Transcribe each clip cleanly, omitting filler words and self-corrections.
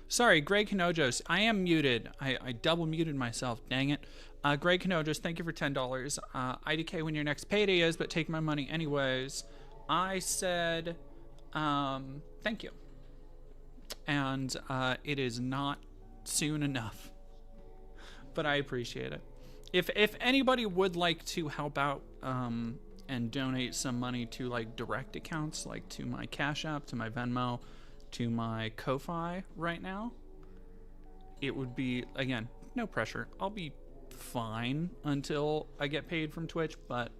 Sorry, Greg Hinojos. I am muted. I double muted myself. Dang it. Greg Hinojos, thank you for $10. IDK when your next payday is, but take my money anyways. I said, thank you. And it is not soon enough, but I appreciate it. If anybody would like to help out and donate some money to like direct accounts, like to my Cash App, to my Venmo, to my Ko-Fi right now, it would be, again, no pressure. I'll be fine until I get paid from Twitch, but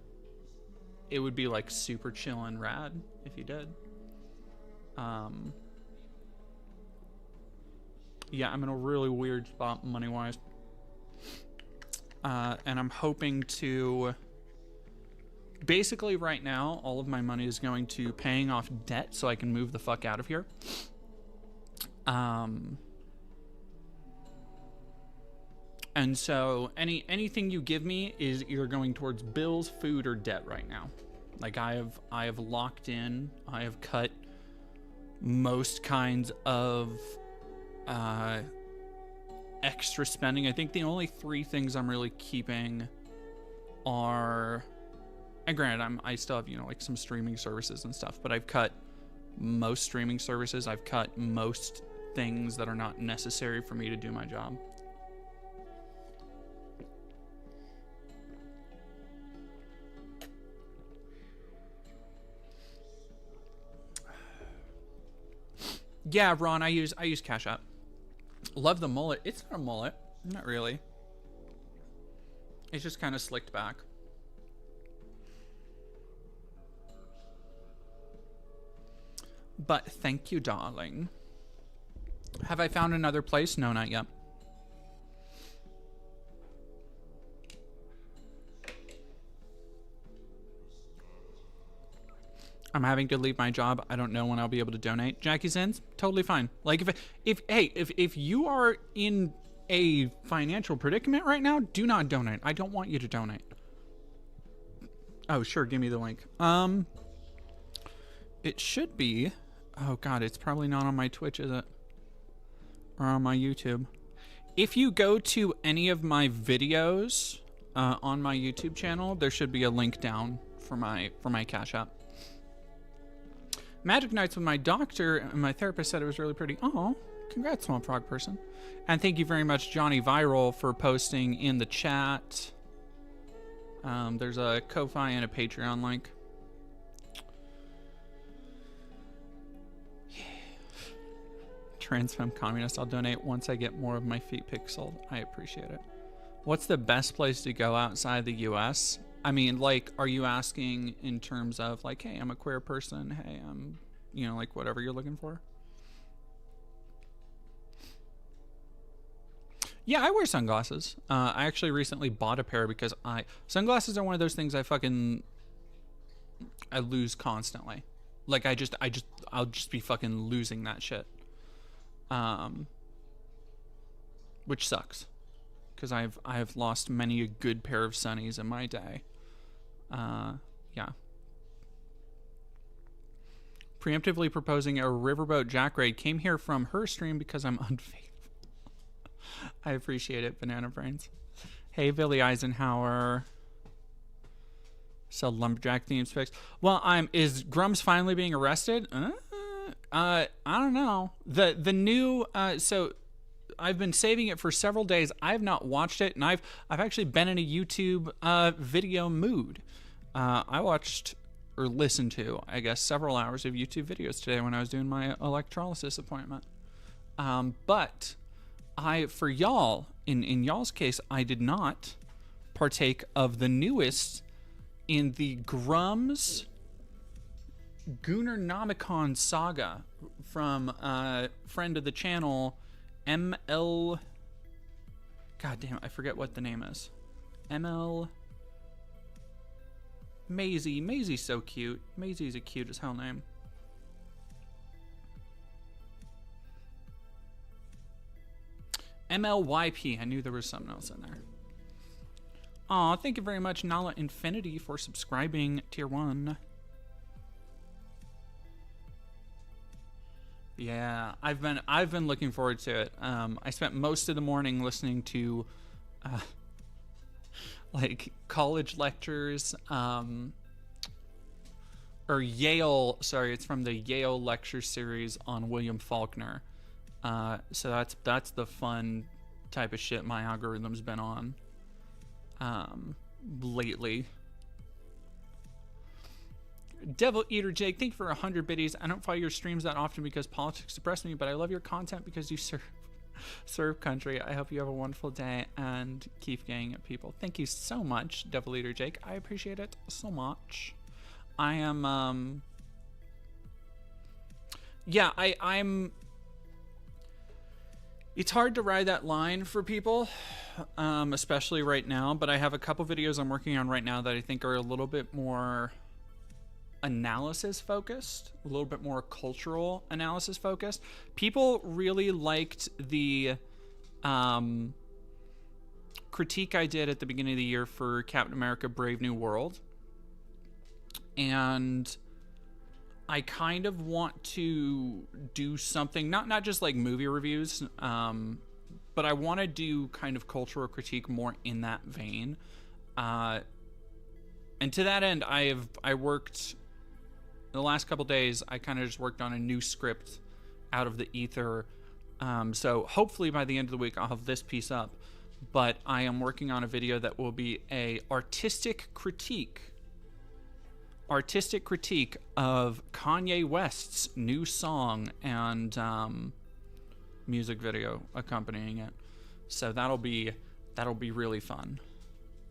it would be like super chill and rad if you did. Yeah, I'm in a really weird spot money-wise. And I'm hoping to... Basically, right now, all of my money is going to paying off debt so I can move the fuck out of here. And so anything you give me is either going towards bills, food, or debt right now. Like I have locked in, I have cut most kinds of extra spending. I think the only 3 things I'm really keeping are, and granted, I still have, you know, like some streaming services and stuff, but I've cut most streaming services. I've cut most things that are not necessary for me to do my job. Yeah, Ron, I use Cash App. Love the mullet. It's not a mullet. Not really. It's just kind of slicked back. But thank you, darling. Have I found another place? No, not yet. I'm having to leave my job. I don't know when I'll be able to donate. Jackie Sins, totally fine. Like if you are in a financial predicament right now, do not donate. I don't want you to donate. Oh, sure, give me the link. It should be. Oh god, it's probably not on my Twitch, is it? Or on my YouTube. If you go to any of my videos on my YouTube channel, there should be a link down for my Cash App. Magic Nights with my doctor and my therapist said it was really pretty. Oh, congrats, Small Frog person. And thank you very much, Johnny Viral, for posting in the chat. There's a Ko-Fi and a Patreon link. Yeah. Trans femme communist, I'll donate once I get more of my feet pixeled. I appreciate it. What's the best place to go outside the US? I mean, like, are you asking in terms of, like, hey, I'm a queer person, hey, I'm, you know, like, whatever you're looking for? Yeah, I wear sunglasses. I actually recently bought a pair because sunglasses are one of those things I lose constantly. Like, I'll just be fucking losing that shit. Which sucks. Because I have lost many a good pair of sunnies in my day. Yeah. Preemptively proposing a riverboat jack raid. Came here from her stream because I'm unfaithful. I appreciate it, Banana Brains. Hey, Billy Eisenhower. Sell lumberjack themes fixed. Well, is Grummz finally being arrested? I don't know. The new so I've been saving it for several days. I have not watched it, and I've actually been in a YouTube video mood. I watched or listened to, I guess, several hours of YouTube videos today when I was doing my electrolysis appointment. But for y'all, in y'all's case, I did not partake of the newest in the Grummz Gunnernomicon saga from friend of the channel, ML. God damn, I forget what the name is. ML. Maisie. Maisie's so cute. Maisie's a cute as hell name. MLYP. I knew there was something else in there. Aw, thank you very much, Nala Infinity, for subscribing tier 1. Yeah, I've been looking forward to it. I spent most of the morning listening to uh, like college lectures, or Yale. Sorry, it's from the Yale lecture series on William Faulkner. So that's the fun type of shit my algorithm's been on lately. Devil Eater Jake, thank you for 100 biddies. I don't follow your streams that often because politics depress me, but I love your content because you serve country. I hope you have a wonderful day and keep getting at people. Thank you so much, Devil Eater Jake. I appreciate it so much. I am yeah, I'm it's hard to ride that line for people, especially right now, but I have a couple videos I'm working on right now that I think are a little bit more analysis focused, a little bit more cultural analysis focused. People really liked the critique I did at the beginning of the year for Captain America Brave New World, and I kind of want to do something, not just like movie reviews, but I want to do kind of cultural critique more in that vein. And to that end, I worked the last couple days. I kind of just worked on a new script out of the ether. So hopefully by the end of the week, I'll have this piece up. But I am working on a video that will be a artistic critique of Kanye West's new song and music video accompanying it. So that'll be really fun.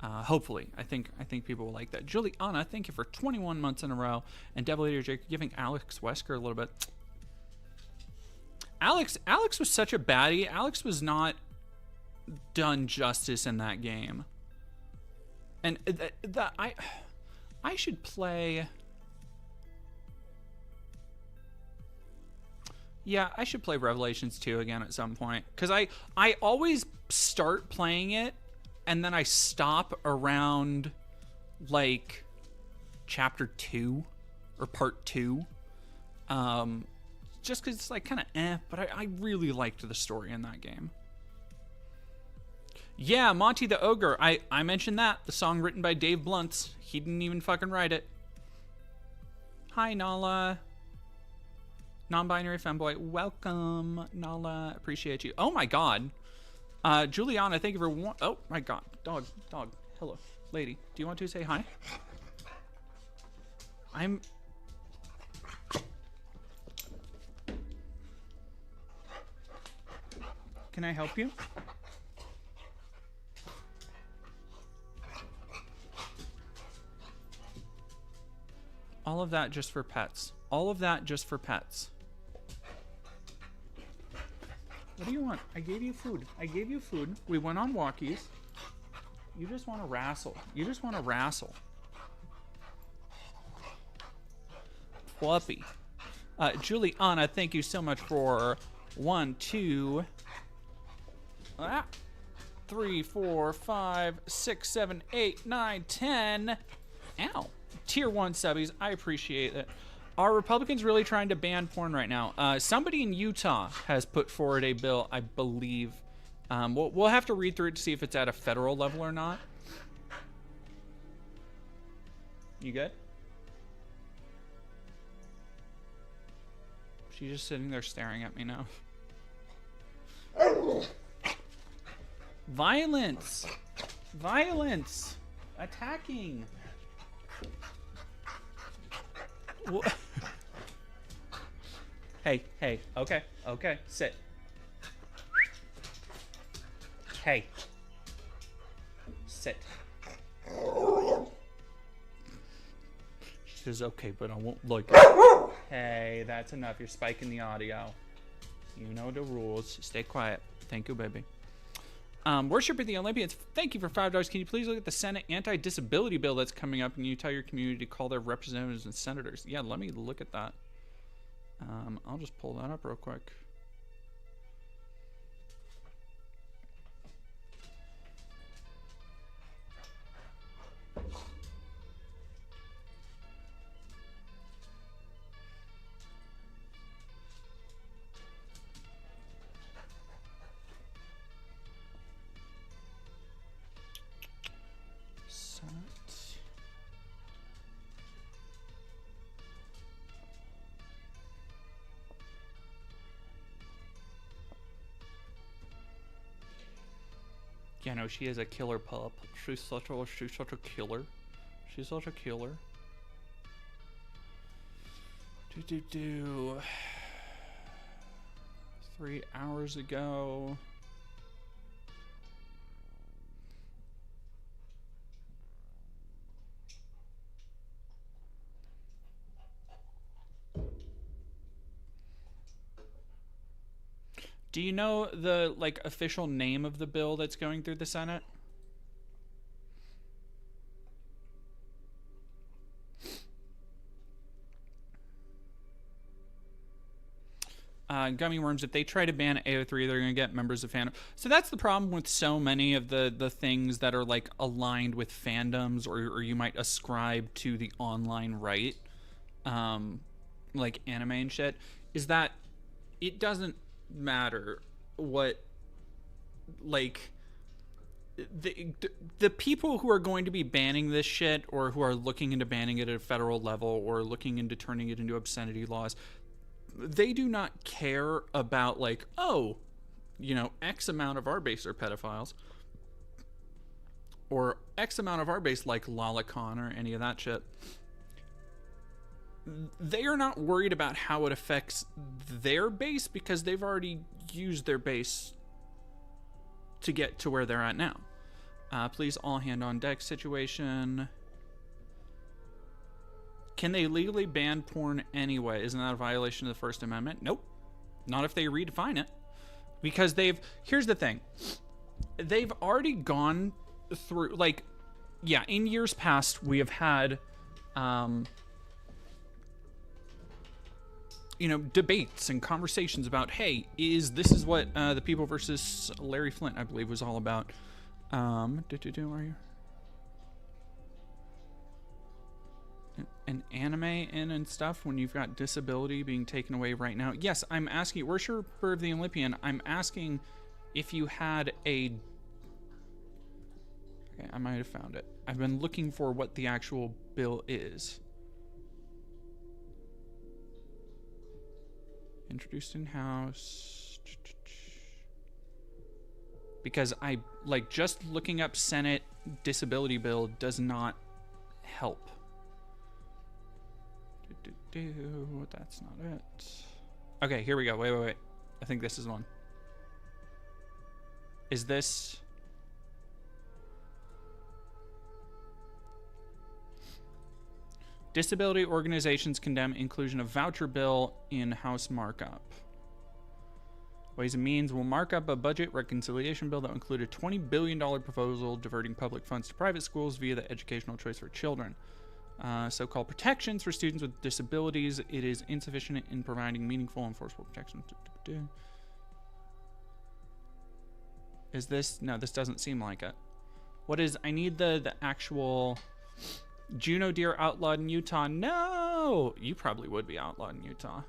Hopefully, I think people will like that. Juliana, thank you for 21 months in a row, and Devil Eater Jake giving Alex Wesker a little bit. Alex was such a baddie. Alex was not done justice in that game, and I should play. Yeah, I should play Revelations 2 again at some point, because I always start playing it and then I stop around like chapter 2 or part 2, just because it's like kind of but I really liked the story in that game. Yeah, Monty the Ogre, I mentioned that, the song written by Dave Bluntz. He didn't even fucking write it. Hi, Nala. Non-binary femboy, welcome, Nala. Appreciate you. Oh my god. Juliana, thank you for one. Oh my god. Dog. Hello. Lady, do you want to say hi? Can I help you? All of that just for pets. All of that just for pets. What do you want? I gave you food. We went on walkies. You just want to wrestle. Fluffy. Juliana, thank you so much for 1, 2, 3, 4, 5, 6, 7, 8, 9, 10. Ow. Tier 1 subbies. I appreciate it. Are Republicans really trying to ban porn right now? Somebody in Utah has put forward a bill, I believe. We'll have to read through it to see if it's at a federal level or not. You good? She's just sitting there staring at me now. Violence! Attacking! Hey, okay, sit. Hey. Sit. She says, okay, but I won't like it. Hey, that's enough. You're spiking the audio. You know the rules. Stay quiet. Thank you, baby. Worship of the Olympians, thank you for $5. Can you please look at the Senate anti-disability bill that's coming up, and you tell your community to call their representatives and senators? Yeah, let me look at that. I'll just pull that up real quick. Yeah, no, she is a killer pup. She's such a killer. She's such a killer. Do 3 hours ago. Do you know the like official name of the bill that's going through the Senate? Gummy worms, if they try to ban AO3, they're going to get members of fandom. So that's the problem with so many of the things that are like aligned with fandoms, or you might ascribe to the online right, like anime and shit, is that it doesn't matter what, like, the people who are going to be banning this shit, or who are looking into banning it at a federal level, or looking into turning it into obscenity laws, they do not care about, like, oh, you know, X amount of our base are pedophiles, or X amount of our base like Lolicon, or any of that shit. They are not worried about how it affects their base, because they've already used their base to get to where they're at now. Please all hand on deck situation. Can they legally ban porn anyway? Isn't that a violation of the First Amendment? Nope. Not if they redefine it. Because here's the thing. They've already gone through, like, yeah, in years past, we have had, you know, debates and conversations about, hey, this is what the People versus Larry Flint, I believe, was all about. Are you? An anime in and stuff when you've got disability being taken away right now? Yes, I'm asking. Worshiper of the Olympian, I'm asking if you had a... Okay, I might have found it. I've been looking for what the actual bill is. Introduced in House. Because I, like, just looking up Senate disability bill does not help. That's not it. Okay, here we go. Wait. I think this is one. Is this... Disability organizations condemn inclusion of voucher bill in House markup. Ways and Means will mark up a budget reconciliation bill that will include a $20 billion proposal diverting public funds to private schools via the educational choice for children. So-called protections for students with disabilities. It is insufficient in providing meaningful enforceable protection. Is this... No, this doesn't seem like it. What is... I need the actual... Juno deer outlawed in Utah. No! You probably would be outlawed in Utah.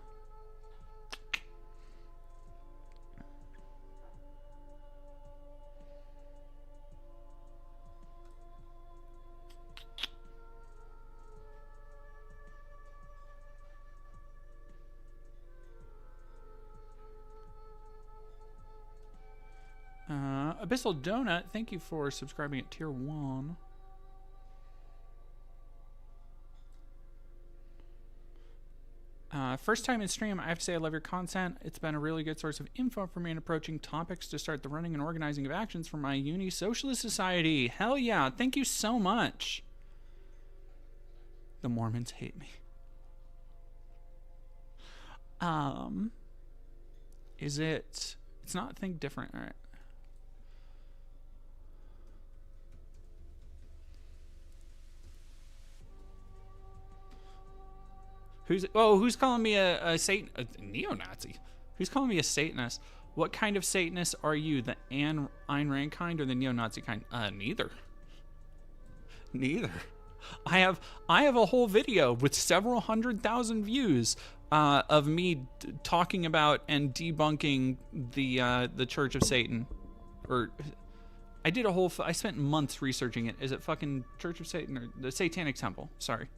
Abyssal Donut, thank you for subscribing at tier 1. First time in stream, I have to say I love your content. It's been a really good source of info for me in approaching topics to start the running and organizing of actions for my uni socialist society. Hell yeah, thank you so much. The Mormons hate me. Is it... It's not Think Different, all right. Who's calling me a Satan, a neo-Nazi? Who's calling me a Satanist? What kind of Satanist are you? The Ayn Rand kind or the neo-Nazi kind? Neither. Neither. I have a whole video with several 100,000 views of me talking about and debunking the Church of Satan. Or I did a whole... I spent months researching it. Is it fucking Church of Satan or the Satanic Temple? Sorry.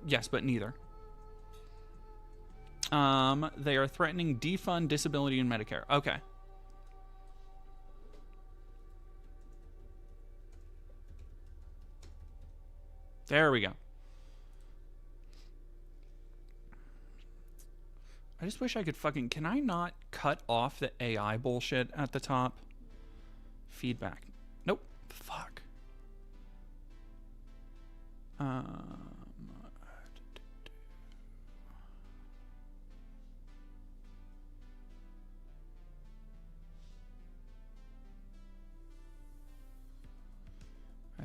Yes, but neither. They are threatening defund disability and Medicare. Okay. There we go. I just wish I could fucking... Can I not cut off the AI bullshit at the top? Feedback. Nope. Fuck. I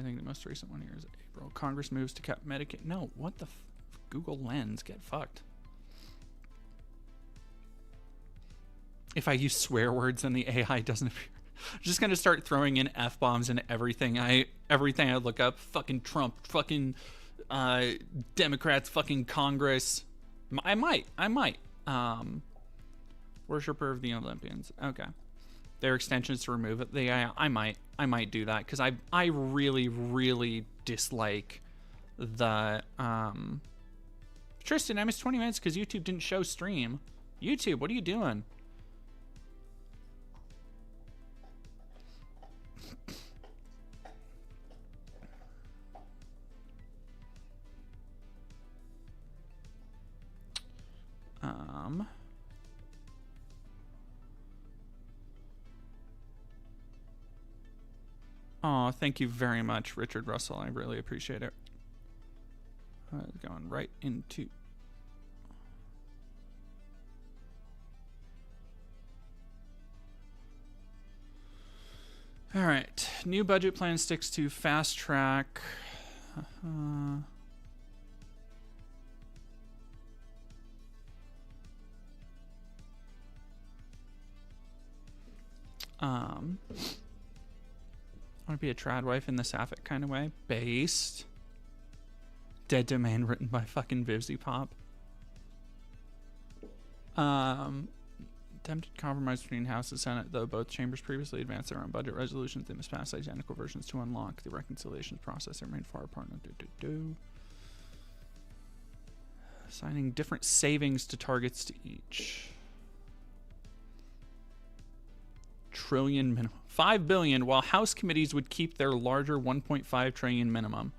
think the most recent one here is April. Congress moves to cap Medicaid. No, what the Google Lens? Get fucked. If I use swear words and the AI doesn't appear, I'm just gonna start throwing in F-bombs into everything I look up. Fucking Trump, fucking Democrats, fucking Congress. I might. Worshipper of the Olympians. Okay. Their extensions to remove it. I might do that because I really dislike the Tristan, I missed 20 minutes because YouTube didn't show stream. YouTube, what are you doing? Oh, thank you very much, Richard Russell. I really appreciate it. Going right into... All right. New budget plan sticks to fast track. I want to be a trad wife in the sapphic kind of way. Based. Dead Domain written by fucking Vivzy Pop. Attempted compromise between House and Senate, though both chambers previously advanced their own budget resolutions. They must pass identical versions to unlock the reconciliations process. They remain far apart. Assigning different savings to targets to each. Trillion minimum. 5 billion, while House committees would keep their larger 1.5 trillion minimum.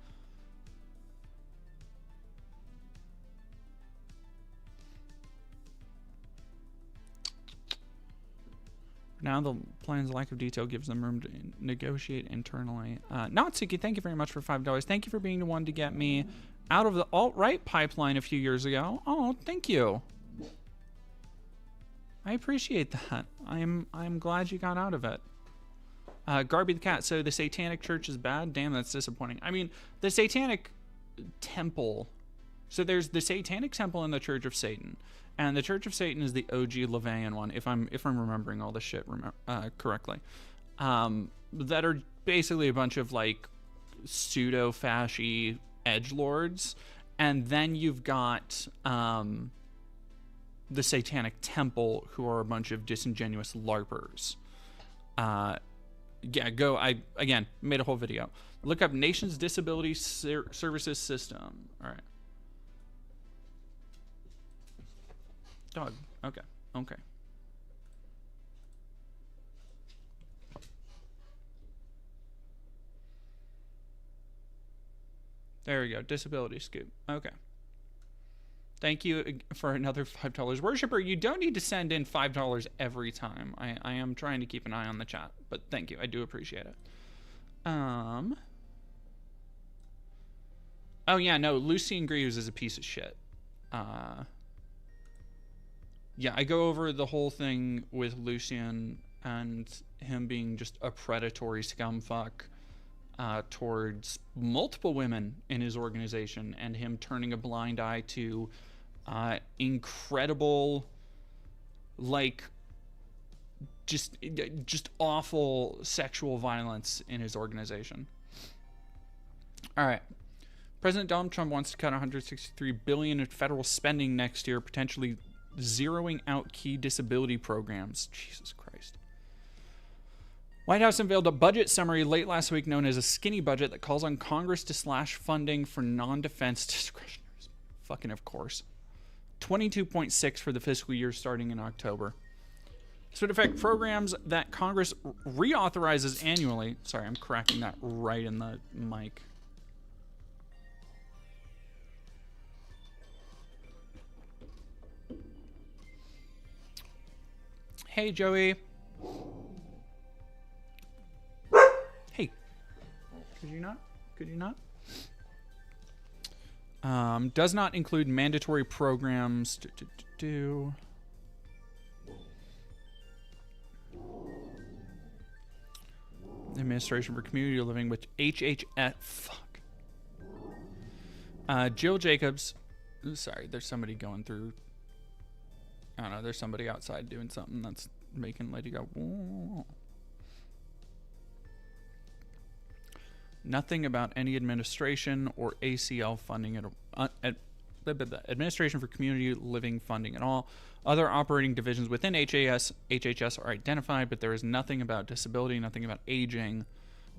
Now the plan's lack of detail gives them room to negotiate internally. Natsuki, thank you very much for $5. Thank you for being the one to get me out of the alt-right pipeline a few years ago. Oh, thank you. I appreciate that. I'm glad you got out of it. Garby the Cat, so the Satanic Church is bad? Damn, that's disappointing. I mean, the Satanic Temple. So there's the Satanic Temple and the Church of Satan. And the Church of Satan is the OG Levian one, if I'm remembering all this shit correctly. That are basically a bunch of like pseudo-fasci edgelords. And then you've got the Satanic Temple, who are a bunch of disingenuous LARPers. Yeah, go. I again made a whole video. Look up Nation's Disability Services System. All right. Dog. Okay. Okay. There we go. Disability Scoop. Okay. Thank you for another $5. Worshipper, you don't need to send in $5 every time. I am trying to keep an eye on the chat, but thank you. I do appreciate it. Oh, yeah, no, Lucien Greaves is a piece of shit. Yeah, I go over the whole thing with Lucien and him being just a predatory scumfuck towards multiple women in his organization, and him turning a blind eye to incredible, like, just awful sexual violence in his organization. All right. President Donald Trump wants to cut $163 billion in federal spending next year, potentially zeroing out key disability programs. Jesus Christ. White House unveiled a budget summary late last week known as a skinny budget that calls on Congress to slash funding for non-defense discretionaries. Fucking of course. 22.6 for the fiscal year starting in October. This would affect programs that Congress reauthorizes annually. Sorry, I'm cracking that right in the mic. Hey, Joey. Hey. Could you not? Could you not? Does not include mandatory programs. Administration for Community Living with HHS. Fuck. Jill Jacobs. Sorry, there's somebody going through. I don't know. There's somebody outside doing something that's making Lady go. Whoa. Nothing about any administration or ACL funding at Administration for Community Living funding at all. Other operating divisions within HHS are identified, but there is nothing about disability, nothing about aging.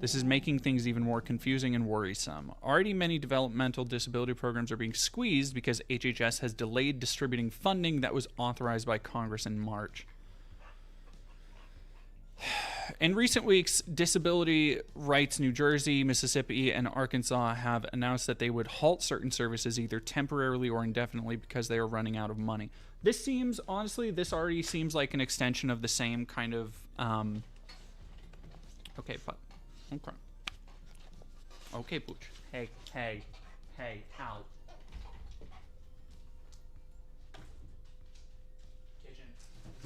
This is making things even more confusing and worrisome. Already many developmental disability programs are being squeezed because HHS has delayed distributing funding that was authorized by Congress in March. In recent weeks, Disability Rights New Jersey, Mississippi, and Arkansas have announced that they would halt certain services either temporarily or indefinitely because they are running out of money. This seems, honestly, this already seems like an extension of the same kind of, okay, Pooch. Hey, out. Kitchen,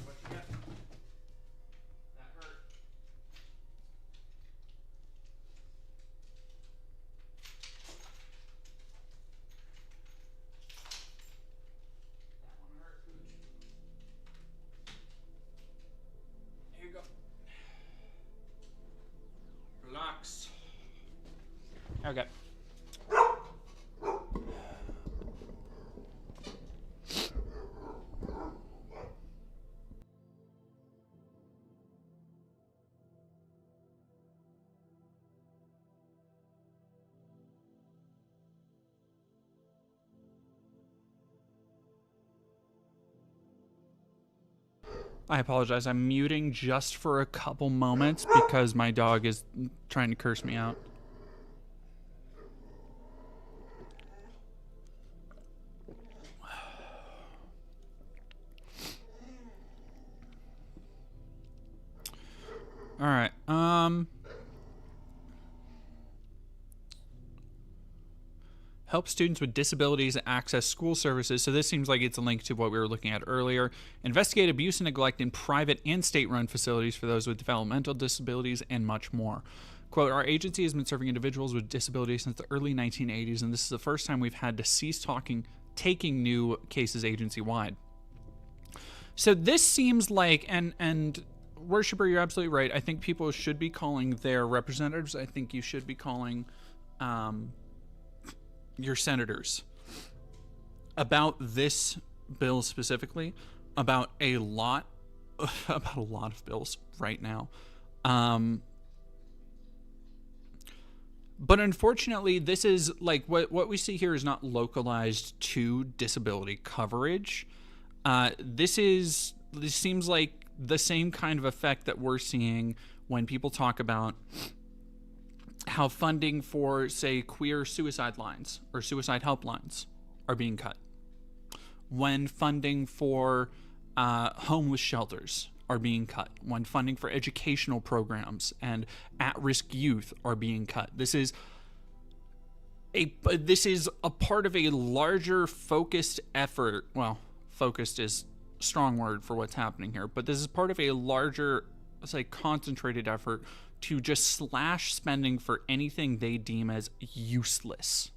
what you got? That hurt. That one hurt, Pooch. Here you go. Relax. Okay. I apologize. I'm muting just for a couple moments because my dog is trying to curse me out. All right. Help students with disabilities access school services. So this seems like it's a link to what we were looking at earlier. Investigate abuse and neglect in private and state-run facilities for those with developmental disabilities and much more. Quote, our agency has been serving individuals with disabilities since the early 1980s, and this is the first time we've had to cease taking new cases agency-wide. So this seems like, and Worshipper, you're absolutely right. I think people should be calling their representatives. I think you should be calling your senators about this bill specifically, about a lot of bills right now. But unfortunately, this is like what we see here is not localized to disability coverage. This seems like the same kind of effect that we're seeing when people talk about how funding for, say, queer suicide lines or suicide helplines are being cut. When funding for homeless shelters are being cut. When funding for educational programs and at-risk youth are being cut. This is a part of a larger focused effort. Well, focused is a strong word for what's happening here, but this is part of a larger, let's say, concentrated effort to just slash spending for anything they deem as useless.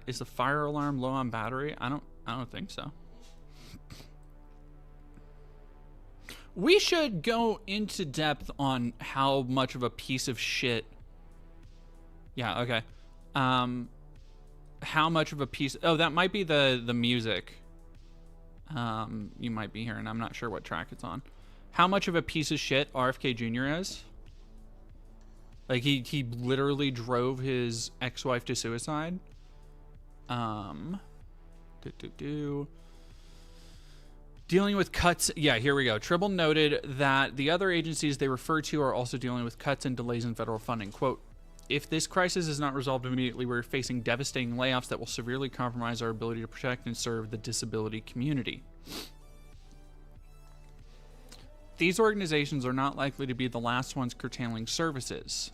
Is the fire alarm low on battery? I don't think so. We should go into depth on how much of a piece of shit. Yeah, okay. How much of a piece? Oh, that might be the music. You might be hearing. I'm not sure what track it's on. How much of a piece of shit RFK Jr. is? Like he literally drove his ex-wife to suicide. Dealing with cuts. Yeah, here we go. Tribble noted that the other agencies they refer to are also dealing with cuts and delays in federal funding. Quote, If this crisis is not resolved immediately, we're facing devastating layoffs that will severely compromise our ability to protect and serve the disability community. These organizations are not likely to be the last ones curtailing services.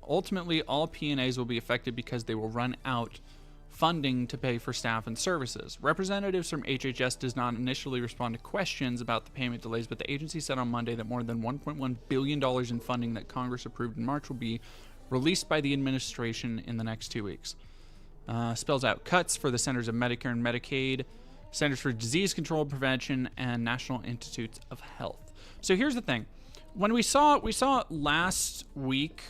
Ultimately, all P&As will be affected because they will run out funding to pay for staff and services. Representatives from HHS does not initially respond to questions about the payment delays, but the agency said on Monday that more than $1.1 billion in funding that Congress approved in March will be released by the administration in the next 2 weeks. Spells out cuts for the Centers of Medicare and Medicaid, Centers for Disease Control and Prevention, and National Institutes of Health. So here's the thing. When we saw last week,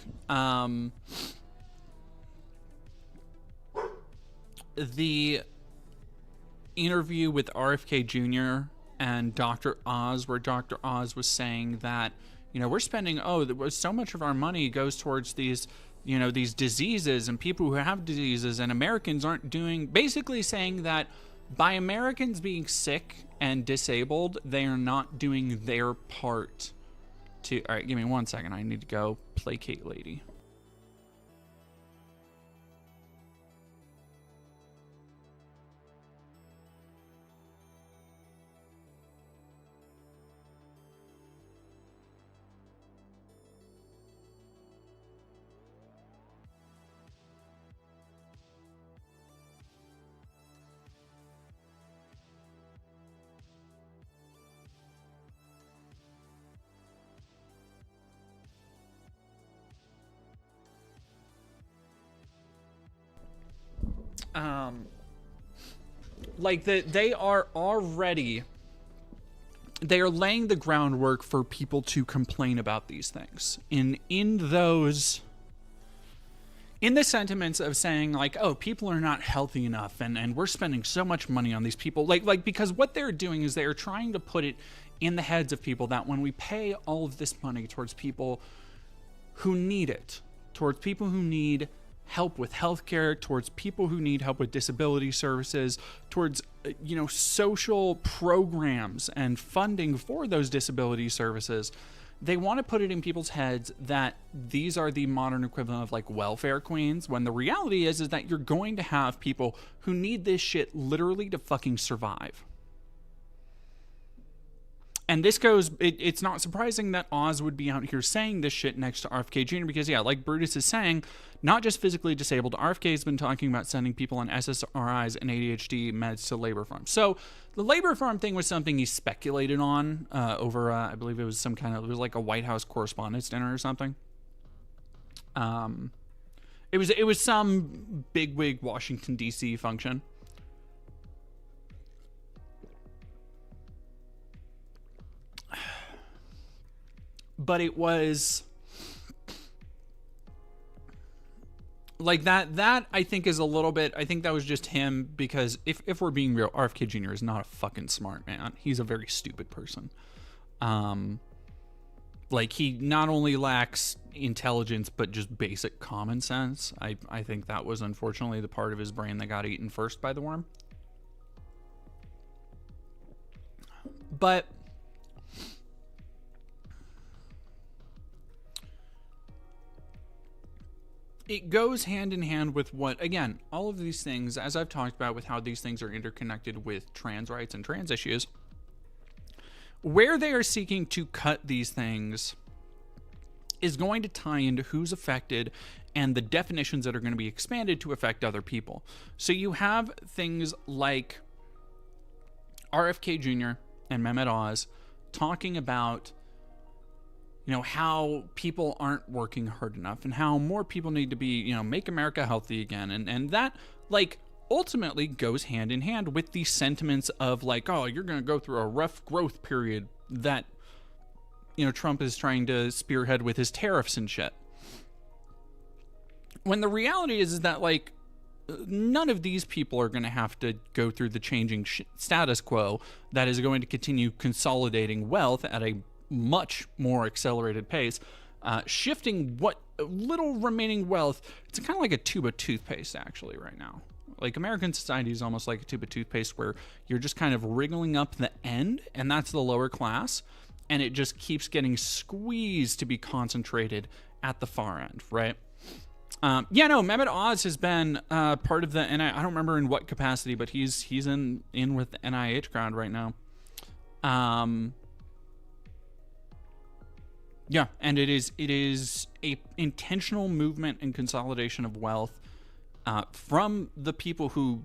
the interview with RFK Jr. and Dr. Oz, where Dr. Oz was saying that, we're spending, so much of our money goes towards these, these diseases and people who have diseases, and Americans aren't doing, basically saying that by Americans being sick and disabled, they are not doing their part to, all right, give me 1 second. I need to go placate lady. They are already, they are laying the groundwork for people to complain about these things. In the sentiments of saying like, oh, people are not healthy enough and we're spending so much money on these people. Because what they're doing is they're trying to put it in the heads of people that when we pay all of this money towards people who need it, towards people who need help with healthcare, towards people who need help with disability services, towards social programs and funding for those disability services, they want to put it in people's heads that these are the modern equivalent of like welfare queens, when the reality is that you're going to have people who need this shit literally to fucking survive. And this goes, it's not surprising that Oz would be out here saying this shit next to RFK Jr. because, yeah, like Brutus is saying, not just physically disabled, RFK has been talking about sending people on SSRIs and ADHD meds to labor farms. So the labor farm thing was something he speculated on over, I believe it was it was like a White House Correspondents' Dinner or something. It was some bigwig Washington, D.C. function. But it was like that I think is a little bit, I think that was just him, because if we're being real, RFK Jr. is not a fucking smart man. He's a very stupid person. He not only lacks intelligence, but just basic common sense. I think that was unfortunately the part of his brain that got eaten first by the worm. But it goes hand in hand with what, again, all of these things, as I've talked about with how these things are interconnected with trans rights and trans issues, where they are seeking to cut these things is going to tie into who's affected and the definitions that are going to be expanded to affect other people. So you have things like RFK Jr. and Mehmet Oz talking about how people aren't working hard enough and how more people need to be, make America healthy again. And that, ultimately goes hand in hand with the sentiments of, oh, you're going to go through a rough growth period that, Trump is trying to spearhead with his tariffs and shit. When the reality is that, none of these people are going to have to go through the changing status quo that is going to continue consolidating wealth at a much more accelerated pace, shifting what little remaining wealth. It's kind of like a tube of toothpaste, actually, right now. American society is almost like a tube of toothpaste where you're just kind of wriggling up the end, and that's the lower class, and it just keeps getting squeezed to be concentrated at the far end, right? Yeah, no, Mehmet Oz has been part of the I don't remember in what capacity, but he's in with the NIH crowd right now. Yeah, and it is a intentional movement and consolidation of wealth from the people who,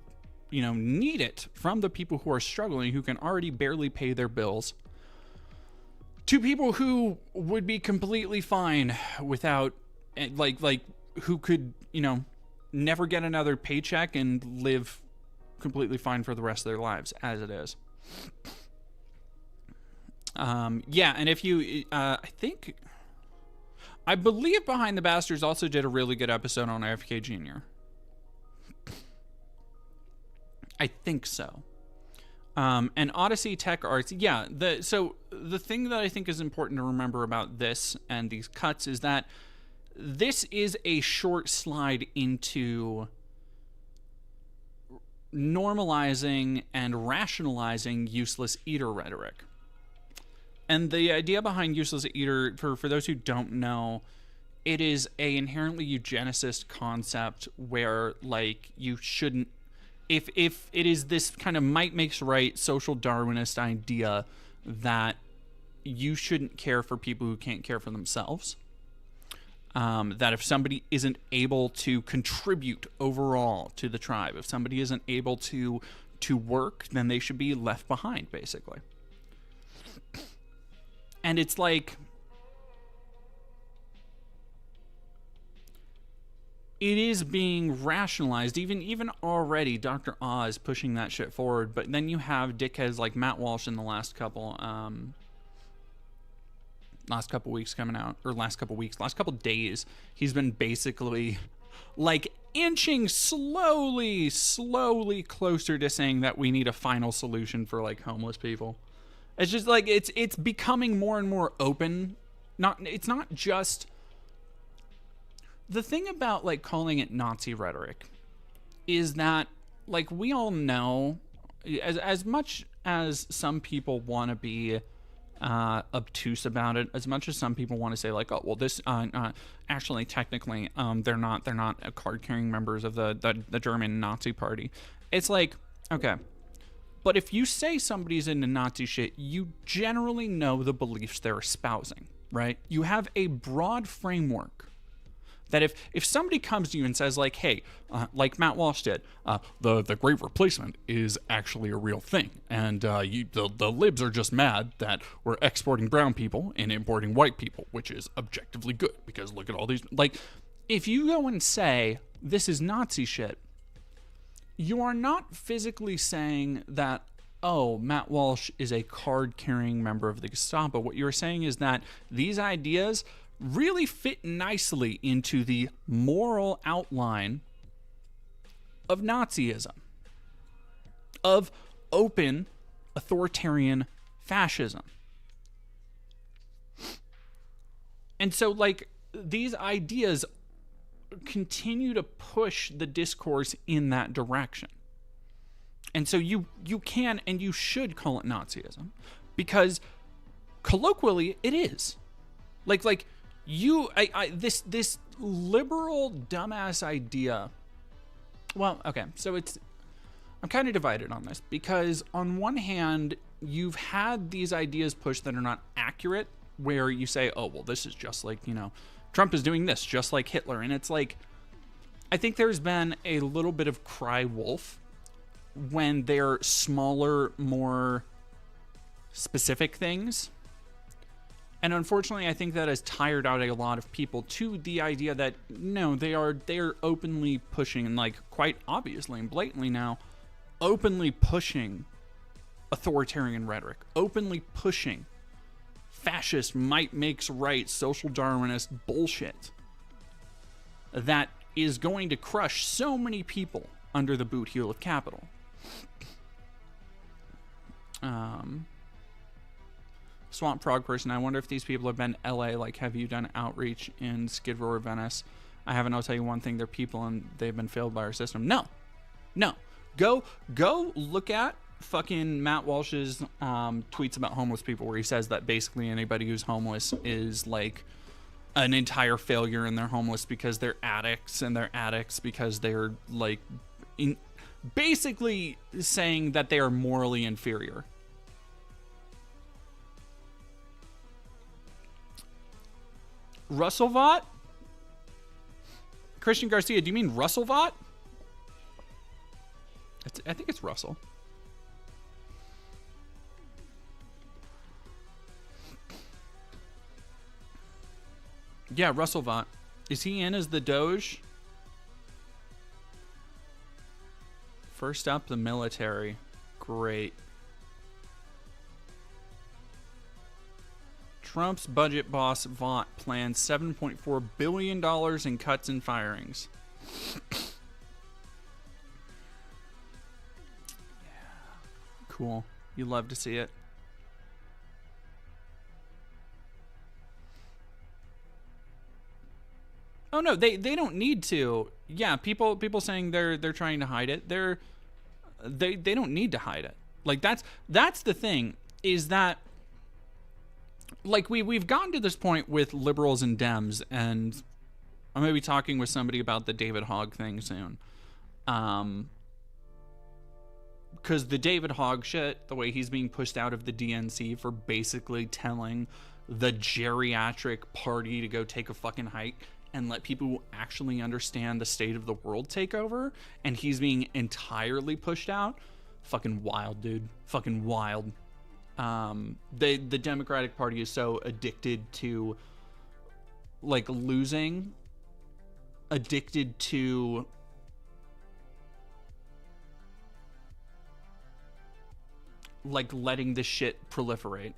need it, from the people who are struggling, who can already barely pay their bills, to people who would be completely fine without, like who could, never get another paycheck and live completely fine for the rest of their lives as it is. Yeah, and if you, I believe Behind the Bastards also did a really good episode on RFK Jr. I think so. And Odyssey Tech Arts, yeah. So the thing that I think is important to remember about this and these cuts is that this is a short slide into normalizing and rationalizing useless eater rhetoric. And the idea behind useless eater, for those who don't know, it is a inherently eugenicist concept where, like, you shouldn't, if it is this kind of might makes right social Darwinist idea that you shouldn't care for people who can't care for themselves. That if somebody isn't able to contribute overall to the tribe, if somebody isn't able to work, then they should be left behind, basically. And it's like, it is being rationalized, even already. Dr. Oz pushing that shit forward, but then you have dickheads like Matt Walsh in the last couple weeks coming out, or last couple days. He's been basically like inching slowly closer to saying that we need a final solution for like homeless people. It's just like it's becoming more and more open. It's not just the thing about like calling it Nazi rhetoric is that, like, we all know, as much as some people want to be obtuse about it, as much as some people want to say like, oh well, this actually technically they're not card-carrying members of the German Nazi party. It's like, okay, but if you say somebody's into Nazi shit, you generally know the beliefs they're espousing, right? You have a broad framework that if somebody comes to you and says like, hey, like Matt Walsh did, the Great Replacement is actually a real thing, and the libs are just mad that we're exporting brown people and importing white people, which is objectively good because look at all these. Like, if you go and say this is Nazi shit, you are not physically saying that, oh, Matt Walsh is a card-carrying member of the Gestapo. What you're saying is that these ideas really fit nicely into the moral outline of Nazism, of open authoritarian fascism. And so, like, these ideas continue to push the discourse in that direction. And so you can and you should call it Nazism, because colloquially it is. Like this liberal dumbass idea. Well, okay, so I'm kind of divided on this, because on one hand, you've had these ideas pushed that are not accurate, where you say, oh, well, this is just like, Trump is doing this just like Hitler. And it's like, I think there's been a little bit of cry wolf when they're smaller, more specific things. And unfortunately, I think that has tired out a lot of people to the idea that, no, they're openly pushing, and like quite obviously and blatantly now, openly pushing authoritarian rhetoric, openly pushing fascist might makes right social Darwinist bullshit that is going to crush so many people under the boot heel of capital. Swamp Frog person, I wonder if these people have been LA, like, have you done outreach in Skid Row or Venice? I haven't. I'll tell you one thing, they're people and they've been failed by our system. No. Go look at fucking Matt Walsh's tweets about homeless people, where he says that basically anybody who's homeless is like an entire failure and they're homeless because they're addicts, and they're addicts because they're like basically saying that they are morally inferior. Russellvot? Christian Garcia, do you mean Russellvot? I think it's Russell. Yeah, Russellvot. Is he in as the Doge? First up, the military. Great. Trump's budget boss Vaught plans $7.4 billion in cuts and firings. Cool. You love to see it. Oh no, they don't need to. Yeah, people saying they're trying to hide it. They don't need to hide it. Like that's the thing, is that like we've gotten to this point with liberals and Dems, and I'm gonna be talking with somebody about the David Hogg thing soon. Because the David Hogg shit, the way he's being pushed out of the DNC for basically telling the geriatric party to go take a fucking hike and let people who actually understand the state of the world take over, and he's being entirely pushed out. Fucking wild, dude. Fucking wild. The Democratic Party is so addicted to like losing, addicted to like letting this shit proliferate.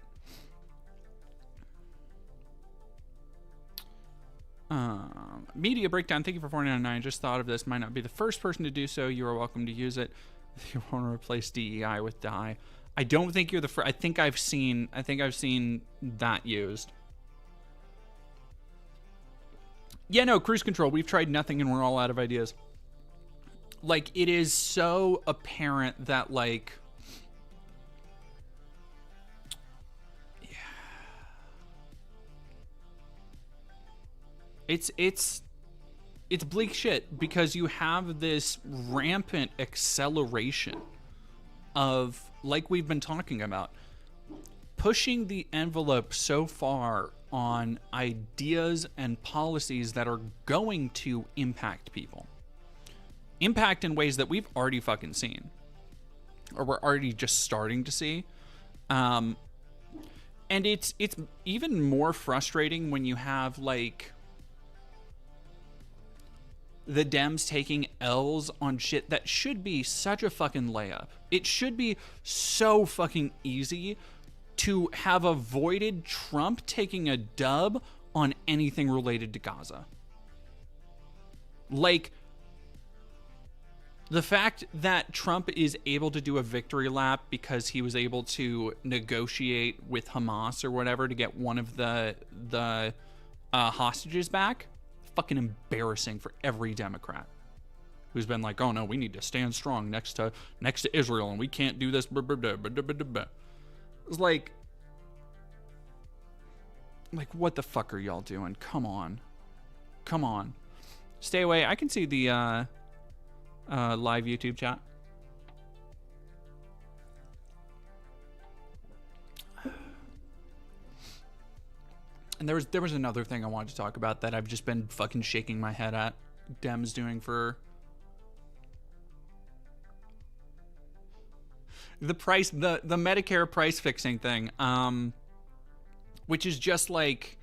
Media breakdown. Thank you for $4.99. I just thought of this. Might not be the first person to do so. You are welcome to use it. If you want to replace DEI with die, I don't think you're the first. I think I've seen that used. Yeah, no, cruise control. We've tried nothing and we're all out of ideas. Like, it is so apparent that like, it's bleak shit, because you have this rampant acceleration of, like we've been talking about, pushing the envelope so far on ideas and policies that are going to impact people. Impact in ways that we've already fucking seen, or we're already just starting to see. And it's even more frustrating when you have like the Dems taking L's on shit that should be such a fucking layup. It should be so fucking easy to have avoided Trump taking a dub on anything related to Gaza. Like, the fact that Trump is able to do a victory lap because he was able to negotiate with Hamas or whatever to get one of the hostages back, fucking embarrassing for every Democrat who's been like, oh no, we need to stand strong next to Israel and we can't do this. It's like what the fuck are y'all doing? Come on. Stay away. I can see the live YouTube chat. And there was another thing I wanted to talk about that I've just been fucking shaking my head at Dems doing for the price, the Medicare price fixing thing, which is just like,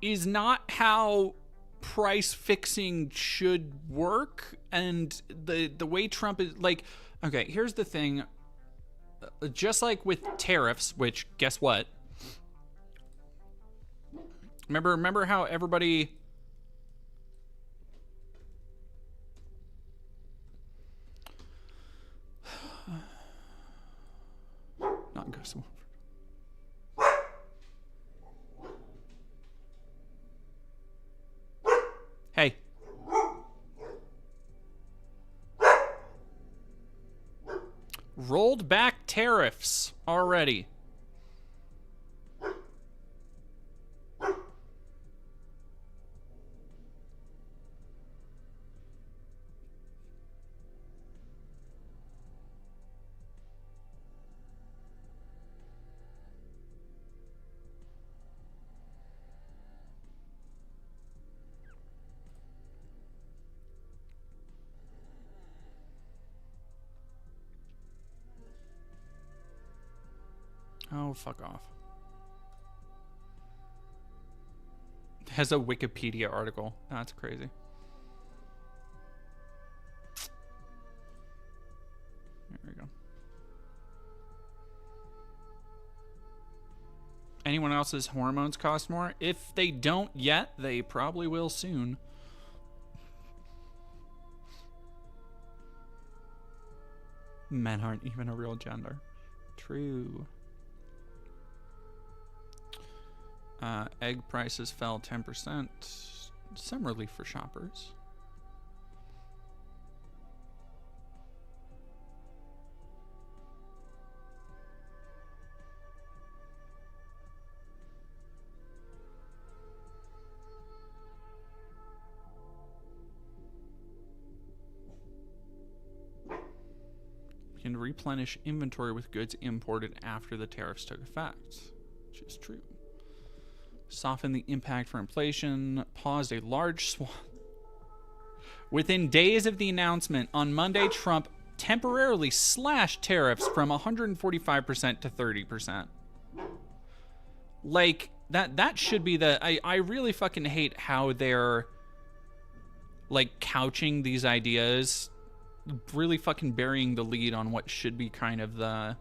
is not how price fixing should work. And the way Trump is like, okay, here's the thing, just like with tariffs, which guess what? Remember how everybody not go so. Hey. Rolled back tariffs already. Oh, fuck off. Has a Wikipedia article. That's crazy. There we go. Anyone else's hormones cost more? If they don't yet, they probably will soon. Men aren't even a real gender. True. Egg prices fell 10%. Some relief for shoppers. Can replenish inventory with goods imported after the tariffs took effect, which is true. Soften the impact for inflation, paused a large swath. Within days of the announcement, on Monday, Trump temporarily slashed tariffs from 145% to 30%. Like, that should be the... I really fucking hate how they're, like, couching these ideas, really fucking burying the lead on what should be kind of the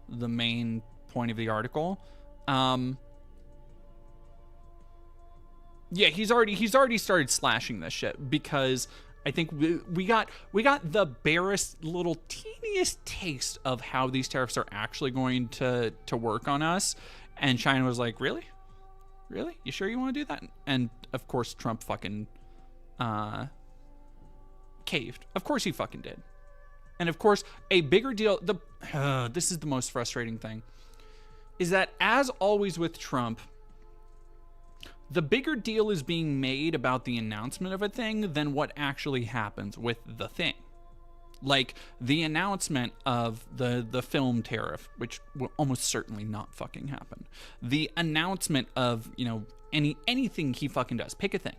main point of the article. Yeah, he's already started slashing this shit, because I think we got the barest little teeniest taste of how these tariffs are actually going to work on us, and China was like, really, you sure you want to do that? And of course Trump fucking caved. Of course he fucking did. And of course, a bigger deal, this is the most frustrating thing, is that as always with Trump, the bigger deal is being made about the announcement of a thing than what actually happens with the thing. Like the announcement of the film tariff, which will almost certainly not fucking happen. The announcement of, you know, anything he fucking does. Pick a thing.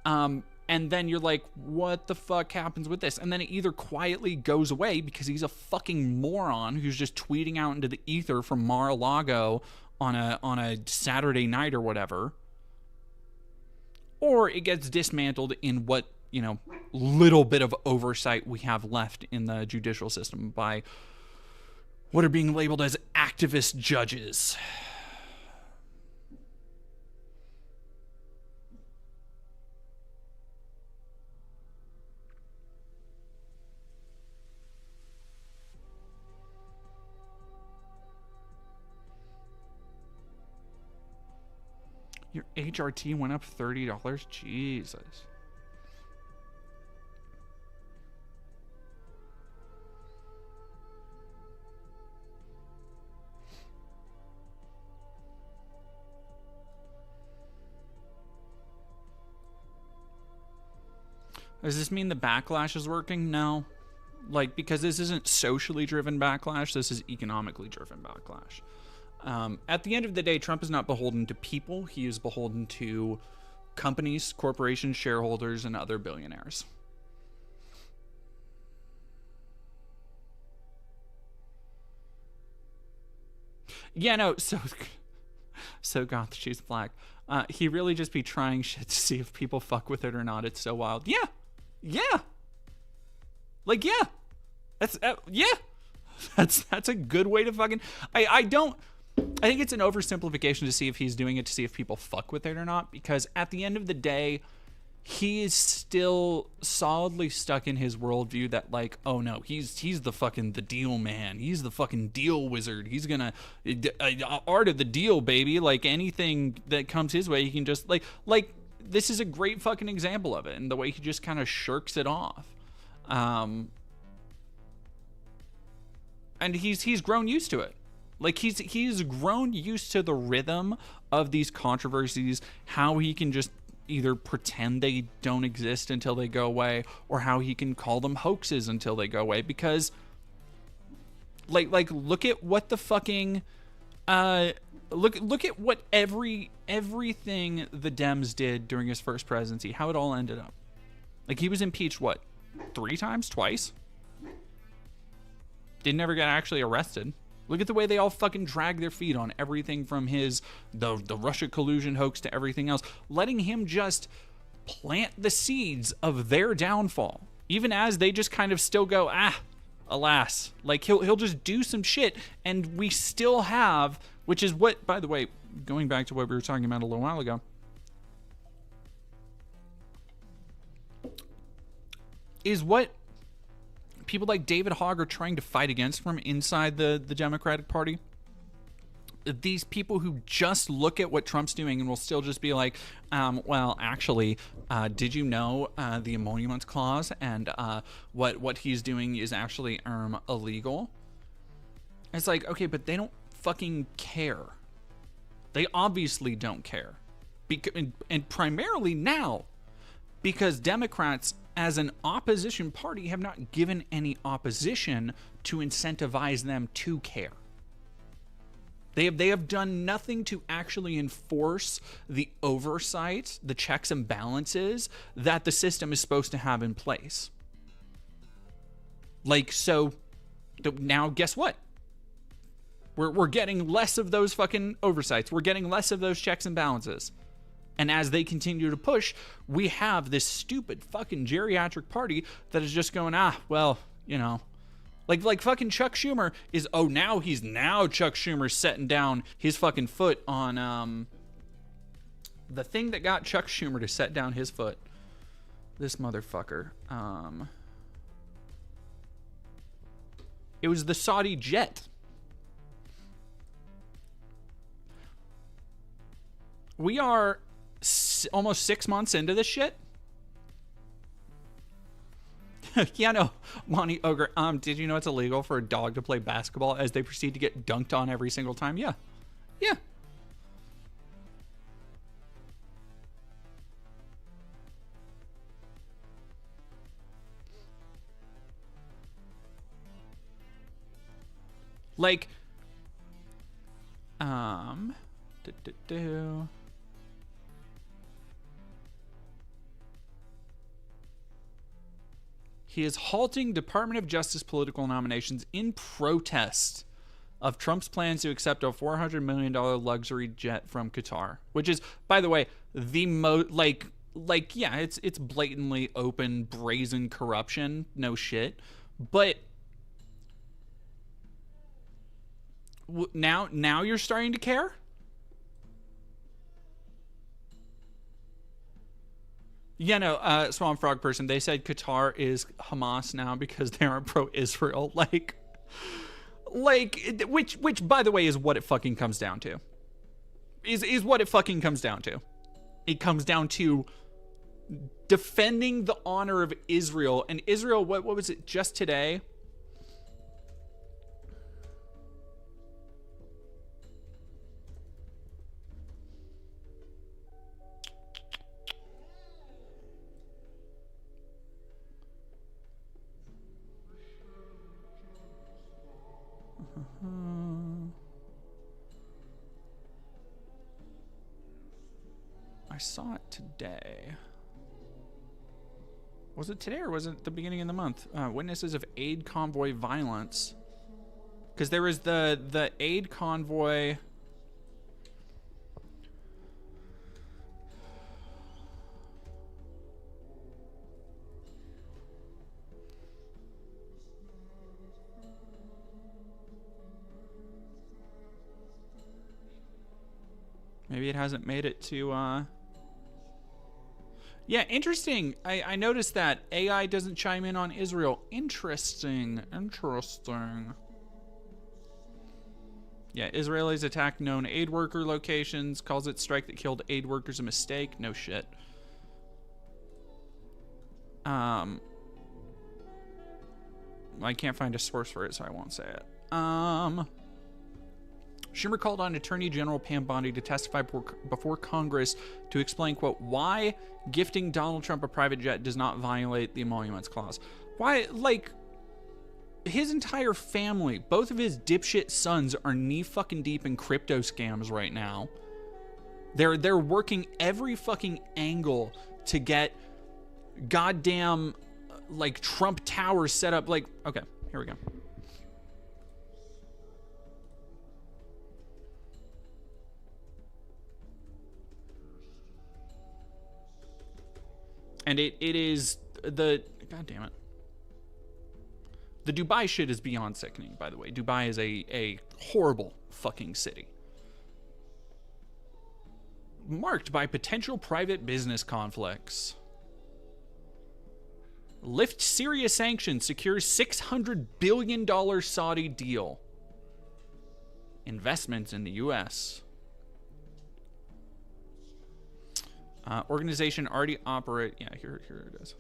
And then you're like, what the fuck happens with this? And then it either quietly goes away because he's a fucking moron who's just tweeting out into the ether from Mar-a-Lago on a Saturday night or whatever. Or it gets dismantled in what, you know, little bit of oversight we have left in the judicial system by what are being labeled as activist judges. Your HRT went up $30? Jesus. Does this mean the backlash is working? No. Like, because this isn't socially driven backlash, this is economically driven backlash. At the end of the day, Trump is not beholden to people. He is beholden to companies, corporations, shareholders, and other billionaires. Yeah, no, so goth, she's black. He really just be trying shit to see if people fuck with it or not. It's so wild. Yeah. Like, yeah. Yeah. That's a good way to fucking... I think it's an oversimplification to see if he's doing it to see if people fuck with it or not, because at the end of the day, he is still solidly stuck in his worldview that, like, oh no, he's the fucking the deal man. He's the fucking deal wizard. He's gonna art of the deal, baby. Like anything that comes his way, he can just like this is a great fucking example of it, and the way he just kind of shirks it off. And he's grown used to it. Like he's grown used to the rhythm of these controversies, how he can just either pretend they don't exist until they go away, or how he can call them hoaxes until they go away. Because like look at what the fucking look at what everything the Dems did during his first presidency, how it all ended up. Like he was impeached what, 3 times, twice? Didn't ever get actually arrested. Look at the way they all fucking drag their feet on everything from the Russia collusion hoax to everything else, letting him just plant the seeds of their downfall, even as they just kind of still go, alas. Like, he'll just do some shit, and we still have, which is what, by the way, going back to what we were talking about a little while ago, is what people like David Hogg are trying to fight against from inside the Democratic Party. These people who just look at what Trump's doing and will still just be like, well, actually, did you know the emoluments clause and what he's doing is actually illegal? It's like, okay, but they don't fucking care. They obviously don't care. And primarily now, because Democrats as an opposition party have not given any opposition to incentivize them to care. They have done nothing to actually enforce the oversight, the checks and balances that the system is supposed to have in place. Like, so now guess what? We're getting less of those fucking oversights. We're getting less of those checks and balances. And as they continue to push, we have this stupid fucking geriatric party that is just going, well, you know, like fucking Chuck Schumer is, now Chuck Schumer's setting down his fucking foot on the thing that got Chuck Schumer to set down his foot. This motherfucker. It was the Saudi jet. We are almost 6 months into this shit. Yeah, no, Monty Ogre. Did you know it's illegal for a dog to play basketball as they proceed to get dunked on every single time? Yeah. Like, he is halting Department of Justice political nominations in protest of Trump's plans to accept a $400 million luxury jet from Qatar, which is, by the way, the most, yeah, it's blatantly open, brazen corruption, no shit. But now you're starting to care? Yeah, no, Swamp Frog person, they said Qatar is Hamas now because they aren't pro-Israel. Which, by the way, is what it fucking comes down to. Is what it fucking comes down to. It comes down to defending the honor of Israel. And Israel, what was it just today? I saw it today. Was it today or was it the beginning of the month? Witnesses of aid convoy violence. Because there was the aid convoy. Maybe it hasn't made it to, Yeah, interesting. I noticed that AI doesn't chime in on Israel. Interesting. Yeah, Israelis attacked known aid worker locations, calls it strike that killed aid workers a mistake. No shit. I can't find a source for it, so I won't say it. Schumer called on Attorney General Pam Bondi to testify before Congress to explain, quote, why gifting Donald Trump a private jet does not violate the emoluments clause. Why, like, his entire family, both of his dipshit sons are knee fucking deep in crypto scams right now. They're working every fucking angle to get goddamn, like, Trump Towers set up. Like, okay, here we go. And it is the... God damn it. The Dubai shit is beyond sickening, by the way. Dubai is a horrible fucking city. Marked by potential private business conflicts. Lift Syria sanctions, secures $600 billion Saudi deal. Investments in the U.S. Organization already operate... Yeah, here it is.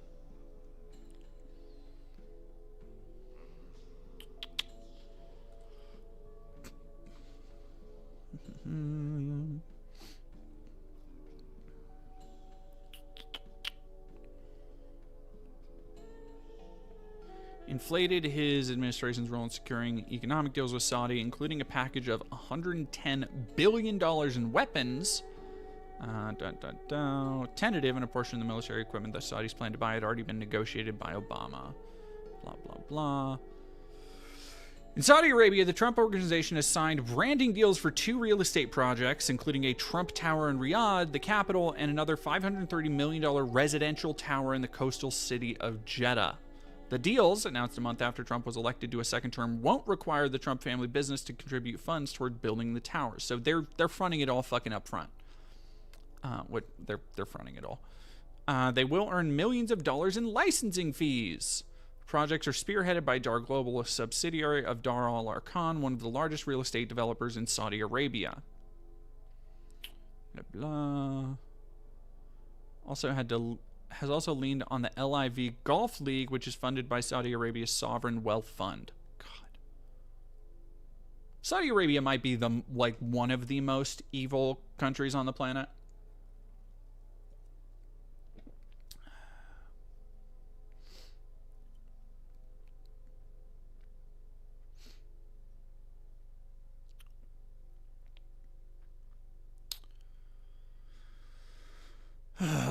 Inflated his administration's role in securing economic deals with Saudi, including a package of $110 billion in weapons. Tentative, and a portion of the military equipment the Saudis plan to buy had already been negotiated by Obama. Blah, blah, blah. In Saudi Arabia, the Trump Organization has signed branding deals for 2 real estate projects, including a Trump Tower in Riyadh, the capital, and another $530 million residential tower in the coastal city of Jeddah. The deals, announced a month after Trump was elected to a second term, won't require the Trump family business to contribute funds toward building the towers. So they're fronting it all fucking up front. They're fronting it all. They will earn millions of dollars in licensing fees. Projects are spearheaded by Dar Global, a subsidiary of Dar Al Arkan, one of the largest real estate developers in Saudi Arabia. Blah, blah. Has also leaned on the LIV Golf League, which is funded by Saudi Arabia's sovereign wealth fund. God. Saudi Arabia might be one of the most evil countries on the planet.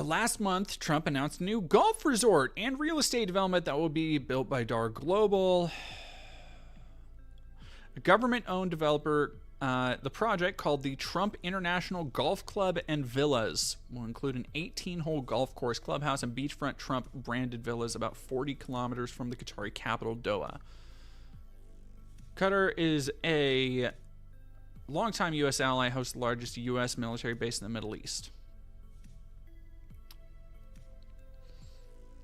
Last month, Trump announced a new golf resort and real estate development that will be built by Dar Global, a government-owned developer. The project, called the Trump International Golf Club and Villas, will include an 18-hole golf course, clubhouse, and beachfront Trump-branded villas about 40 kilometers from the Qatari capital, Doha. Qatar is a longtime U.S. ally, hosts the largest U.S. military base in the Middle East.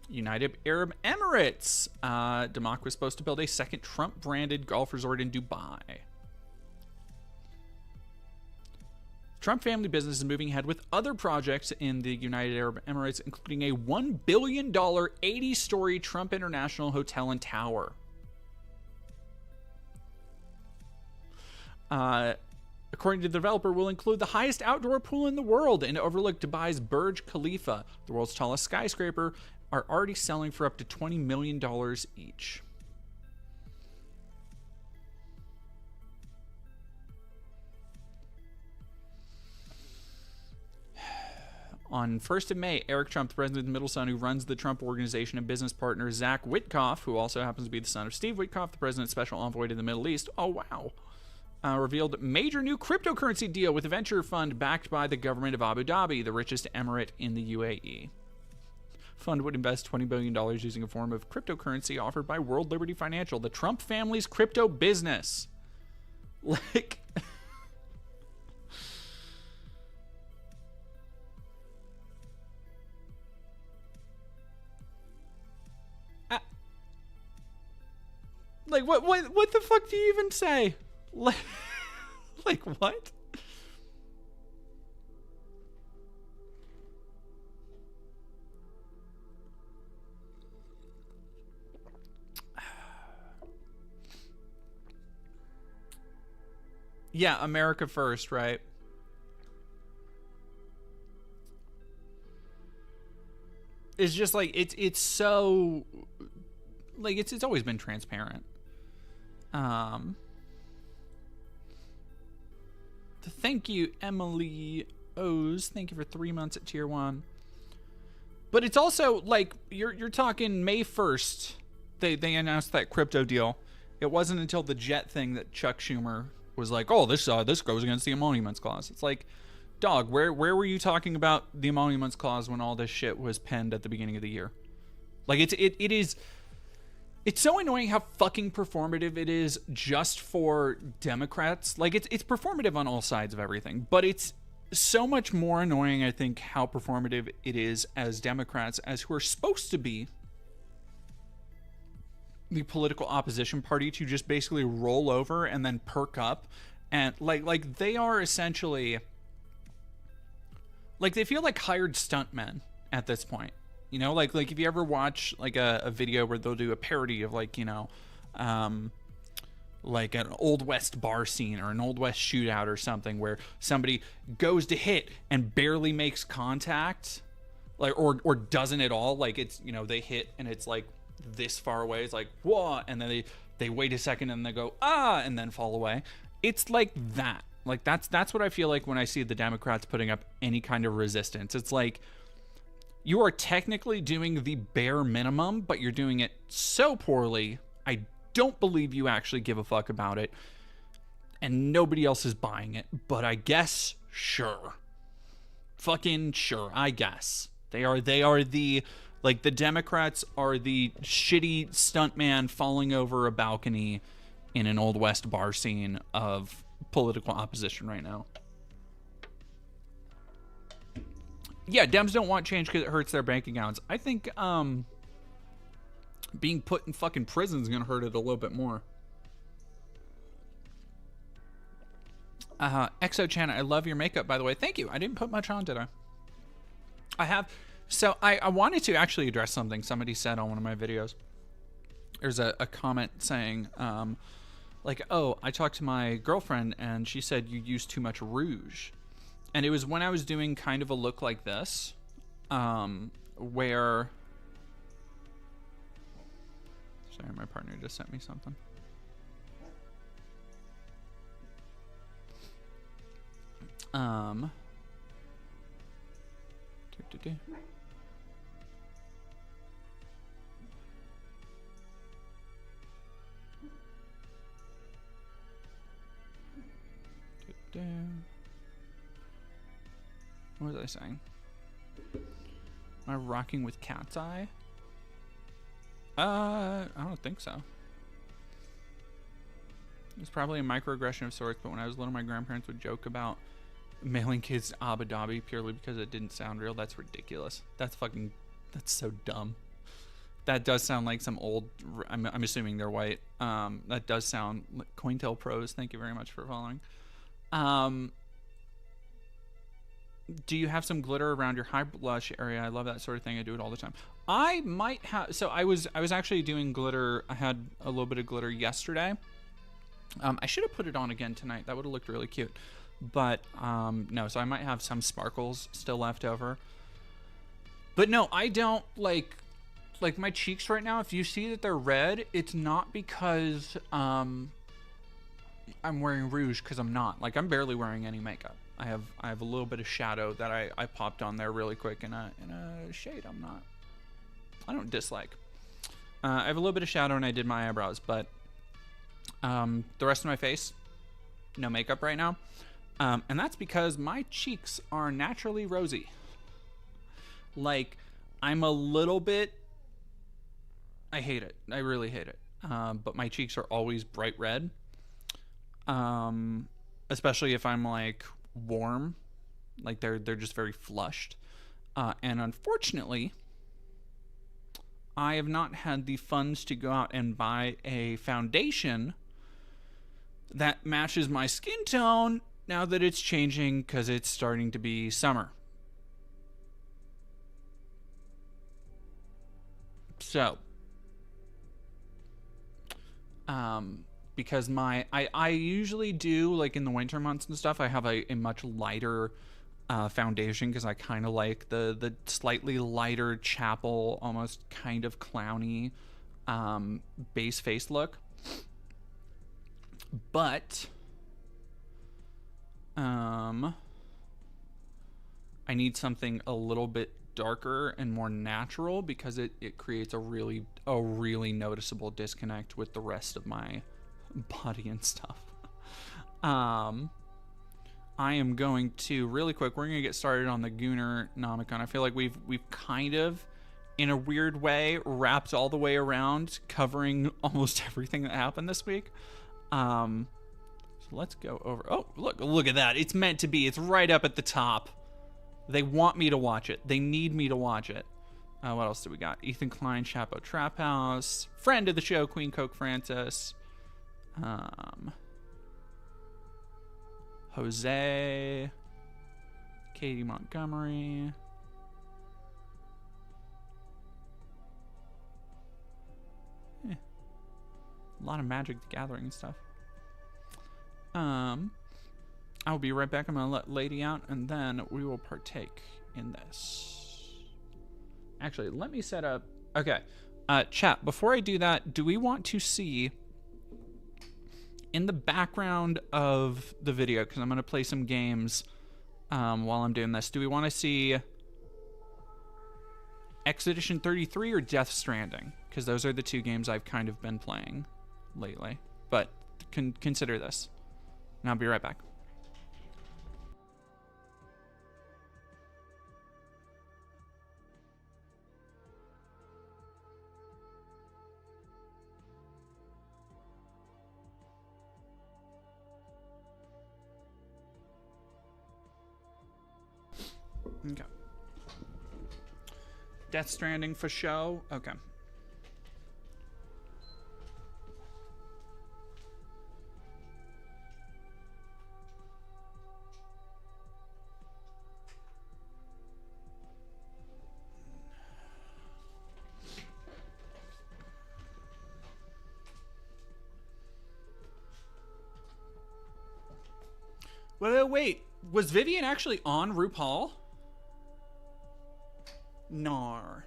United Arab Emirates. Damac was supposed to build a second Trump-branded golf resort in Dubai. Trump family business is moving ahead with other projects in the United Arab Emirates, including a $1 billion 80-story Trump International Hotel and Tower. According to the developer, will include the highest outdoor pool in the world and overlook Dubai's Burj Khalifa, the world's tallest skyscraper, are already selling for up to $20 million each. On 1st of May, Eric Trump, the president's middle son, who runs the Trump Organization, and business partner Zach Witkoff, who also happens to be the son of Steve Witkoff, the president's special envoy to the Middle East, revealed major new cryptocurrency deal with a venture fund backed by the government of Abu Dhabi, the richest emirate in the UAE. Fund would invest $20 billion using a form of cryptocurrency offered by World Liberty Financial, the Trump family's crypto business. Like... Like, what the fuck do you even say? Like what? Yeah, America first, right? It's just like it's so like it's always been transparent. Thank you, Emily O's. Thank you for 3 months at tier 1. But it's also like you're talking May 1st. They announced that crypto deal. It wasn't until the jet thing that Chuck Schumer was like, "Oh, this goes against the Emoluments Clause." It's like, dog, where were you talking about the emoluments clause when all this shit was penned at the beginning of the year? Like, it's so annoying how fucking performative it is just for Democrats. Like, it's performative on all sides of everything, but it's so much more annoying, I think, how performative it is as Democrats, as who are supposed to be the political opposition party, to just basically roll over and then perk up. And like they are essentially, like, they feel like hired stuntmen at this point. You know, like if you ever watch like a video where they'll do a parody of, like, you know, like an Old West bar scene or an Old West shootout or something, where somebody goes to hit and barely makes contact, like, or doesn't at all. Like, it's, you know, they hit and it's like this far away. It's like, whoa, and then they wait a second and they go, ah, and then fall away. It's like that. Like, that's what I feel like when I see the Democrats putting up any kind of resistance. It's like, you are technically doing the bare minimum, but you're doing it so poorly, I don't believe you actually give a fuck about it, and nobody else is buying it. But I guess, sure. Fucking sure, I guess. They are the, like, the Democrats are the shitty stuntman falling over a balcony in an Old West bar scene of political opposition right now. Yeah, Dems don't want change because it hurts their bank accounts. I think being put in fucking prison is going to hurt it a little bit more. Exo Chan, I love your makeup, by the way. Thank you. I didn't put much on, did I? I have. So I wanted to actually address something somebody said on one of my videos. There's a comment saying, like, oh, I talked to my girlfriend and she said you use too much rouge. And it was when I was doing kind of a look like this, where... Sorry, my partner just sent me something. What was I saying? Am I rocking with cat's eye? I don't think so. It's probably a microaggression of sorts, but when I was little, my grandparents would joke about mailing kids to Abu Dhabi purely because it didn't sound real. That's ridiculous. That's so dumb. That does sound like some old, I'm assuming they're white. That does sound like Cointel Pros. Thank you very much for following. Do you have some glitter around your high blush area? I love that sort of thing. I do it all the time. I might have, so I was actually doing glitter. I had a little bit of glitter yesterday. I should have put it on again tonight. That would have looked really cute. But no, so I might have some sparkles still left over. But no, I don't like my cheeks right now. If you see that they're red, it's not because I'm wearing rouge, because I'm not. Like, I'm barely wearing any makeup. I have a little bit of shadow that I popped on there really quick in a shade I don't dislike. I have a little bit of shadow and I did my eyebrows, but the rest of my face, no makeup right now. And that's because my cheeks are naturally rosy. Like, I'm a little bit, I hate it. I really hate it. But my cheeks are always bright red. Especially if I'm like warm, like they're just very flushed. And unfortunately, I have not had the funds to go out and buy a foundation that matches my skin tone now that it's changing, because it's starting to be summer. So, because I usually do, like in the winter months and stuff, I have a much lighter foundation, because I kind of like the slightly lighter chapel, almost kind of clowny base face look. But I need something a little bit darker and more natural, because it creates a really noticeable disconnect with the rest of my body and stuff. I am going to really quick. We're gonna get started on the Gooner Nomicon. I feel like we've kind of, in a weird way, wrapped all the way around, covering almost everything that happened this week. So let's go over. Oh, look at that! It's meant to be. It's right up at the top. They want me to watch it. They need me to watch it. What else do we got? Ethan Klein, Chapo Trap House, friend of the show, Queen Coke Francis. Jose, Katie Montgomery, a lot of Magic the Gathering stuff. I'll be right back. I'm gonna let Lady out, and then we will partake in this. Actually, let me set up. Okay, chat. Before I do that, do we want to see, in the background of the video, because I'm going to play some games while I'm doing this, do we want to see Expedition 33 or Death Stranding? Because those are the two games I've kind of been playing lately. But consider this. And I'll be right back. Okay. Death Stranding for show. Okay. Wait. Was Vivian actually on RuPaul? Nar.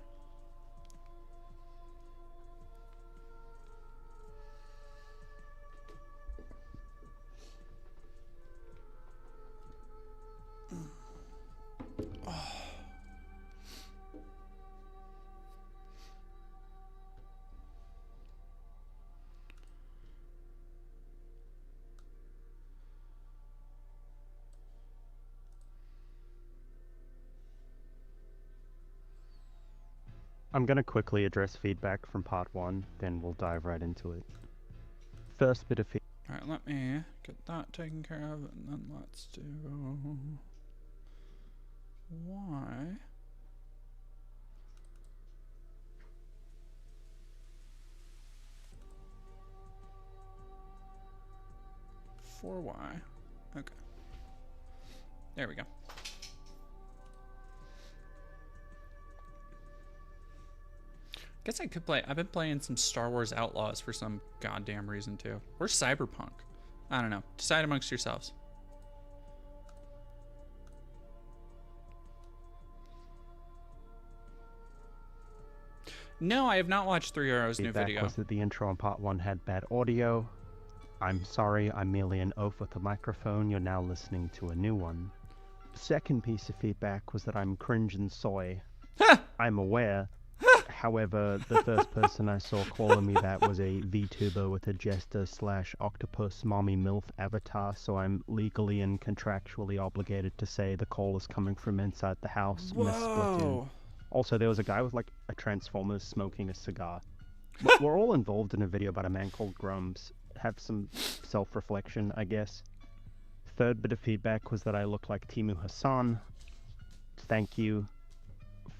I'm going to quickly address feedback from part 1, then we'll dive right into it. First bit of feedback. Alright, let me get that taken care of, and then let's do... Why? For why? Okay. There we go. Guess I could play. I've been playing some Star Wars Outlaws for some goddamn reason too. Or Cyberpunk. I don't know. Decide amongst yourselves. No, I have not watched Three Arrows' new video. Was that the intro on part 1 had bad audio. I'm sorry, I'm merely an oaf with a microphone. You're now listening to a new one. Second piece of feedback was that I'm cringe and soy. I'm aware. However, the first person I saw calling me that was a VTuber with a jester/octopus mommy MILF avatar, so I'm legally and contractually obligated to say the call is coming from inside the house. Miss Splatoon. Also, there was a guy with like a Transformers smoking a cigar. We're all involved in a video about a man called Grummz. Have some self-reflection, I guess. Third bit of feedback was that I look like Timu Hassan. Thank you.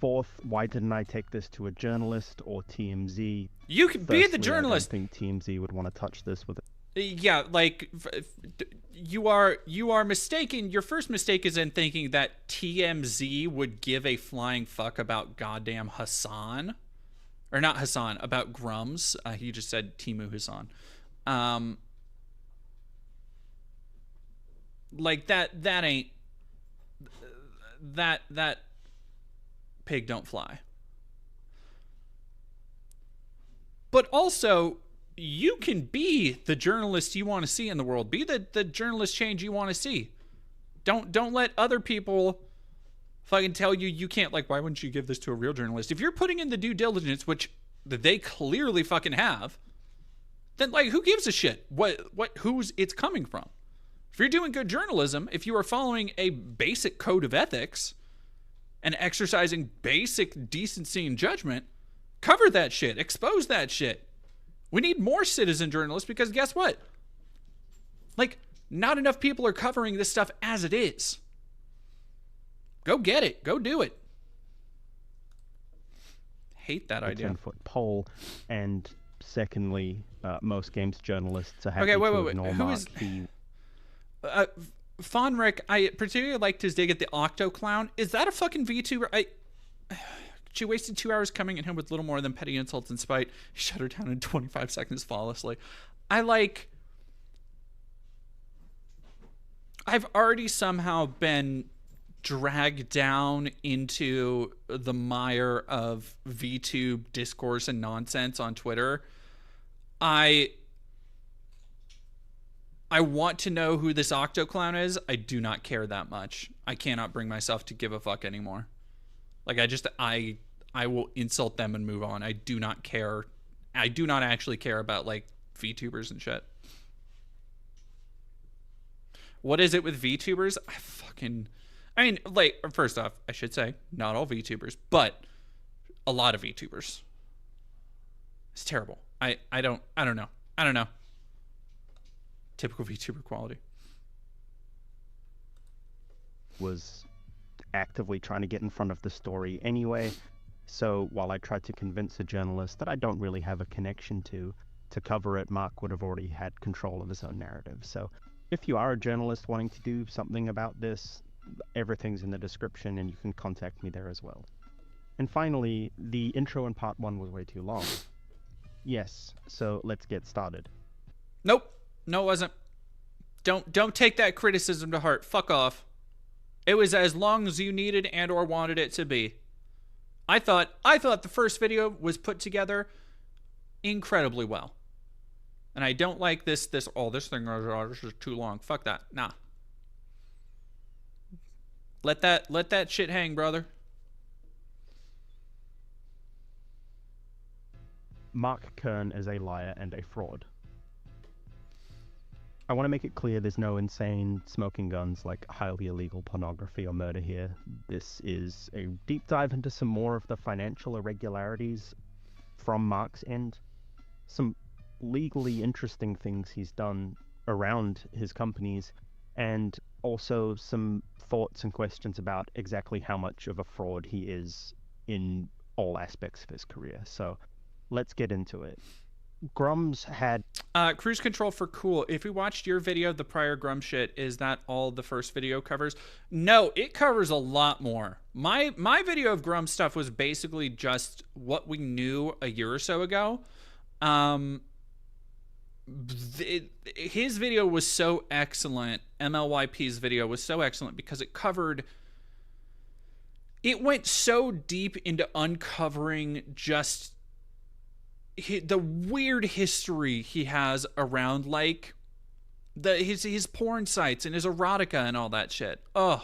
Fourth, why didn't I take this to a journalist or TMZ? You can be the journalist. I don't think TMZ would want to touch this with it. Yeah, like you are mistaken. Your first mistake is in thinking that TMZ would give a flying fuck about goddamn Hassan, or not Hassan, about Grummz. He just said Timu Hassan. Like that ain't that pig don't fly. But also, you can be the journalist you want to see in the world. Be the journalist change you want to see. Don't let other people fucking tell you can't. Like, why wouldn't you give this to a real journalist? If you're putting in the due diligence, which they clearly fucking have, then like, who gives a shit who's it's coming from? If you're doing good journalism, if you are following a basic code of ethics and exercising basic decency and judgment, cover that shit. Expose that shit. We need more citizen journalists because guess what? Like, not enough people are covering this stuff as it is. Go get it. Go do it. Hate that idea. 10-foot pole, and secondly, most games journalists are happy Okay, wait. ignore Who Mark. is... Fonric, I particularly liked his dig at the Octo Clown. Is that a fucking VTuber? She wasted 2 hours coming at him with little more than petty insults and spite. He shut her down in 25 seconds flawlessly. I've already somehow been dragged down into the mire of VTube discourse and nonsense on Twitter. I want to know who this Octo Clown is. I do not care that much. I cannot bring myself to give a fuck anymore. Like, I will insult them and move on. I do not care. I do not actually care about, like, VTubers and shit. What is it with VTubers? I mean, like, first off, I should say, not all VTubers, but a lot of VTubers. It's terrible. I don't know. Typical VTuber quality. Was actively trying to get in front of the story anyway. So while I tried to convince a journalist that I don't really have a connection to cover it, Mark would have already had control of his own narrative. So if you are a journalist wanting to do something about this, everything's in the description and you can contact me there as well. And finally, the intro in part 1 was way too long. Yes, so let's get started. Nope. No, it wasn't. Don't take that criticism to heart. Fuck off. It was as long as you needed and or wanted it to be. I thought the first video was put together incredibly well. And I don't like this thing is too long. Fuck that. Nah. Let that shit hang, brother. Mark Kern is a liar and a fraud. I want to make it clear there's no insane smoking guns like highly illegal pornography or murder here. This is a deep dive into some more of the financial irregularities from Mark's end. Some legally interesting things he's done around his companies, and also some thoughts and questions about exactly how much of a fraud he is in all aspects of his career. So let's get into it. Grummz had cruise control for cool. If we watched your video, the prior Grummz shit, is that all the first video covers? No, it covers a lot more. My video of Grummz stuff was basically just what we knew a year or so ago. His video was so excellent. MLYP's video was so excellent because it went so deep into uncovering just the weird history he has around, like, his porn sites and his erotica and all that shit. Oh,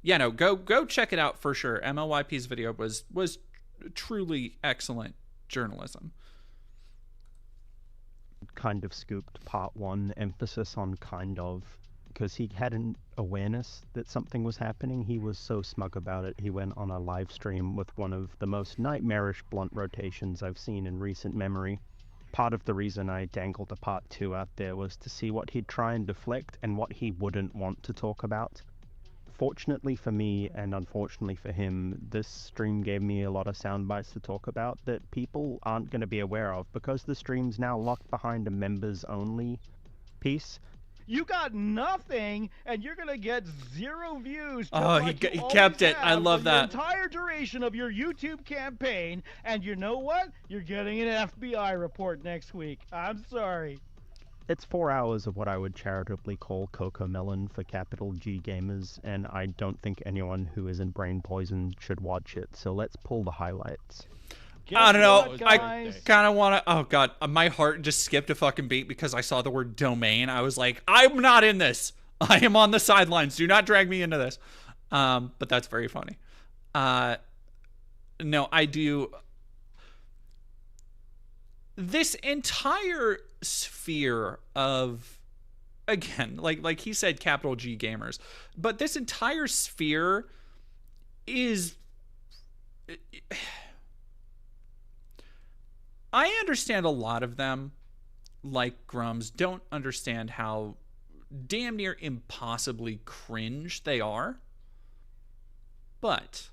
yeah, no, go check it out for sure. MLYP's video was truly excellent journalism. Kind of scooped part 1, emphasis on kind of, because he had an awareness that something was happening. He was so smug about it. He went on a live stream with one of the most nightmarish blunt rotations I've seen in recent memory. Part of the reason I dangled a part 2 out there was to see what he'd try and deflect and what he wouldn't want to talk about. Fortunately for me, and unfortunately for him, this stream gave me a lot of sound bites to talk about that people aren't going to be aware of, because the stream's now locked behind a members-only piece. You got nothing, and you're gonna get 0 views. Oh, he kept it. I love that. The entire duration of your YouTube campaign, and you know what? You're getting an FBI report next week. I'm sorry. It's 4 hours of what I would charitably call Cocomelon for capital G gamers, and I don't think anyone who isn't brain poisoned should watch it, so let's pull the highlights. I don't know. What, I kind of want to. Oh god, my heart just skipped a fucking beat because I saw the word domain. I was like, I'm not in this. I am on the sidelines. Do not drag me into this. But that's very funny. No, I do. This entire sphere of again, like he said, capital G gamers, but this entire sphere is, I understand a lot of them, like Grummz, don't understand how damn near impossibly cringe they are. But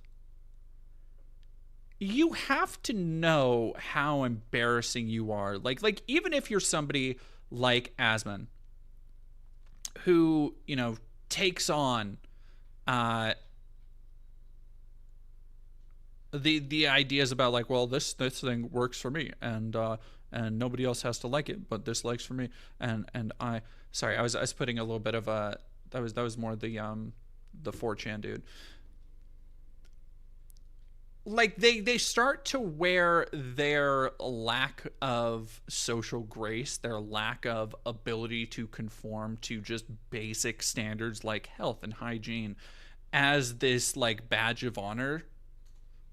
you have to know how embarrassing you are. Like even if you're somebody like Asman, who, you know, takes on the ideas about like, well, this thing works for me, and nobody else has to like it, but this likes for me, and I was putting a little bit of a, that was more the 4chan dude. Like they start to wear their lack of social grace, their lack of ability to conform to just basic standards like health and hygiene, as this like badge of honor.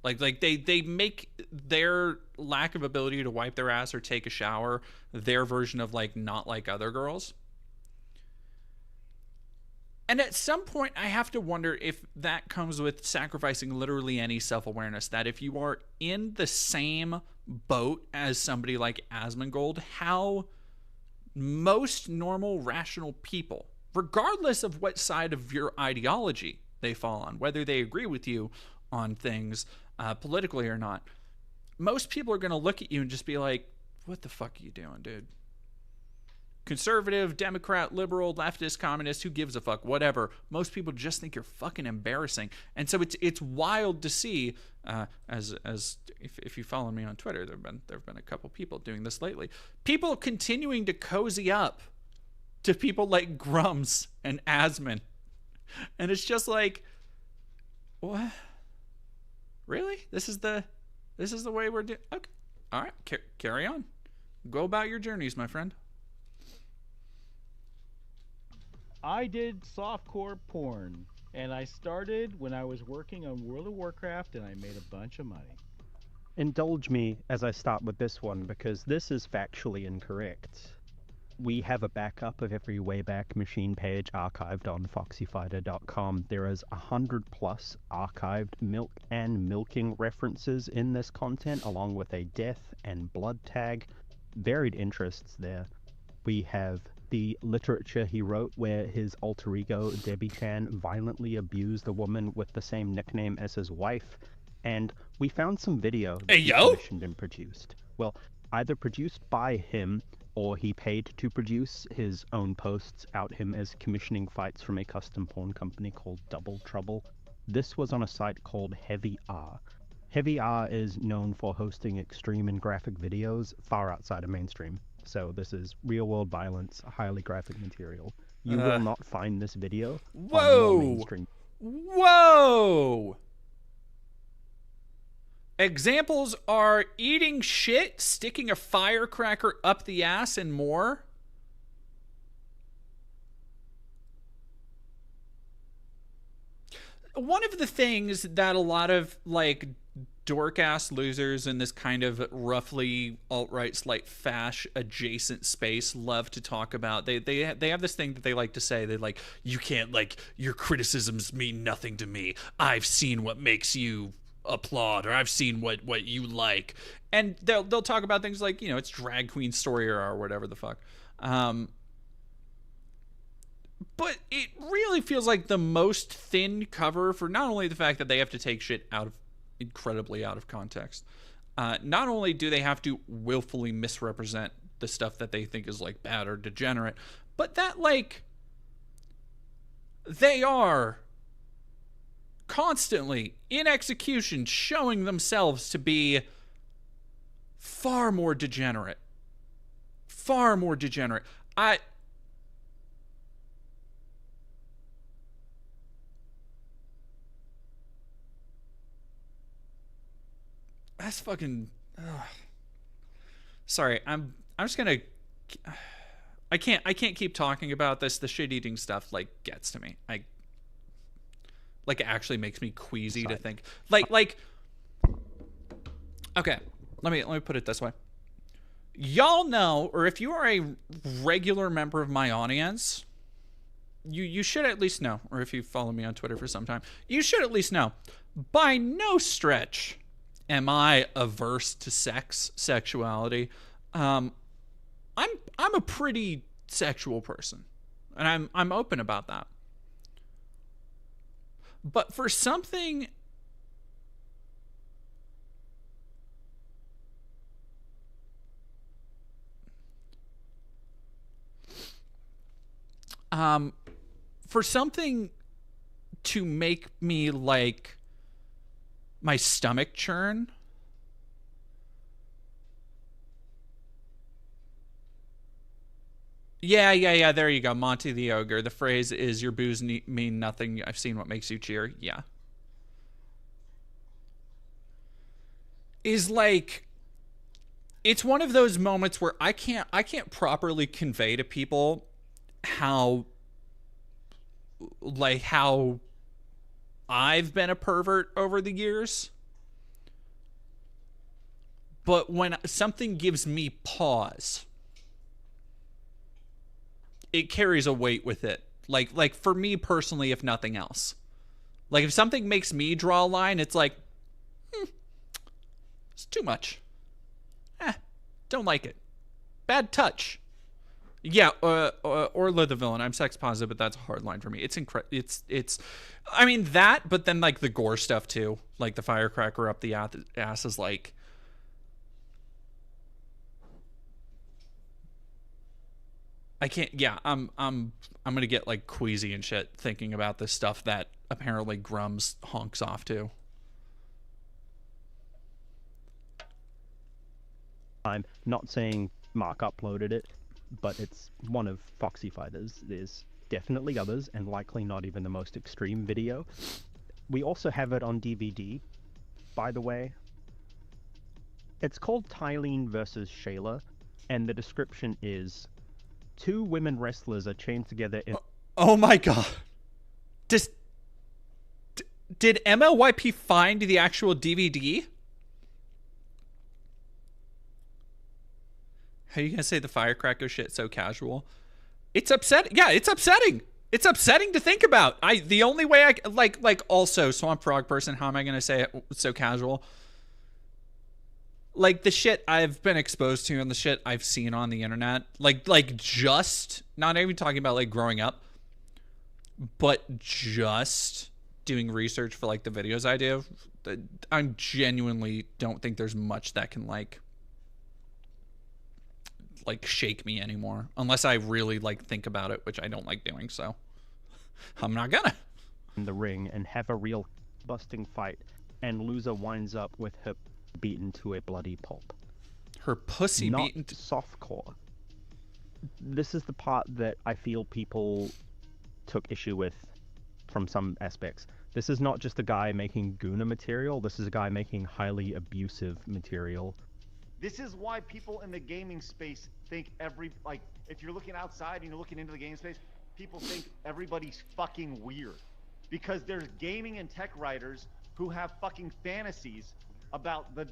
Like they make their lack of ability to wipe their ass or take a shower their version of like not like other girls. And at some point, I have to wonder if that comes with sacrificing literally any self-awareness. That if you are in the same boat as somebody like Asmongold, how most normal, rational people, regardless of what side of your ideology they fall on, whether they agree with you on things politically or not, most people are going to look at you and just be like, what the fuck are you doing, dude? Conservative, Democrat, liberal, leftist, communist, who gives a fuck, whatever. Most people just think you're fucking embarrassing. And so it's wild to see, as if you follow me on Twitter, there've been a couple people doing this lately. People continuing to cozy up to people like Grummz and Asman. And it's just like, what? Really? This is the way we're doing? Okay. All right. Carry on. Go about your journeys, my friend. I did softcore porn, and I started when I was working on World of Warcraft, and I made a bunch of money. Indulge me as I start with this one, because this is factually incorrect. We have a backup of every Wayback Machine page archived on foxyfighter.com. There is 100 plus archived milk and milking references in this content, along with a death and blood tag. Varied interests there. We have the literature he wrote where his alter ego, Debbie Chan, violently abused a woman with the same nickname as his wife. And we found some video that he commissioned and produced. Well, either produced by him, or he paid to produce. His own posts out him as commissioning fights from a custom porn company called Double Trouble. This was on a site called Heavy R. Heavy R is known for hosting extreme and graphic videos far outside of mainstream. So this is real-world violence, highly graphic material. You will not find this video on more mainstream. Whoa! Examples are eating shit, sticking a firecracker up the ass, and more. One of the things that a lot of, like, dork-ass losers in this kind of roughly alt-right, slight fash adjacent space love to talk about. They have this thing that they like to say. They like, you can't, like, your criticisms mean nothing to me. I've seen what makes you applaud, or I've seen what you like. And they'll talk about things like, you know, it's drag queen story or whatever the fuck. But it really feels like the most thin cover for not only the fact that they have to take shit incredibly out of context. Not only do they have to willfully misrepresent the stuff that they think is like bad or degenerate, but that like they are constantly in execution showing themselves to be far more degenerate. That's fucking. Sorry, I'm just gonna. I can't keep talking about this. The shit eating stuff like gets to me. It actually makes me queasy to think. Like. Okay, let me put it this way. Y'all know, or if you are a regular member of my audience, you should at least know, or if you follow me on Twitter for some time, you should at least know, by no stretch am I averse to sexuality. I'm a pretty sexual person, and I'm open about that. But for something to make me like my stomach churn, yeah, there you go, Monty the Ogre. The phrase is, your booze mean nothing, I've seen what makes you cheer. Yeah, is like, it's one of those moments where I can't properly convey to people how I've been a pervert over the years. But when something gives me pause, it carries a weight with it. Like for me personally, if nothing else. Like if something makes me draw a line, it's like, it's too much. Don't like it. Bad touch. Yeah, Orla the villain. I'm sex positive, but that's a hard line for me. It's I mean that, but then like the gore stuff too, like the firecracker up the ass is like, I can't. Yeah, I'm gonna get like queasy and shit thinking about this stuff that apparently Grummz honks off to. I'm not saying Mark uploaded it, but it's one of Foxy Fighters. There's definitely others, and likely not even the most extreme video. We also have it on DVD, by the way. It's called Tylene vs. Shayla, and the description is, 2 women wrestlers are chained together in... Oh my god. Did MLYP find the actual DVD? How are you gonna say the firecracker shit so casual? It's upsetting. Yeah, it's upsetting. It's upsetting to think about. The only way I like also Swamp Frog person. How am I gonna say it so casual? Like the shit I've been exposed to and the shit I've seen on the internet. Like just not even talking about like growing up, but just doing research for like the videos I do. I genuinely don't think there's much that can like shake me anymore, unless I really like think about it, which I don't like doing, so I'm not gonna. In the ring and have a real busting fight, and loser winds up with her beaten to a bloody pulp. Her pussy not beaten to... softcore. This is the part that I feel people took issue with from some aspects. This is not just a guy making Guna material, this is a guy making highly abusive material. This is why people in the gaming space think if you're looking outside and you're looking into the gaming space, people think everybody's fucking weird. Because there's gaming and tech writers who have fucking fantasies about the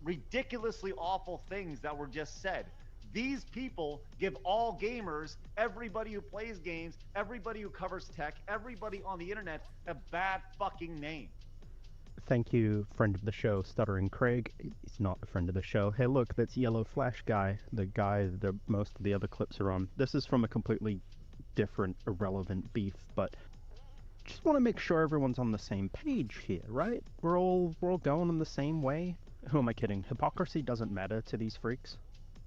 ridiculously awful things that were just said. These people give all gamers, everybody who plays games, everybody who covers tech, everybody on the internet, a bad fucking name. Thank you, friend of the show, Stuttering Craig. He's not a friend of the show. Hey, look, that's Yellow Flash guy, the guy that most of the other clips are on. This is from a completely different, irrelevant beef, but just want to make sure everyone's on the same page here, right? We're all going in the same way. Who am I kidding? Hypocrisy doesn't matter to these freaks.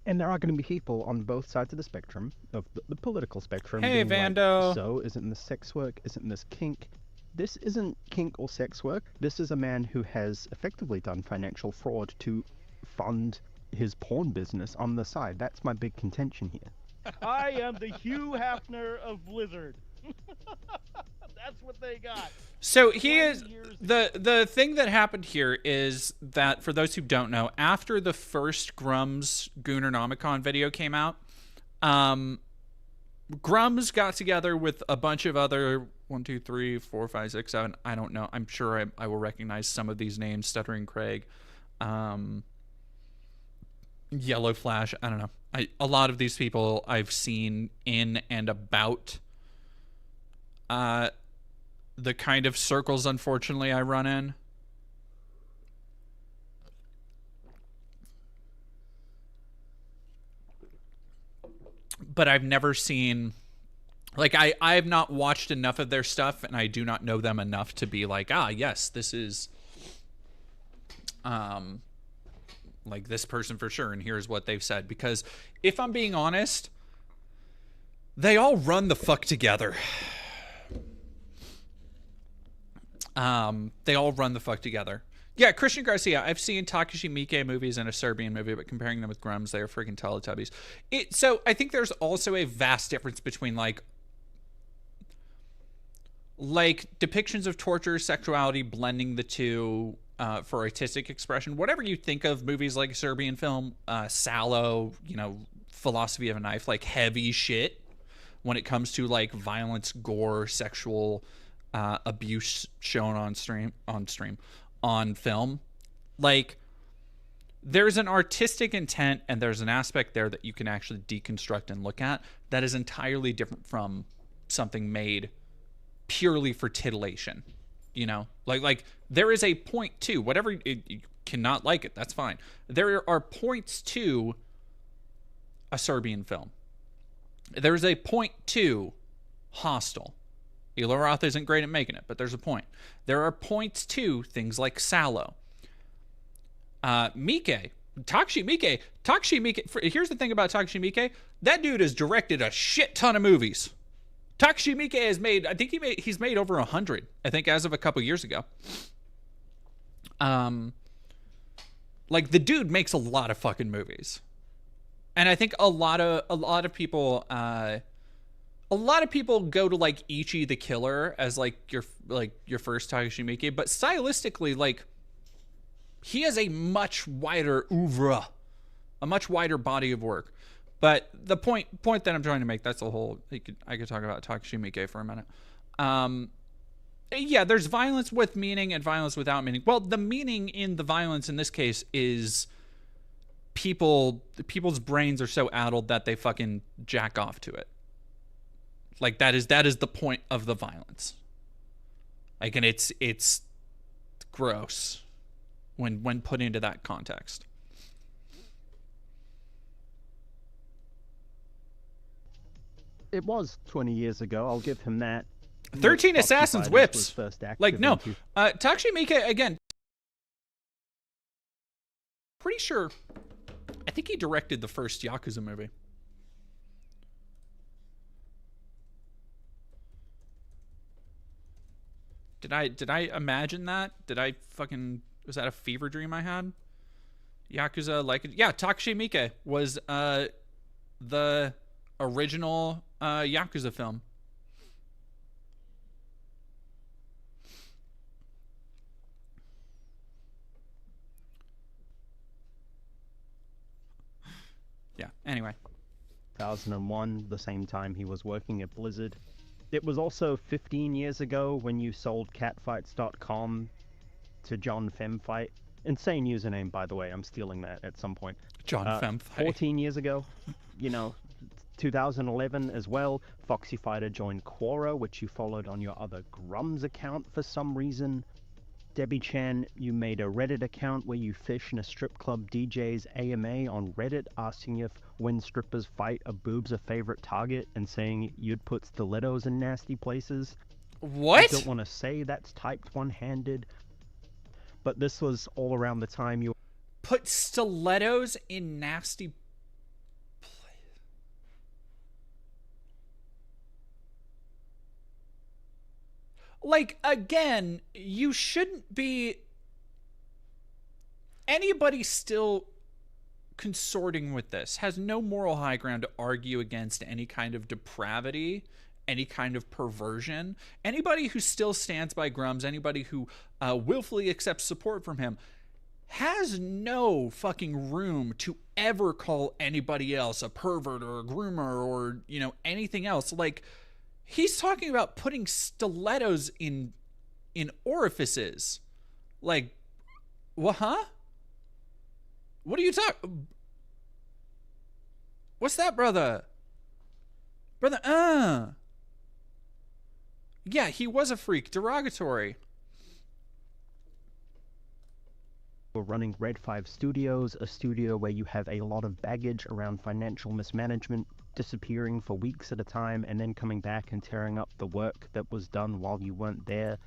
And there are going to be people on both sides of the spectrum, of the political spectrum. Hey, Vando! Like, so, isn't this sex work? Isn't this kink? This isn't kink or sex work. This is a man who has effectively done financial fraud to fund his porn business on the side. That's my big contention here. I am the Hugh Hefner of Blizzard. That's what they got. So he is the thing that happened here is that, for those who don't know, after the first Grummz Goonernomicon video came out, Grummz got together with a bunch of other 1, 2, 3, 4, 5, 6, 7. I don't know. I'm sure I will recognize some of these names. Stuttering Craig, Yellow Flash. I don't know. A lot of these people I've seen in and about the kind of circles, unfortunately, I run in. But I've never seen, like, I have not watched enough of their stuff, and I do not know them enough to be like, yes, this is like this person for sure, and here's what they've said. Because if I'm being honest, they all run the fuck together. They all run the fuck together. Yeah, Christian Garcia. I've seen Takashi Miike movies and a Serbian movie, but comparing them with Grummz, they are freaking Teletubbies. So I think there's also a vast difference between like depictions of torture, sexuality, blending the two for artistic expression. Whatever you think of movies like a Serbian film, Sallow, Philosophy of a Knife, like heavy shit when it comes to like violence, gore, sexual abuse shown on film. Like, there's an artistic intent and there's an aspect there that you can actually deconstruct and look at that is entirely different from something made purely for titillation. Like there is a point to whatever. You cannot like it, that's fine. There are points to a Serbian film. There's a point to Hostel. Eli Roth isn't great at making it, but there's a point. There are points to things like Sallow. Takashi Miike. Here's the thing about Takashi Miike. That dude has directed a shit ton of movies. Takashi Miike has made, I think he's made over 100, I think, as of a couple years ago. Like, the dude makes a lot of fucking movies. And I think a lot of people go to like Ichi the Killer as like your first Takashi Miike, but stylistically, like, he has a much wider oeuvre, a much wider body of work. But the point that I'm trying to make, that's a whole, I could talk about Takashi Miike for a minute. Yeah, there's violence with meaning and violence without meaning. Well, the meaning in the violence in this case is people's brains are so addled that they fucking jack off to it. Like, that is the point of the violence. Like, and it's gross when put into that context. It was 20 years ago. I'll give him that. 13 Assassins Whips. Like, no. Takashi Miike, again, pretty sure, I think he directed the first Yakuza movie. Did I imagine that? Was that a fever dream I had? Yakuza, Takashi Miike was the original Yakuza film. Yeah, anyway. 2001, the same time he was working at Blizzard. It was also 15 years ago when you sold catfights.com to John Femfight. Insane username, by the way. I'm stealing that at some point. John Femfight. 14 years ago, 2011 as well, Foxy Fighter joined Quora, which you followed on your other Grummz account for some reason. Debbie Chan, you made a Reddit account where you fish in a strip club DJ's AMA on Reddit, asking if when strippers fight, a boob's a favorite target, and saying you'd put stilettos in nasty places. What? I don't want to say that's typed one-handed, but this was all around the time you put stilettos in nasty places. Like, again, you shouldn't be anybody still consorting with this has no moral high ground to argue against any kind of depravity, any kind of perversion. Anybody who still stands by Grummz, anybody who willfully accepts support from him, has no fucking room to ever call anybody else a pervert or a groomer or, anything else. Like, he's talking about putting stilettos in orifices. Like, what, huh? What are you talking? What's that, brother? Brother, Yeah, he was a freak. Derogatory. We're running Red 5 Studios, a studio where you have a lot of baggage around financial mismanagement, disappearing for weeks at a time, and then coming back and tearing up the work that was done while you weren't there.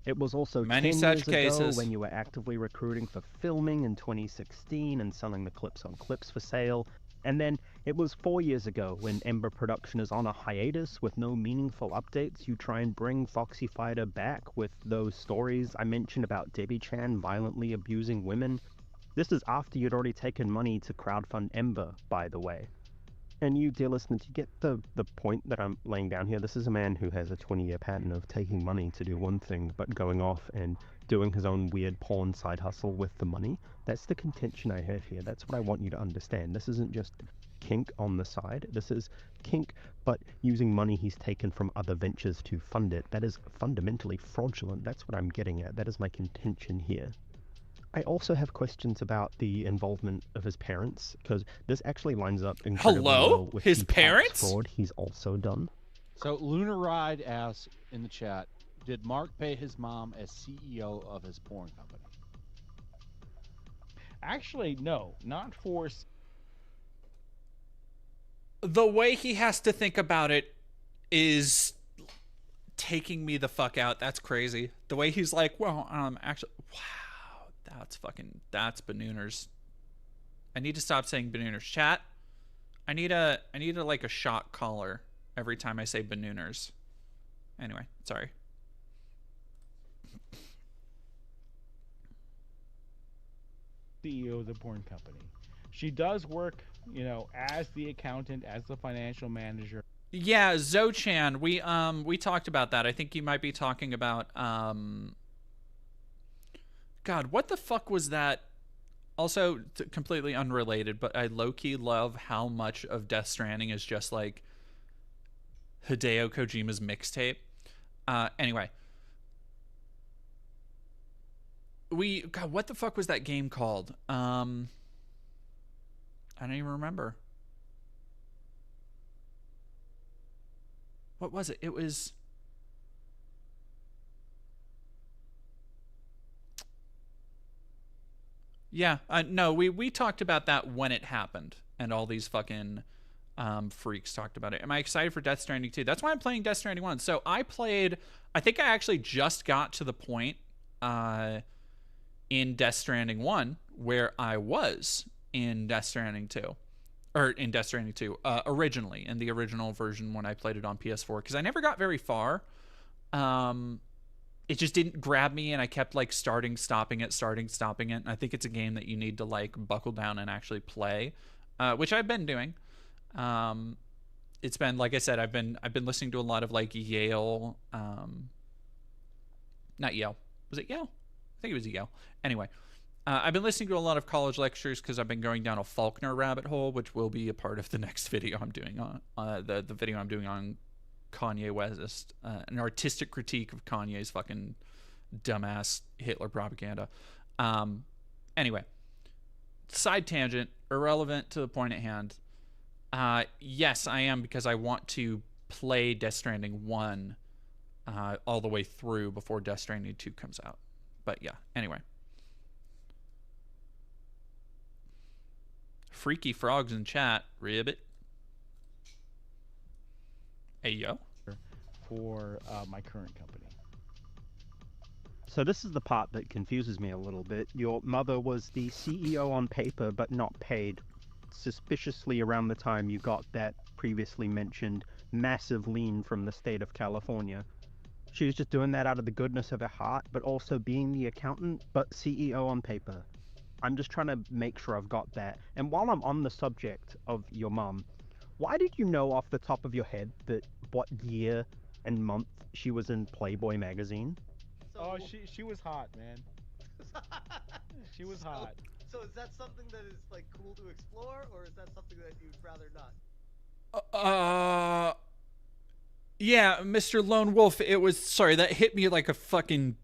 It was also Many 10 such years ago cases. when you were actively recruiting for filming in 2016 and selling the clips on clips for sale. And then it was 4 years ago when Ember Production is on a hiatus with no meaningful updates. You try and bring Foxy Fighter back with those stories I mentioned about Debbie Chan violently abusing women. This is after you'd already taken money to crowdfund Ember, by the way. And you, dear listeners, you get the point that I'm laying down here. This is a man who has a 20-year pattern of taking money to do one thing, but going off and doing his own weird porn side hustle with the money. That's the contention I have here. That's what I want you to understand. This isn't just kink on the side. This is kink, but using money he's taken from other ventures to fund it. That is fundamentally fraudulent. That's what I'm getting at. That is my contention here. I also have questions about the involvement of his parents, because this actually lines up incredibly well with his the tax parents? fraud he's also done. So Lunar Ride asks in the chat, did Mark pay his mom as CEO of his porn company? Actually, no, not for. The way he has to think about it is taking me the fuck out. That's crazy. The way he's like, well, actually, wow, that's Banooners. I need to stop saying Banooners. Chat, I need a like a shot collar every time I say Banooners. Anyway, sorry. CEO of the porn company. She does work, as the accountant, as the financial manager. Yeah, Zochan, we talked about that. I think you might be talking about God, what the fuck was that? Also completely unrelated, but I low-key love how much of Death Stranding is just like Hideo Kojima's mixtape. Anyway. God, what the fuck was that game called? I don't even remember. What was it? It was... Yeah, no, we talked about that when it happened, and all these fucking freaks talked about it. Am I excited for Death Stranding 2? That's why I'm playing Death Stranding 1. So I think I actually just got to the point in Death Stranding 1 where I was in Death Stranding 2. Or in Death Stranding 2, originally, in the original version when I played it on PS4, because I never got very far. It just didn't grab me, and I kept like starting, stopping it. And I think it's a game that you need to like buckle down and actually play, which I've been doing. It's been, like I said, I've been listening to a lot of like Yale, not Yale. Was it Yale? I think it was Yale. Anyway, I've been listening to a lot of college lectures because I've been going down a Faulkner rabbit hole, which will be a part of the next video I'm doing on the video I'm doing on Kanye West, an artistic critique of Kanye's fucking dumbass Hitler propaganda. Anyway, side tangent, irrelevant to the point at hand. Yes, I am, because I want to play Death Stranding 1 all the way through before Death Stranding 2 comes out. But yeah, anyway. Freaky frogs in chat, ribbit. Hey, yo. For my current company. So this is the part that confuses me a little bit. Your mother was the CEO on paper, but not paid. Suspiciously around the time you got that previously mentioned massive lien from the state of California. She was just doing that out of the goodness of her heart, but also being the accountant, but CEO on paper. I'm just trying to make sure I've got that. And while I'm on the subject of your mum, why did you know off the top of your head that what year and month she was in Playboy magazine? Oh, she was hot, man. She was hot. So is that something that is like cool to explore, or is that something that you'd rather not? Yeah, Mr. Lone Wolf, it was, sorry, that hit me like a fucking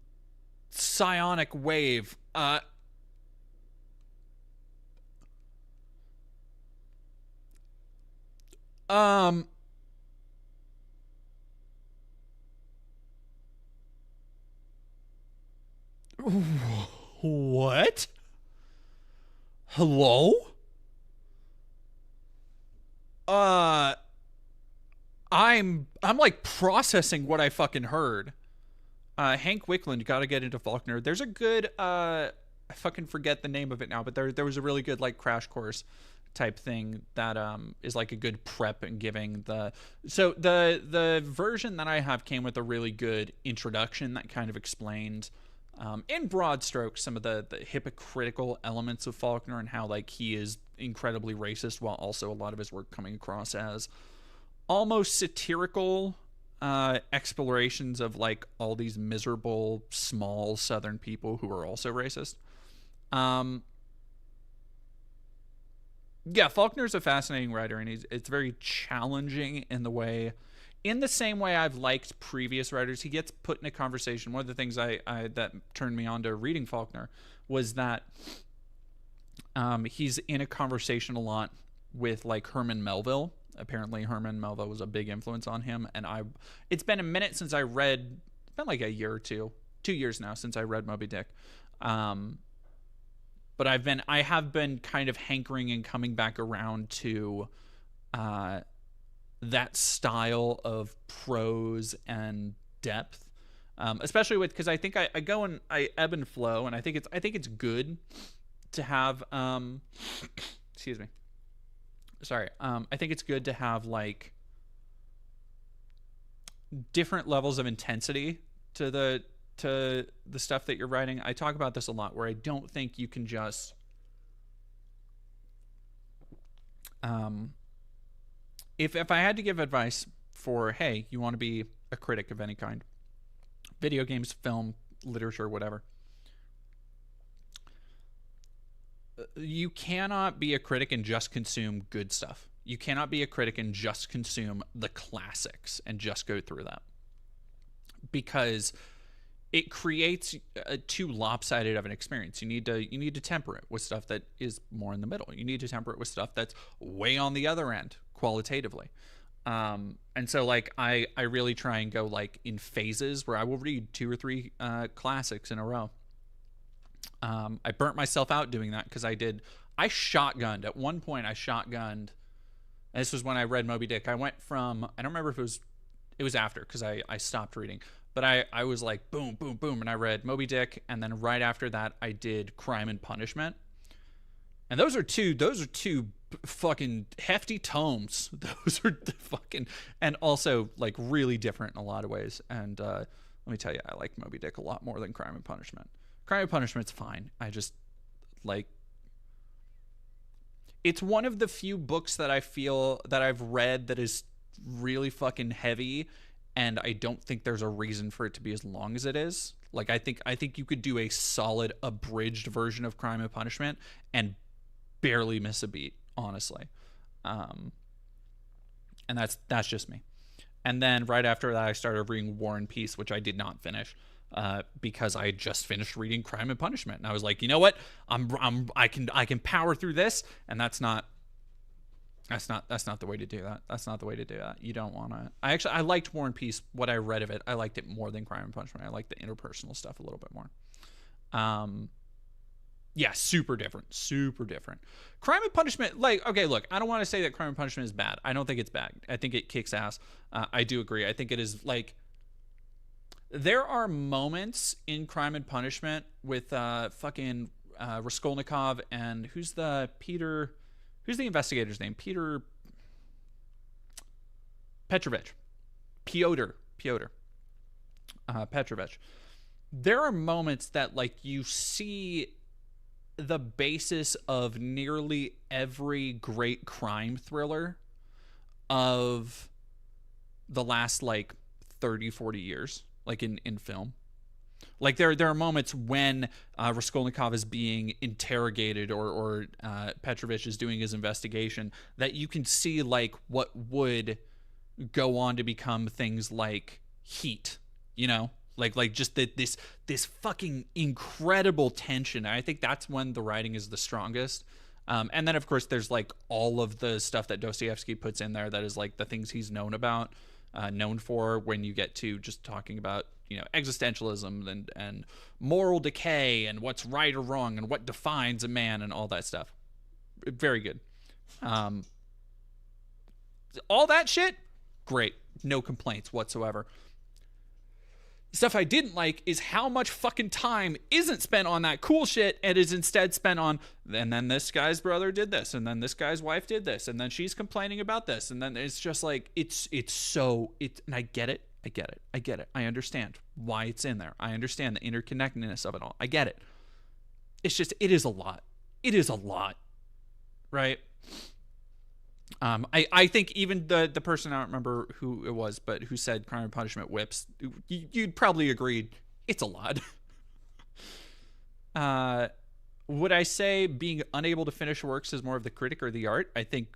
psionic wave. What? Hello? I'm like processing what I fucking heard. Hank Wickland, gotta get into Faulkner. There's a good I fucking forget the name of it now, but there was a really good like crash course type thing that is like a good prep and giving the version that I have came with a really good introduction that kind of explained in broad strokes some of the hypocritical elements of Faulkner and how like he is incredibly racist while also a lot of his work coming across as almost satirical explorations of like all these miserable small southern people who are also racist. Yeah, Faulkner's a fascinating writer, and it's very challenging in the same way I've liked previous writers. He gets put in a conversation. One of the things I that turned me on to reading Faulkner was that he's in a conversation a lot with like Herman Melville. Apparently Herman Melville was a big influence on him, and it's been a minute since I read, it's been like a year or 2 years now since I read Moby Dick. But I have been kind of hankering and coming back around to that style of prose and depth, especially because I think I go and I ebb and flow, and I think it's good to have excuse me. Sorry. I think it's good to have like different levels of intensity to the stuff that you're writing. I talk about this a lot, where I don't think you can just if I had to give advice for, hey, you want to be a critic of any kind, video games, film, literature, whatever, you cannot be a critic and just consume good stuff. You cannot be a critic and just consume the classics and just go through that, because it creates a too lopsided of an experience. You need to temper it with stuff that is more in the middle. You need to temper it with stuff that's way on the other end qualitatively. And so like I really try and go like in phases where I will read 2 or 3 classics in a row. I burnt myself out doing that because I shotgunned. At one point I shotgunned, and this was when I read Moby Dick. I went from, I don't remember if it was after, because I stopped reading. But I was like, boom, boom, boom, and I read Moby Dick, and then right after that, I did Crime and Punishment. And those are two fucking hefty tomes. Those are fucking, and also like really different in a lot of ways. And let me tell you, I like Moby Dick a lot more than Crime and Punishment. Crime and Punishment's fine. I just like, it's one of the few books that I feel that I've read that is really fucking heavy, and I don't think there's a reason for it to be as long as it is. Like I think you could do a solid abridged version of Crime and Punishment and barely miss a beat, honestly. And that's just me. And then right after that, I started reading War and Peace, which I did not finish because I had just finished reading Crime and Punishment, and I was like, you know what, I can power through this, and that's not the way to do that. That's not the way to do that. You don't want to. I liked War and Peace. What I read of it, I liked it more than Crime and Punishment. I liked the interpersonal stuff a little bit more. Yeah, super different. Crime and Punishment, like, okay, look, I don't want to say that Crime and Punishment is bad. I don't think it's bad. I think it kicks ass. I do agree. I think it is, like, there are moments in Crime and Punishment with fucking Raskolnikov and who's the investigator's name? Peter Petrovich. Pyotr Petrovich. There are moments that, like, you see the basis of nearly every great crime thriller of the last, like, 30, 40 years, like, in film. Like, there are moments when Raskolnikov is being interrogated or Petrovich is doing his investigation that you can see, like, what would go on to become things like Heat, you know? Like just this fucking incredible tension. And I think that's when the writing is the strongest. And then, of course, there's, like, all of the stuff that Dostoevsky puts in there that is, like, the things he's known for when you get to just talking about, existentialism and moral decay and what's right or wrong and what defines a man and all that stuff. Very good. All that shit, great. No complaints whatsoever. Stuff I didn't like is how much fucking time isn't spent on that cool shit and is instead spent on, and then this guy's brother did this, and then this guy's wife did this, and then she's complaining about this, and then it's just like, and I get it. I understand why it's in there. I understand the interconnectedness of it all. I get it. It's just, it is a lot. Right? I think even the person, I don't remember who it was, but who said Crime and Punishment whips, you'd probably agree it's a lot. Would I say being unable to finish a work says more of the critic or the art? I think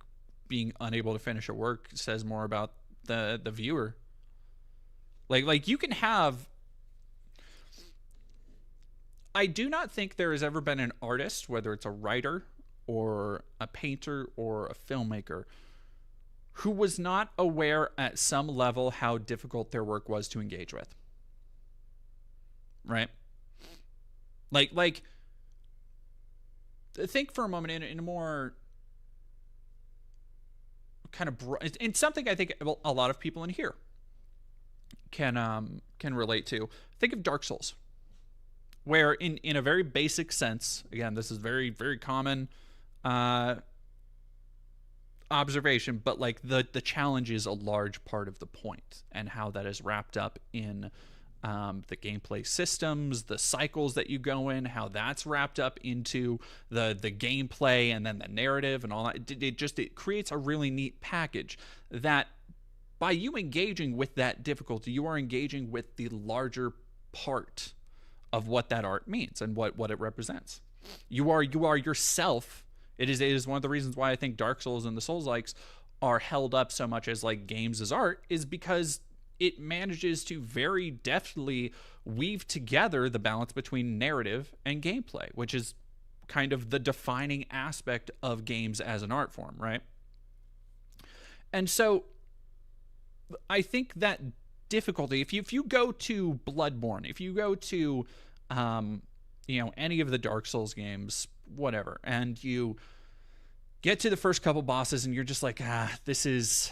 being unable to finish a work says more about the viewer. Like you can have... I do not think there has ever been an artist, whether it's a writer or a painter or a filmmaker, who was not aware at some level how difficult their work was to engage with. Right? Like think for a moment in a more kind of in something I think a lot of people in here can relate to. Think of Dark Souls, where in a very basic sense, again, this is very, very common observation, but like the challenge is a large part of the point, and how that is wrapped up in the gameplay systems, the cycles that you go in, how that's wrapped up into the gameplay and then the narrative and all that. It creates a really neat package that by you engaging with that difficulty, you are engaging with the larger part of what that art means and what it represents. You are yourself. It is one of the reasons why I think Dark Souls and the Souls-likes are held up so much as like games as art, is because it manages to very deftly weave together the balance between narrative and gameplay, which is kind of the defining aspect of games as an art form, right? And so I think that difficulty, if you go to Bloodborne, if you go to any of the Dark Souls games, whatever, and you get to the first couple bosses and you're just like, this is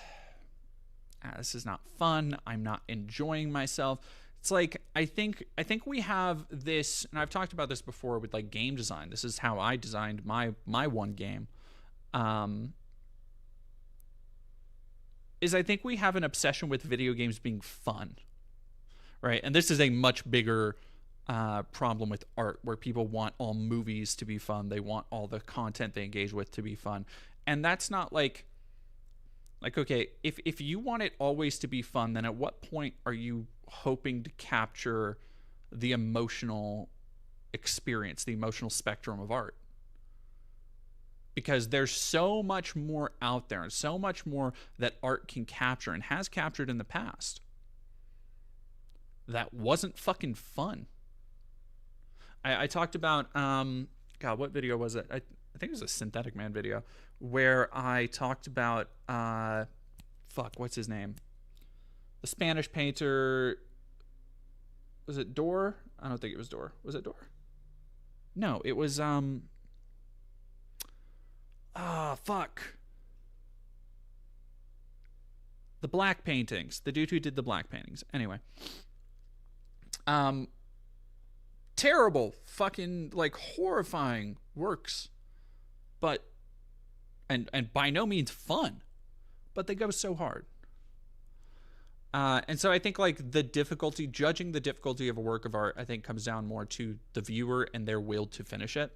not fun, I'm not enjoying myself. It's like, I think we have this, and I've talked about this before with like game design. This is how I designed my one game. Is I think we have an obsession with video games being fun, right? And this is a much bigger problem with art, where people want all movies to be fun. They want all the content they engage with to be fun. And that's not like okay, if you want it always to be fun, then at what point are you hoping to capture the emotional experience, the emotional spectrum of art? Because there's so much more out there and so much more that art can capture and has captured in the past that wasn't fucking fun. I talked about, God, what video was it? I think it was a Synthetic Man video where I talked about, what's his name? The Spanish painter, was it Dor? I don't think it was Dor. Was it Dor? No, it was, the black paintings. The dude who did the black paintings. Anyway. Terrible, fucking, like, horrifying works. But, and by no means fun. But they go so hard. And so I think, like, judging the difficulty of a work of art, I think comes down more to the viewer and their will to finish it.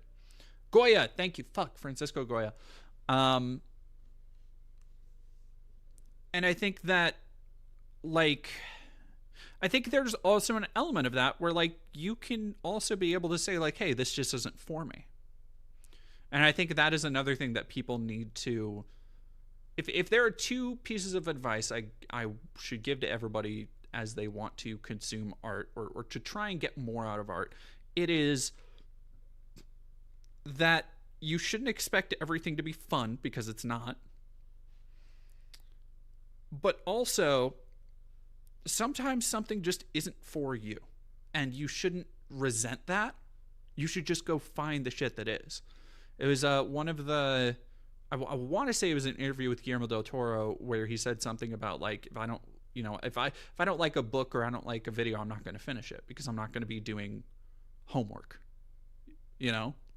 Goya, thank you. Francisco Goya. And I think that, like, I think there's also an element of that where, like, you can also be able to say, like, hey, this just isn't for me. And I think that is another thing that people need to, if there are two pieces of advice I should give to everybody as they want to consume art or to try and get more out of art, it is that you shouldn't expect everything to be fun, because it's not. But also, sometimes something just isn't for you, and you shouldn't resent that. You should just go find the shit that is. It was one of the, I want to say it was an interview with Guillermo del Toro where he said something about like, if I don't, if I don't like a book or I don't like a video, I'm not going to finish it because I'm not going to be doing homework.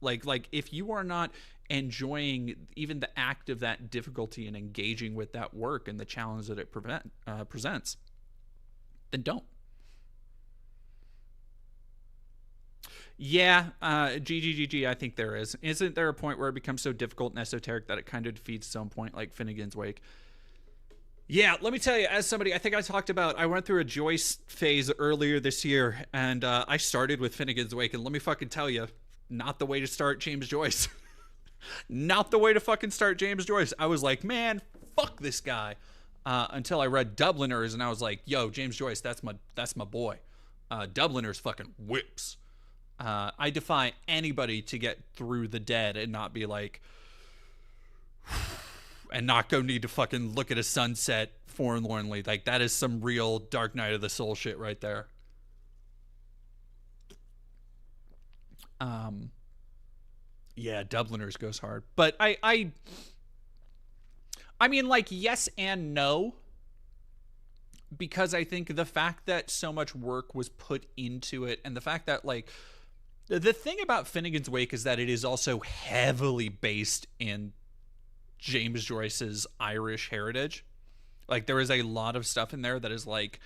Like if you are not enjoying even the act of that difficulty and engaging with that work and the challenge that it presents, then don't. Yeah, GGGG, I think there is. Isn't there a point where it becomes so difficult and esoteric that it kind of defeats its own point, like Finnegan's Wake? Yeah, let me tell you, as somebody, I think I talked about, I went through a Joyce phase earlier this year, and I started with Finnegan's Wake, and let me fucking tell you, not the way to start James Joyce. Not the way to fucking start James Joyce. I was like, man, fuck this guy. Until I read Dubliners, and I was like, yo, James Joyce, that's my boy. Dubliners fucking whips. I defy anybody to get through The Dead and not be like, and not go need to fucking look at a sunset forlornly. Like, that is some real Dark Night of the Soul shit right there. Yeah, Dubliners goes hard. But I mean, like, yes and no. Because I think the fact that so much work was put into it, and the fact that, like, the thing about Finnegan's Wake is that it is also heavily based in James Joyce's Irish heritage. Like, there is a lot of stuff in there that is, like,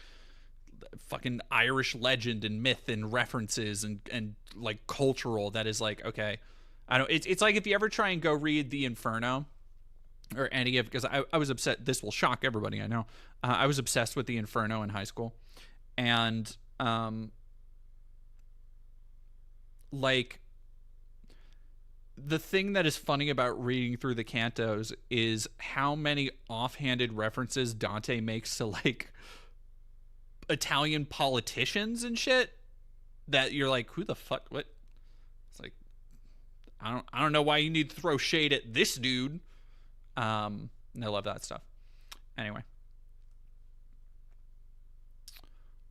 fucking Irish legend and myth and references and like, cultural that is, like, okay. I don't. It's like if you ever try and go read The Inferno or any of, because I was upset. This will shock everybody, I know. I was obsessed with The Inferno in high school, and like, the thing that is funny about reading through the cantos is how many offhanded references Dante makes to, like, Italian politicians and shit that you're like, who the fuck? What? It's like, I don't know why you need to throw shade at this dude. And I love that stuff. Anyway,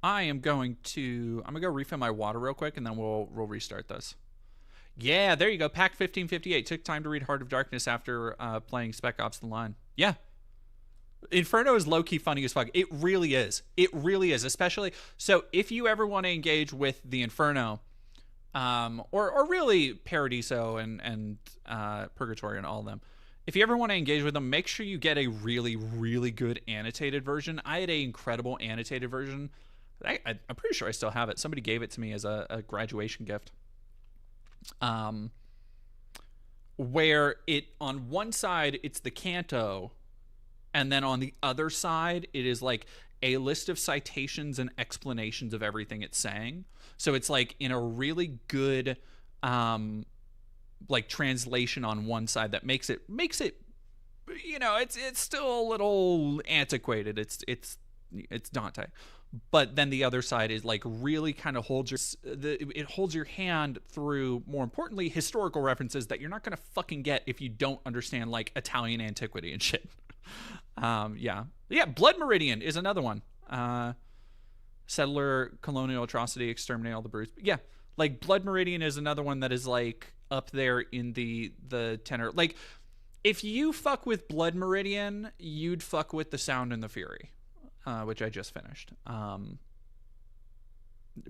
I'm gonna go refill my water real quick, and then we'll restart this. Yeah, there you go. Pack 1558 took time to read Heart of Darkness after playing Spec Ops: The Line. Yeah. Inferno is low-key funny as fuck. It really is. It really is. Especially, so if you ever want to engage with the Inferno, or really Paradiso and Purgatory and all of them, if you ever want to engage with them, make sure you get a really, really good annotated version. I had an incredible annotated version. I'm pretty sure I still have it. Somebody gave it to me as a graduation gift. Where it, on one side, it's the canto, and then on the other side, it is like a list of citations and explanations of everything it's saying. So it's like in a really good, like, translation on one side that makes it, it's still a little antiquated. It's Dante. But then the other side is, like, really kind of holds it holds your hand through, more importantly, historical references that you're not going to fucking get if you don't understand, like, Italian antiquity and shit. Yeah, Blood Meridian is another one. Settler, Colonial Atrocity, Exterminate All the Brutes. Yeah, like, Blood Meridian is another one that is, like, up there in the tenor. Like, if you fuck with Blood Meridian, you'd fuck with The Sound and the Fury. Which I just finished,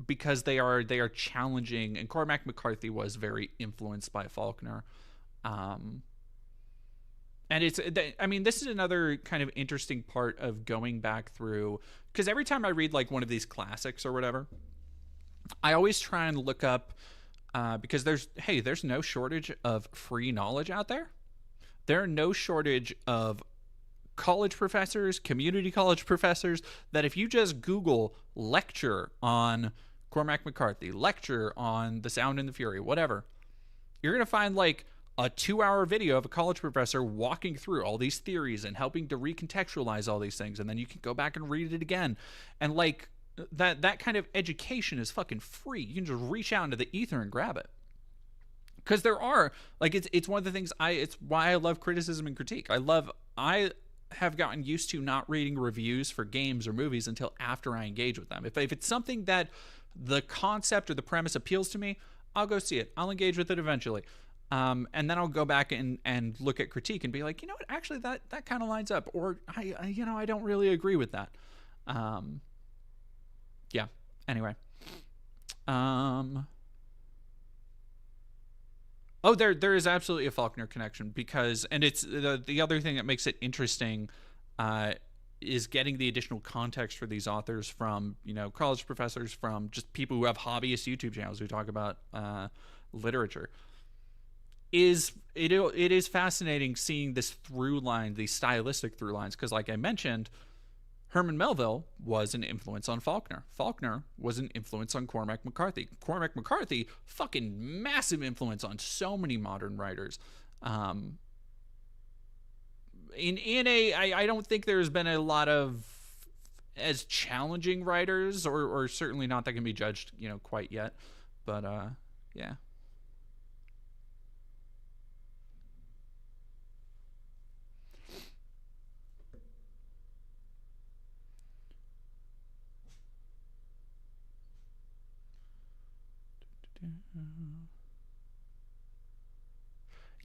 because they are challenging, and Cormac McCarthy was very influenced by Faulkner, and this is another kind of interesting part of going back through, because every time I read, like, one of these classics or whatever, I always try and look up, because there's no shortage of free knowledge out there. There are no shortage of college professors, community college professors, that if you just Google lecture on Cormac McCarthy, lecture on The Sound and the Fury, whatever, you're going to find, like, a 2-hour video of a college professor walking through all these theories and helping to recontextualize all these things. And then you can go back and read it again. And, like, that kind of education is fucking free. You can just reach out into the ether and grab it. Because there are, like, it's one of the things it's why I love criticism and critique. have gotten used to not reading reviews for games or movies until after I engage with them. If it's something that the concept or the premise appeals to me, I'll go see it. I'll engage with it eventually. And then I'll go back and look at critique and be like, you know what, actually that kind of lines up, or I don't really agree with that. Yeah. Anyway. Oh, there is absolutely a Faulkner connection, because, and it's the other thing that makes it interesting, is getting the additional context for these authors from, college professors, from just people who have hobbyist YouTube channels who talk about literature. It is fascinating seeing this through line, these stylistic through lines, because like I mentioned, Herman Melville was an influence on Faulkner. Faulkner was an influence on Cormac McCarthy. Cormac McCarthy, fucking massive influence on so many modern writers. I don't think there's been a lot of as challenging writers, or certainly not that can be judged, quite yet. But yeah.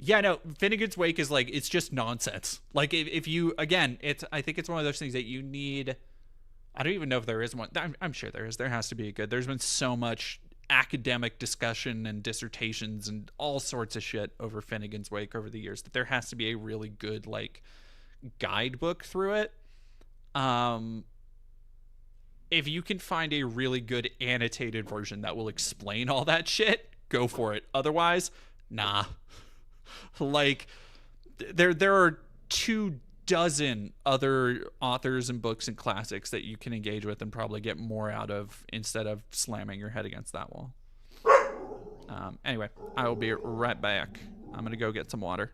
Yeah, no, Finnegan's Wake is like, it's just nonsense. Like, if you, again, I think it's one of those things that you need. I don't even know if there is one. I'm sure there is. There has to be a good. There's been so much academic discussion and dissertations and all sorts of shit over Finnegan's Wake over the years that there has to be a really good, like, guidebook through it. If you can find a really good annotated version that will explain all that shit, go for it. Otherwise, nah. Like, there are 24 other authors and books and classics that you can engage with and probably get more out of, instead of slamming your head against that wall. Anyway, I will be right back. I'm going to go get some water.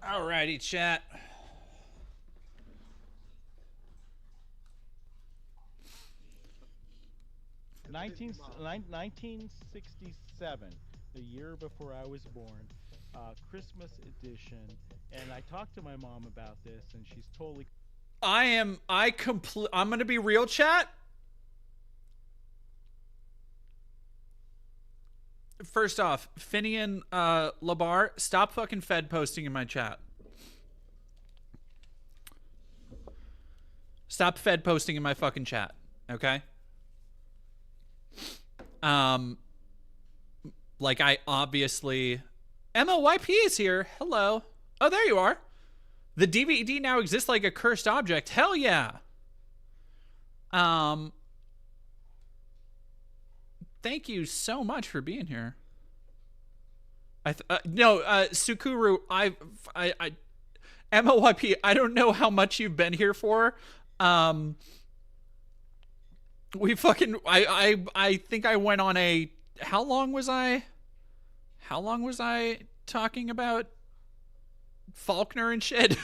Alrighty, chat. In 1967, the year before I was born, Christmas edition, and I talked to my mom about this, and she's totally. I'm gonna be real, chat. First off, Finian Labar, stop fucking Fed posting in my chat. Stop Fed posting in my fucking chat, okay? Like, I obviously... MLYP is here. Hello. Oh, there you are. The DVD now exists like a cursed object. Hell yeah. Thank you so much for being here. Sukuru, MLYP, I don't know how much you've been here for. I think I went on a, how long was I talking about Faulkner and shit?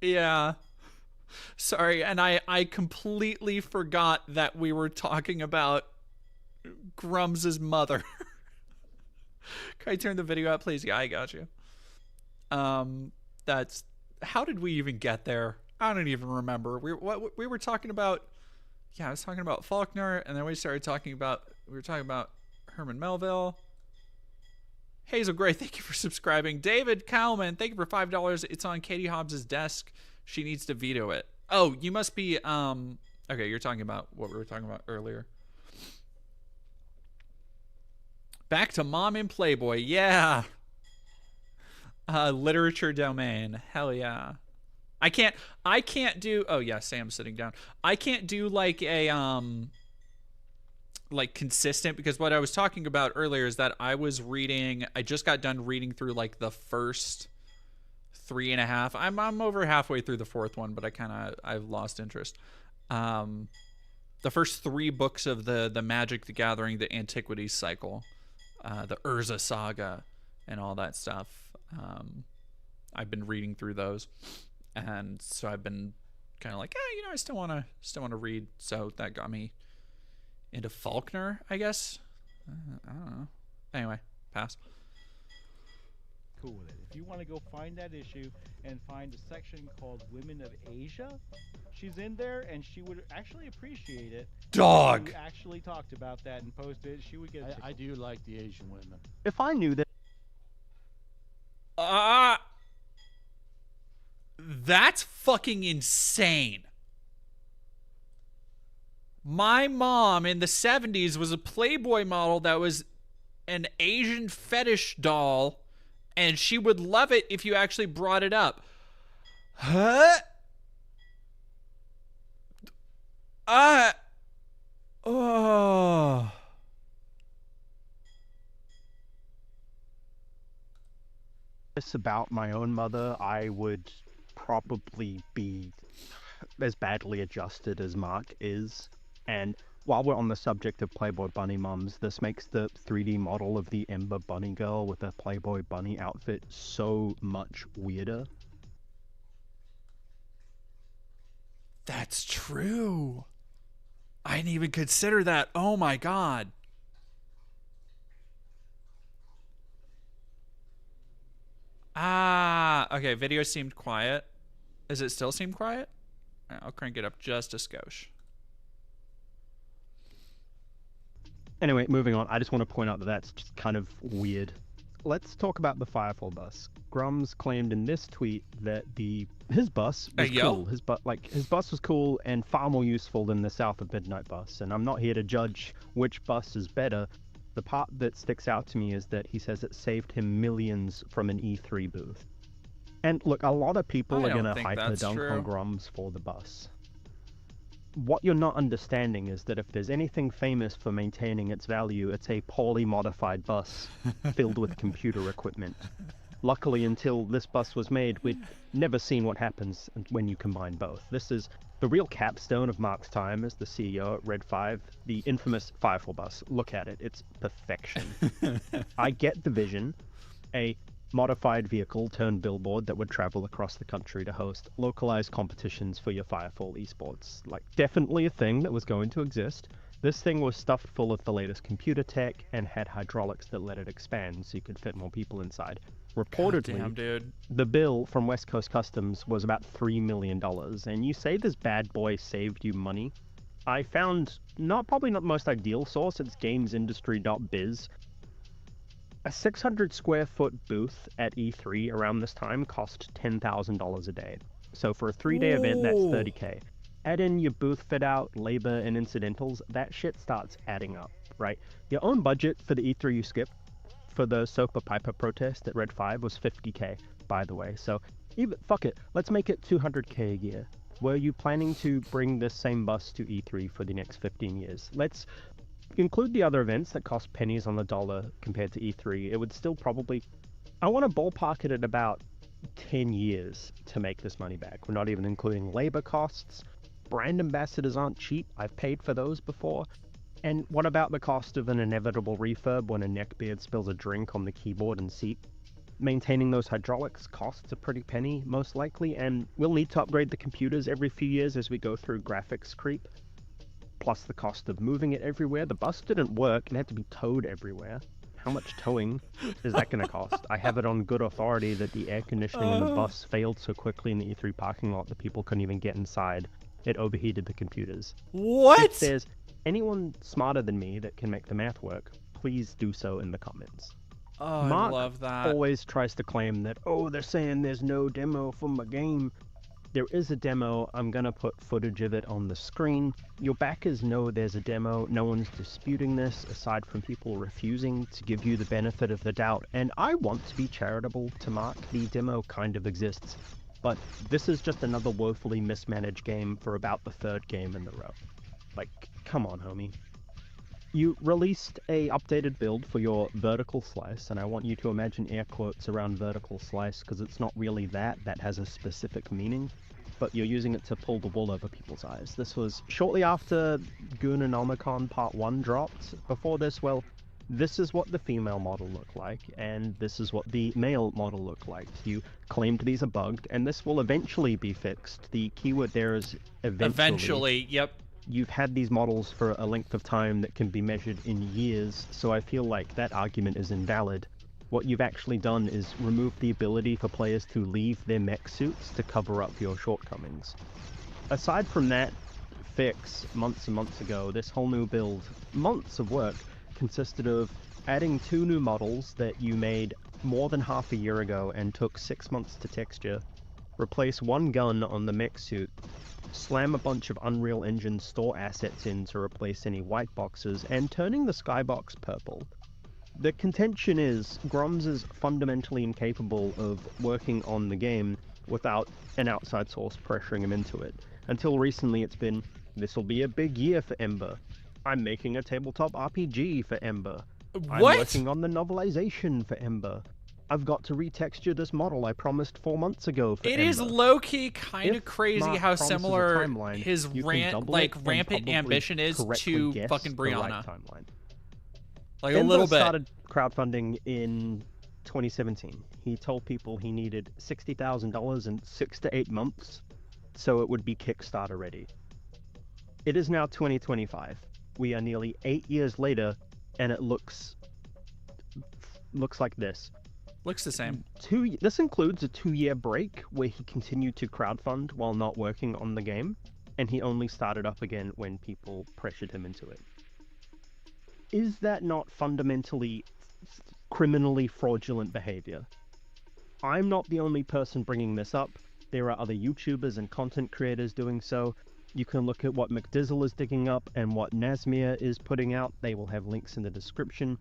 Yeah. Sorry, and I completely forgot that we were talking about Grummz's mother. Can I turn the video up, please? Yeah, I got you. That's, how did we even get there? I don't even remember. We were talking about, yeah, I was talking about Faulkner, and then we were talking about Herman Melville. Hazel Gray, thank you for subscribing. David Cowman, thank you for $5. It's on Katie Hobbs's desk. She needs to veto it. Oh, you must be Okay, you're talking about what we were talking about earlier. Back to Mom and Playboy. Yeah. Literature domain. Hell yeah. I can't do, oh yeah, Sam's sitting down. I can't do like a like consistent, because what I was talking about earlier is that I just got done reading through like the first 3.5. I'm over halfway through the fourth one, but I've lost interest. The first 3 books of the Magic the Gathering, the Antiquities cycle, the Urza saga, and all that stuff. I've been reading through those, and so I've been kind of like, I still want to read. So that got me into Faulkner, I guess. I don't know. Anyway, pass. Cool with it. If you want to go find that issue and find a section called Women of Asia, she's in there, and she would actually appreciate it. Dog! If you actually talked about that and posted it, she would get I do like the Asian women. If I knew that. That's fucking insane. My mom in the 70s was a Playboy model that was an Asian fetish doll, and she would love it if you actually brought it up. Huh? Oh. About my own mother, I would probably be as badly adjusted as Mark is. And while we're on the subject of Playboy bunny mums, this makes the 3D model of the Ember bunny girl with a Playboy bunny outfit so much weirder. That's true. I didn't even consider that. Oh my god. Okay, video seemed quiet. Does it still seem quiet? I'll crank it up just a skosh. Anyway, moving on, I just want to point out that that's just kind of weird. Let's talk about the Firefall bus. Grummz claimed in this tweet that his bus was cool. His bus was cool and far more useful than the South of Midnight bus. And I'm not here to judge which bus is better. The part that sticks out to me is that he says it saved him millions from an E3 booth. And look, a lot of people are going to hyper dunk on Grummz for the bus. What you're not understanding is that if there's anything famous for maintaining its value, it's a poorly modified bus filled with computer equipment. Luckily, until this bus was made, we'd never seen what happens when you combine both. This is the real capstone of Mark's time as the CEO at Red 5, the infamous Firefall bus. Look at it. It's perfection. I get the vision. A modified vehicle turned billboard that would travel across the country to host localized competitions for your Firefall esports. Like, definitely a thing that was going to exist. This thing was stuffed full of the latest computer tech and had hydraulics that let it expand so you could fit more people inside. Reportedly, damn, dude. The bill from West Coast Customs was about $3 million, and you say this bad boy saved you money? I found probably not the most ideal source, it's gamesindustry.biz. A 600 square foot booth at E3 around this time cost $10,000 a day. So for a 3-day event, that's $30K. Add in your booth fit out, labor, and incidentals, that shit starts adding up, right? Your own budget for the E3 you skipped for the Sopa Piper protest at Red 5 was $50K, by the way. So fuck it, let's make it $200K a year. Were you planning to bring this same bus to E3 for the next 15 years? Let's include the other events that cost pennies on the dollar compared to E3. It would still probably, I want to ballpark it at about 10 years to make this money back. We're not even including labor costs. Brand ambassadors aren't cheap. I've paid for those before. And what about the cost of an inevitable refurb when a neckbeard spills a drink on the keyboard and seat? Maintaining those hydraulics costs a pretty penny, most likely, and we'll need to upgrade the computers every few years as we go through graphics creep. Plus the cost of moving it everywhere. The bus didn't work and had to be towed everywhere. How much towing is that going to cost? I have it on good authority that the air conditioning in the bus failed so quickly in the E3 parking lot that people couldn't even get inside. It overheated the computers. What? If there's anyone smarter than me that can make the math work, please do so in the comments. Oh, Mark I love that. always tries to claim that, they're saying there's no demo for my game. There is a demo. I'm going to put footage of it on the screen. Your backers know there's a demo. No one's disputing this, aside from people refusing to give you the benefit of the doubt. And I want to be charitable to Mark. The demo kind of exists. But this is just another woefully mismanaged game for about the third game in a row. Like, come on, homie. You released a updated build for your vertical slice, and I want you to imagine air quotes around vertical slice, because it's not really that has a specific meaning, but you're using it to pull the wool over people's eyes. This was shortly after Goononomicon Part 1 dropped. Before this, well, this is what the female model looked like, and this is what the male model looked like. You claimed these are bugged, and this will eventually be fixed. The keyword there is eventually. Eventually, yep. You've had these models for a length of time that can be measured in years, so I feel like that argument is invalid. What you've actually done is remove the ability for players to leave their mech suits to cover up your shortcomings. Aside from that fix months and months ago, this whole new build, months of work, consisted of adding 2 new models that you made more than half a year ago and took 6 months to texture, replace 1 gun on the mech suit, slam a bunch of Unreal Engine store assets in to replace any white boxes, and turning the skybox purple. The contention is Grummz is fundamentally incapable of working on the game without an outside source pressuring him into it. Until recently it's been, this'll be a big year for Ember. I'm making a tabletop RPG for Ember. I'm working on the novelization for Ember. I've got to retexture this model I promised 4 months ago for Ember. It is low-key kind of crazy Mark how promises a similar timeline, his you can double it and rampant probably ambition is correctly to guess fucking the right Brianna. timeline. Like a Ember little bit. started crowdfunding in 2017. He told people he needed $60,000 in 6 to 8 months, so it would be Kickstarter ready. It is now 2025. We are nearly 8 years later, and it looks like this. Looks the same. This includes a 2-year break where he continued to crowdfund while not working on the game, and he only started up again when people pressured him into it. Is that not fundamentally criminally fraudulent behavior? I'm not the only person bringing this up. There are other YouTubers and content creators doing so. You can look at what McDizzle is digging up and what Nazmir is putting out. They will have links in the description.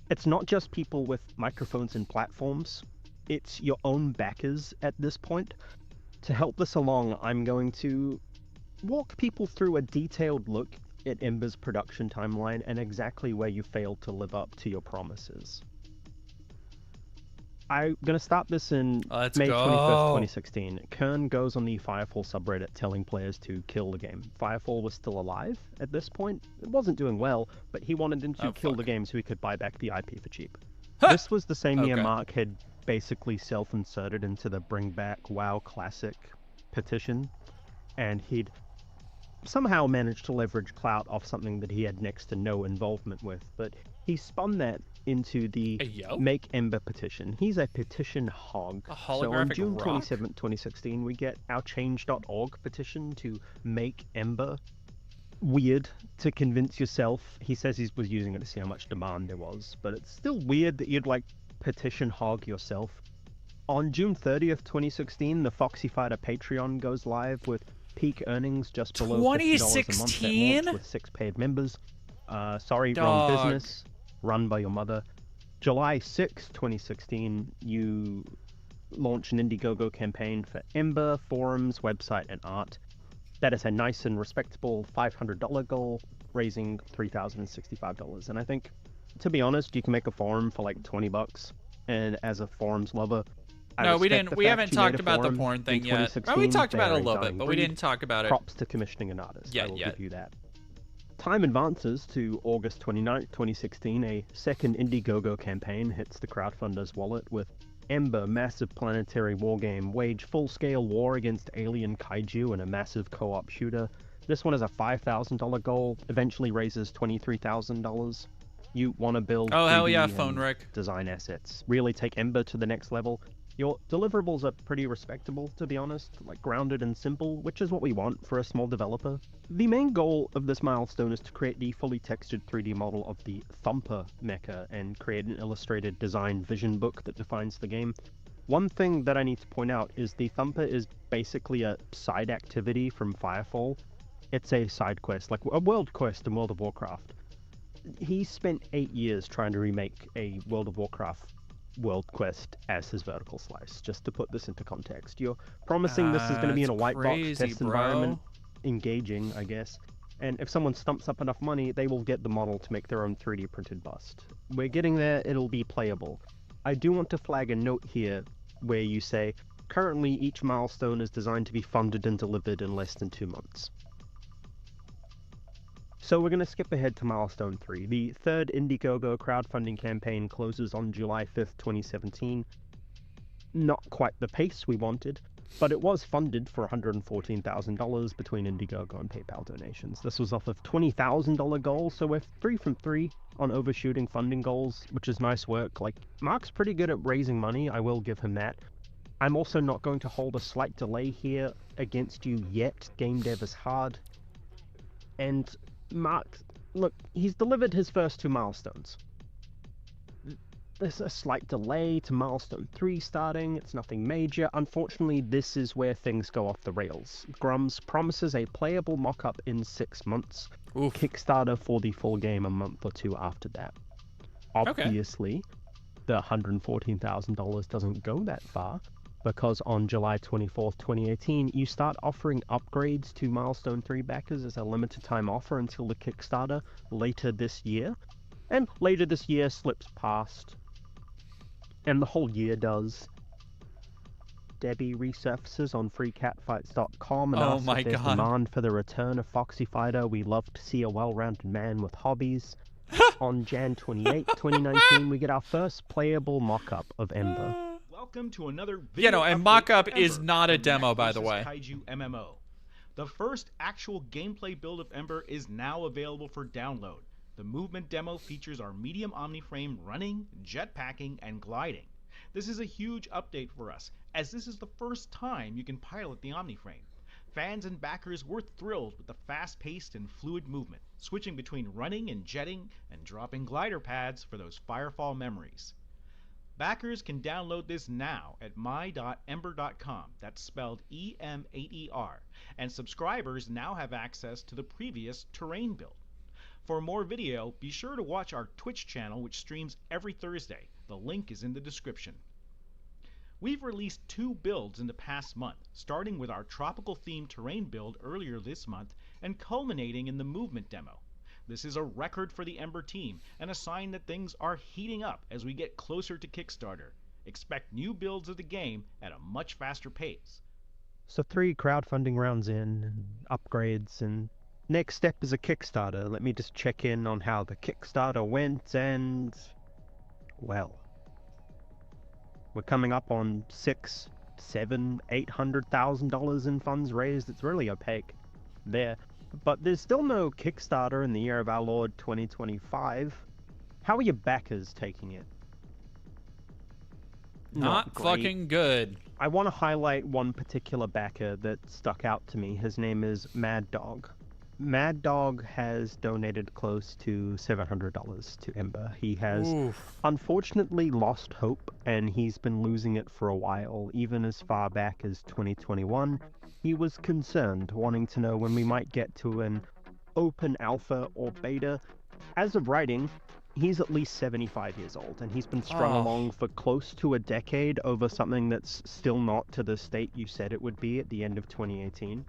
It's not just people with microphones and platforms. It's your own backers at this point. To help this along, I'm going to walk people through a detailed look at Ember's production timeline and exactly where you failed to live up to your promises. I'm going to start this in May 25th, 2016. Kern goes on the Firefall subreddit telling players to kill the game. Firefall was still alive at this point. It wasn't doing well, but he wanted them to kill the game so he could buy back the IP for cheap. This was the same year Mark had basically self-inserted into the Bring Back WoW Classic petition, and he'd somehow managed to leverage clout off something that he had next to no involvement with, but he spun that into the Make Ember petition. He's a petition hog. So on June 27, 2016, we get our change.org petition to make Ember. Weird to convince yourself. He says he was using it to see how much demand there was, but it's still weird that you'd petition hog yourself. On June 30th, 2016, the Foxy Fighter Patreon goes live with peak earnings just below $50 a month at launch with 6 paid members. Sorry, wrong business. Run by your mother. July 6, 2016, you launch an Indiegogo campaign for Ember, forums, website, and art. That is a nice and respectable $500 goal, raising $3,065. And I think, to be honest, you can make a forum for like $20. And as a forums lover, we haven't talked about the porn thing yet. Well, we talked about it a little bit, but we didn't talk about it. Props to commissioning an artist. I will give you that. Time advances to August 29, 2016. A second Indiegogo campaign hits the crowdfunder's wallet with Ember, massive planetary wargame, wage full-scale war against alien kaiju in a massive co-op shooter. This one is a $5,000 goal, eventually raises $23,000. You want to build phone wreck design assets, really take Ember to the next level. Your deliverables are pretty respectable, to be honest, like grounded and simple, which is what we want for a small developer. The main goal of this milestone is to create the fully textured 3D model of the Thumper mecha and create an illustrated design vision book that defines the game. One thing that I need to point out is the Thumper is basically a side activity from Firefall. It's a side quest, like a world quest in World of Warcraft. He spent 8 years trying to remake a World of Warcraft world quest as his vertical slice, just to put this into context. You're promising this is going to be in a white box test environment, engaging, I guess. And if someone stumps up enough money, they will get the model to make their own 3D printed bust. We're getting there, it'll be playable. I do want to flag a note here where you say, currently each milestone is designed to be funded and delivered in less than 2 months. So we're going to skip ahead to milestone 3. The third Indiegogo crowdfunding campaign closes on July 5th, 2017. Not quite the pace we wanted, but it was funded for $114,000 between Indiegogo and PayPal donations. This was off of $20,000 goals, so we're 3 from 3 on overshooting funding goals, which is nice work. Like, Mark's pretty good at raising money, I will give him that. I'm also not going to hold a slight delay here against you yet. Game dev is hard. And Mark, look, he's delivered his first 2 milestones. There's a slight delay to milestone 3 starting, it's nothing major. Unfortunately, this is where things go off the rails. Grummz promises a playable mock-up in 6 months. Oof. Kickstarter for the full game a month or 2 after that. Obviously, the $114,000 doesn't go that far, because on July 24th, 2018, you start offering upgrades to Milestone 3 backers as a limited time offer until the Kickstarter later this year. And later this year slips past, and the whole year does. Debbie resurfaces on freecatfights.com and asks if there's demand for the return of Foxy Fighter. We love to see a well-rounded man with hobbies. On Jan 28, 2019, we get our first playable mock-up of Ember. Welcome to another video and mock-up is not a demo, by the way. Kaiju MMO. The first actual gameplay build of Ember is now available for download. The movement demo features our medium omniframe running, jetpacking, and gliding. This is a huge update for us, as this is the first time you can pilot the omniframe. Fans and backers were thrilled with the fast-paced and fluid movement, switching between running and jetting and dropping glider pads for those Firefall memories. Backers can download this now at my.ember.com, that's spelled E-M-8-E-R, and subscribers now have access to the previous terrain build. For more video, be sure to watch our Twitch channel, which streams every Thursday. The link is in the description. We've released 2 builds in the past month, starting with our tropical-themed terrain build earlier this month and culminating in the movement demo. This is a record for the Ember team and a sign that things are heating up as we get closer to Kickstarter. Expect new builds of the game at a much faster pace. So 3 crowdfunding rounds in, upgrades, and next step is a Kickstarter. Let me just check in on how the Kickstarter went, and well, we're coming up on $600,000, $700,000, $800,000 in funds raised. It's really opaque there. But there's still no Kickstarter in the year of our Lord 2025. How are your backers taking it? Not fucking good. I want to highlight one particular backer that stuck out to me. His name is Mad Dog. Mad Dog has donated close to $700 to Ember. He has unfortunately lost hope, and he's been losing it for a while, even as far back as 2021. He was concerned, wanting to know when we might get to an open alpha or beta. As of writing, he's at least 75 years old, and he's been strung along for close to a decade over something that's still not to the state you said it would be at the end of 2018.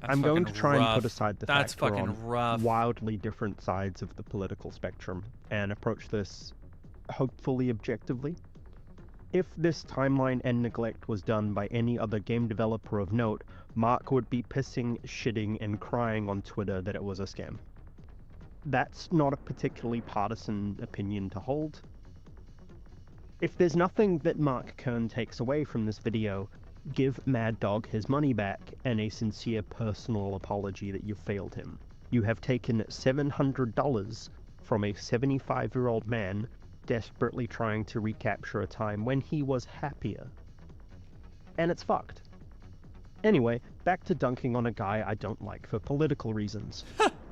I'm going to try and put aside the fact we're on wildly different sides of the political spectrum and approach this hopefully objectively. If this timeline and neglect was done by any other game developer of note, Mark would be pissing, shitting, and crying on Twitter that it was a scam. That's not a particularly partisan opinion to hold. If there's nothing that Mark Kern takes away from this video, give Mad Dog his money back and a sincere personal apology that you failed him. You have taken $700 from a 75-year-old man desperately trying to recapture a time when he was happier. And it's fucked. Anyway, back to dunking on a guy I don't like for political reasons.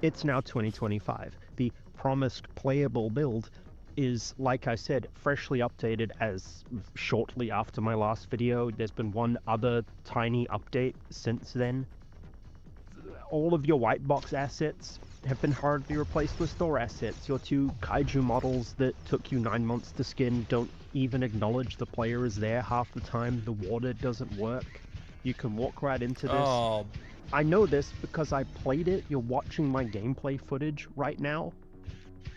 It's now 2025. The promised playable build is, like I said, freshly updated as shortly after my last video. There's been one other tiny update since then. All of your white box assets have been hardly replaced with store assets. Your 2 kaiju models that took you 9 months to skin don't even acknowledge the player is there half the time. The water doesn't work. You can walk right into this. Oh, I know this because I played it. You're watching my gameplay footage right now.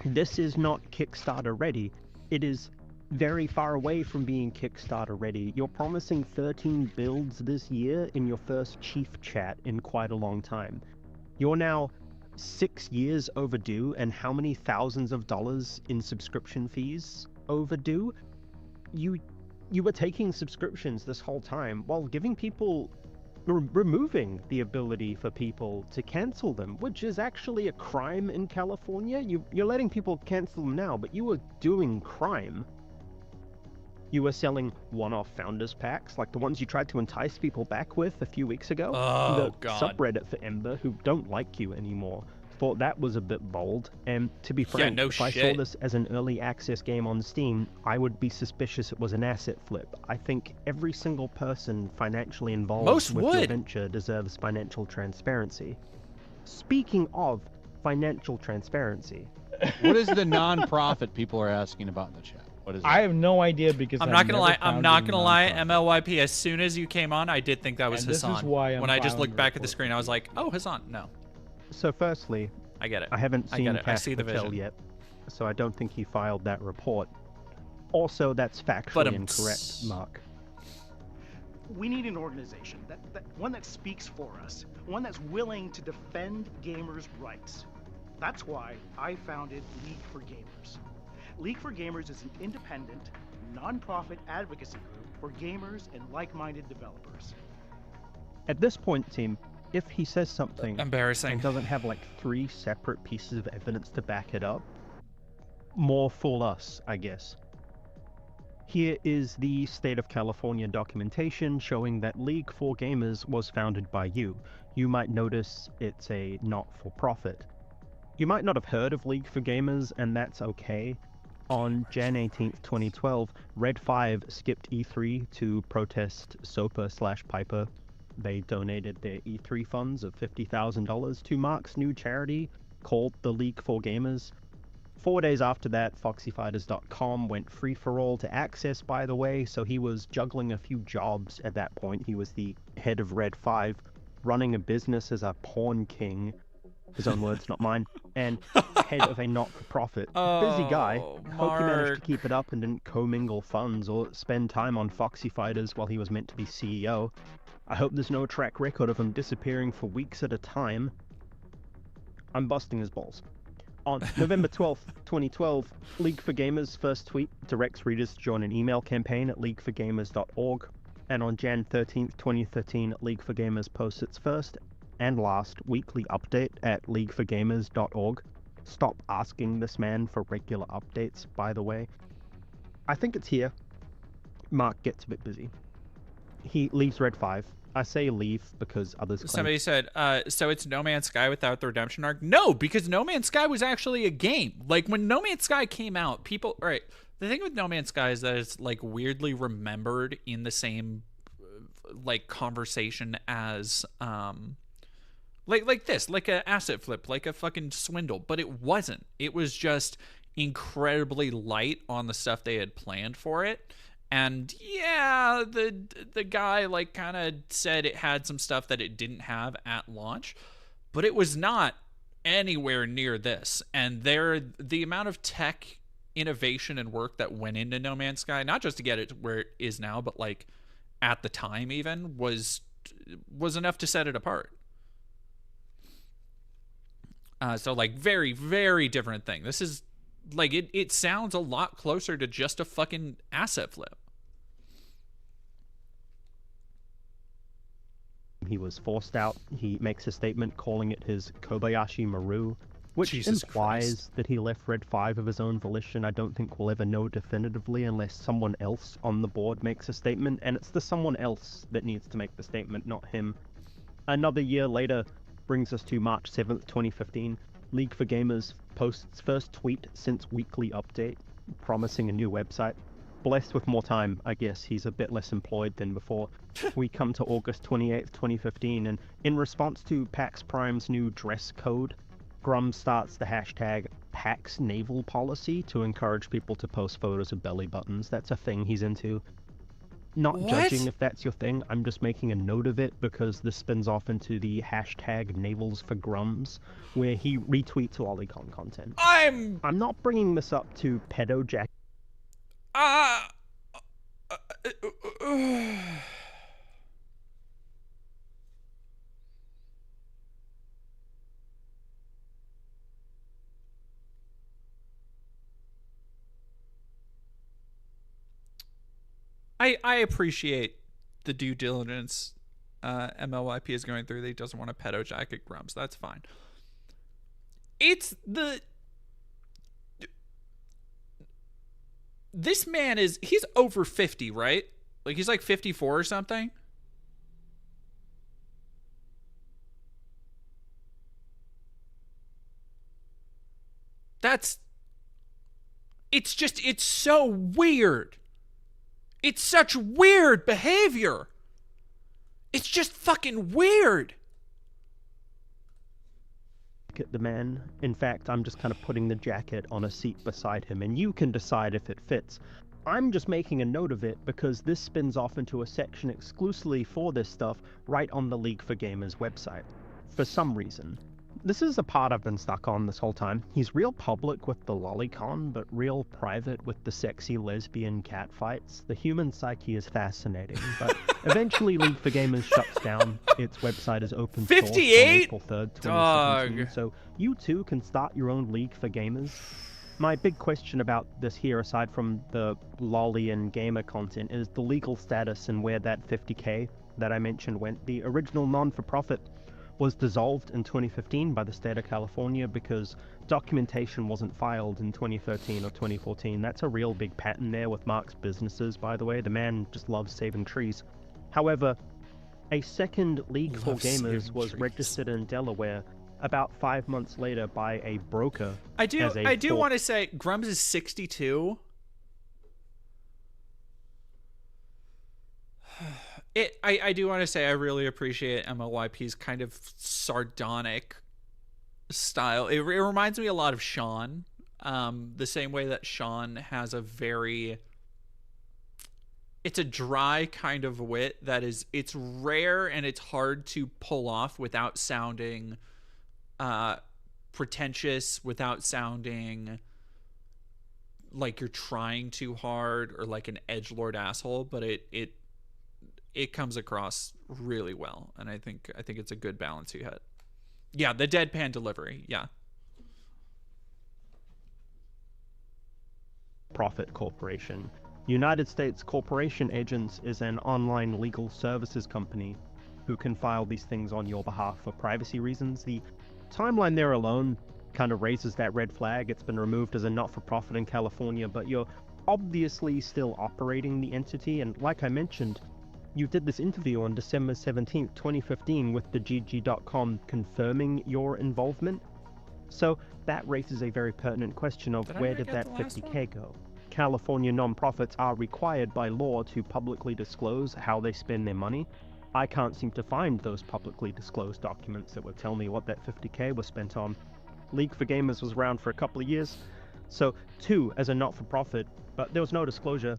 This is not Kickstarter ready. It is very far away from being Kickstarter ready. You're promising 13 builds this year in your first chief chat in quite a long time. You're now 6 years overdue, and how many thousands of dollars in subscription fees overdue? You were taking subscriptions this whole time while giving people removing the ability for people to cancel them, which is actually a crime in California. You're letting people cancel them now, but you were doing crime. You were selling one-off founders packs, like the ones you tried to entice people back with a few weeks ago. Oh, the God. subreddit for Ember, who don't like you anymore, thought that was a bit bold. And to be frank, no if I saw shit. this as an early access game on Steam, I would be suspicious it was an asset flip. I think every single person financially involved Most with your would. venture deserves financial transparency. Speaking of financial transparency, What is the non-profit people are asking about in the chat? What is it? I have no idea because I'm I've not gonna never lie. I'm founded not a gonna lie. nonprofit. MLYP. As soon as you came on, I did think that was And this is Hassan. why I'm When I just filing looked the back at the report. screen, I was like, "Oh, Hassan." No, so firstly, I get it. I haven't I seen get it. I Cash see the Patel vision. yet, so I don't think he filed that report. Also, that's factually But incorrect, Mark. We need an organization, one that speaks for us, one that's willing to defend gamers' rights. That's why I founded League for Gamers. League for Gamers is an independent, non-profit advocacy group for gamers and like-minded developers. At this point, team, if he says something Embarrassing. and doesn't have like 3 separate pieces of evidence to back it up, more fool us, I guess. Here is the State of California documentation showing that League for Gamers was founded by you. You might notice it's a not-for-profit. You might not have heard of League for Gamers, and that's okay. On Jan 18th, 2012, Red 5 skipped E3 to protest SOPA/Piper. They donated their E3 funds of $50,000 to Mark's new charity called the League for Gamers. 4 days after that, FoxyFighters.com went free-for-all to access, by the way, so he was juggling a few jobs at that point. He was the head of Red 5, running a business as a porn king, his own words, not mine, and head of a not-for-profit. Busy guy. Hope he managed to Mark. keep it up and didn't commingle funds or spend time on Foxy Fighters while he was meant to be CEO. I hope there's no track record of him disappearing for weeks at a time. I'm busting his balls. On November 12th, 2012, League for Gamers' first tweet directs readers to join an email campaign at leagueforgamers.org. And on Jan 13th, 2013, League for Gamers posts its first and last weekly update at leagueforgamers.org. Stop asking this man for regular updates, by the way. I think it's here. Mark gets a bit busy. He leaves Red 5. I say leave because others claim... Somebody said, so it's No Man's Sky without the redemption arc? No, because No Man's Sky was actually a game. Like, when No Man's Sky came out, people... All right, the thing with No Man's Sky is that it's, like, weirdly remembered in the same, like, conversation as, like this, like a asset flip, like a fucking swindle. But it wasn't. It was just incredibly light on the stuff they had planned for it. And yeah, the guy like kind of said it had some stuff that it didn't have at launch, but it was not anywhere near this. And the amount of tech innovation and work that went into No Man's Sky, not just to get it to where it is now, but like at the time even was enough to set it apart. So like very, very different thing. This is like it sounds a lot closer to just a fucking asset flip. He was forced out. He makes a statement calling it his Kobayashi Maru, which Jesus implies Christ. that he left Red 5 of his own volition. I don't think we'll ever know definitively unless someone else on the board makes a statement, and it's the someone else that needs to make the statement, not him. Another year later brings us to March 7th, 2015. League for Gamers posts its first tweet since weekly update. promising a new website. Blessed with more time, I guess. He's a bit less employed than before. We come to August 28th, 2015, and in response to PAX Prime's new dress code, Grummz starts the hashtag PAX Naval Policy to encourage people to post photos of belly buttons. That's a thing he's into. Not What? judging if that's your thing, I'm just making a note of it because this spins off into the hashtag Navals for Grummz, where he retweets lolicon content. I'm not bringing this up to pedojack. I appreciate the due diligence MLYP is going through. That he doesn't want to pedo jacket Grummz. That's fine. This man he's over 50, right? Like he's like 54 or something. It's so weird. It's such weird behavior. It's just fucking weird. At the man. In fact, I'm just kind of putting the jacket on a seat beside him, and you can decide if it fits. I'm just making a note of it because this spins off into a section exclusively for this stuff right on the League for Gamers website. For some reason. This is a part I've been stuck on this whole time. He's real public with the lolicon, but real private with the sexy lesbian cat fights. The human psyche is fascinating, but eventually League for Gamers shuts down. Its website is open source on 58? April 3rd, 2017, so you too can start your own League for Gamers. My big question about this here, aside from the lolly and gamer content, is the legal status and where that 50k that I mentioned went. The original non-for-profit was dissolved in 2015 by the state of California because documentation wasn't filed in 2013 or 2014. That's a real big pattern there with Mark's businesses, by the way. The man just loves saving trees. However, a second League for Gamers was registered in Delaware about 5 months later by a broker. I do want to say Grummz is 62. I do want to say I really appreciate MLYP's kind of sardonic style. It reminds me a lot of Sean, the same way that Sean has it's a dry kind of wit that it's rare and it's hard to pull off without sounding pretentious, without sounding like you're trying too hard or like an edgelord asshole, but it comes across really well, and I think it's a good balance you hit. Yeah, the deadpan delivery. Yeah. Profit Corporation. United States Corporation Agents is an online legal services company who can file these things on your behalf for privacy reasons. The timeline there alone kind of raises that red flag. It's been removed as a not-for-profit in California, but you're obviously still operating the entity, and like I mentioned, you did this interview on December 17th, 2015 with the GG.com confirming your involvement. So that raises a very pertinent question of where did that 50k go? California nonprofits are required by law to publicly disclose how they spend their money. I can't seem to find those publicly disclosed documents that would tell me what that 50k was spent on. League for Gamers was around for a couple of years, so two as a not-for-profit, but there was no disclosure.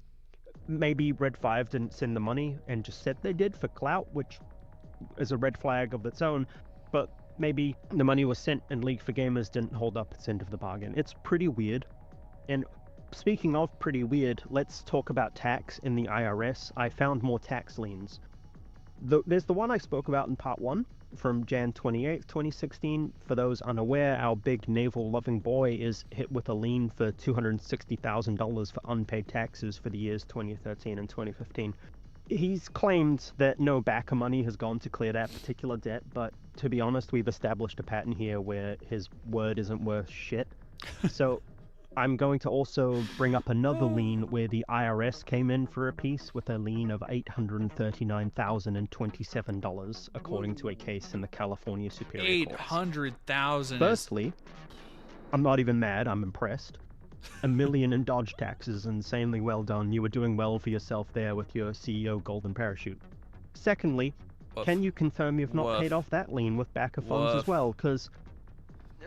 Maybe Red 5 didn't send the money and just said they did for clout, which is a red flag of its own, but maybe the money was sent and League for Gamers didn't hold up its end of the bargain. It's pretty weird. And speaking of pretty weird, let's talk about tax in the IRS. I found more tax liens. There's the one I spoke about in part 1 from Jan 28th, 2016. For those unaware, our big naval-loving boy is hit with a lien for $260,000 for unpaid taxes for the years 2013 and 2015. He's claimed that no backer money has gone to clear that particular debt, but to be honest, we've established a pattern here where his word isn't worth shit. So I'm going to also bring up another lien where the IRS came in for a piece with a lien of $839,027, according to a case in the California Superior Court. $800,000. Firstly, I'm not even mad, I'm impressed. $1 million in dodge taxes, insanely well done. You were doing well for yourself there with your CEO golden parachute. Secondly, Woof. can you confirm you've not Woof. paid off that lien with backer funds Woof. as well? Because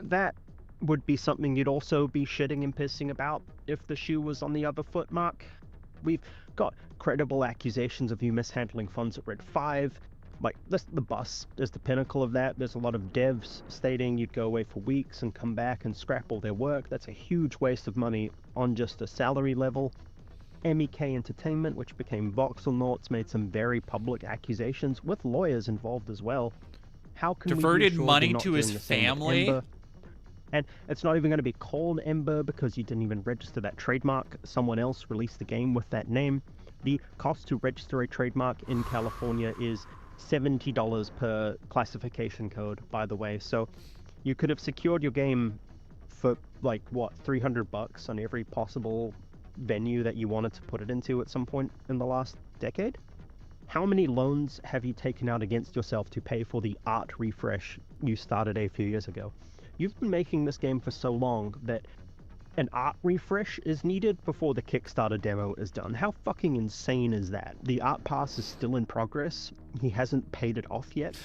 that would be something you'd also be shitting and pissing about if the shoe was on the other foot, Mark. We've got credible accusations of you mishandling funds at Red 5. Like, the bus is the pinnacle of that. There's a lot of devs stating you'd go away for weeks and come back and scrap all their work. That's a huge waste of money on just a salary level. MEK Entertainment, which became Voxelnauts, made some very public accusations with lawyers involved as well. How can Diverted we be assured money you're not to his doing the same with family? Ember? And it's not even going to be called Ember because you didn't even register that trademark. Someone else released the game with that name. The cost to register a trademark in California is $70 per classification code, by the way. So you could have secured your game for like what, $300 on every possible venue that you wanted to put it into at some point in the last decade. How many loans have you taken out against yourself to pay for the art refresh you started a few years ago? You've been making this game for so long that an art refresh is needed before the Kickstarter demo is done. How fucking insane is that? The art pass is still in progress. He hasn't paid it off yet.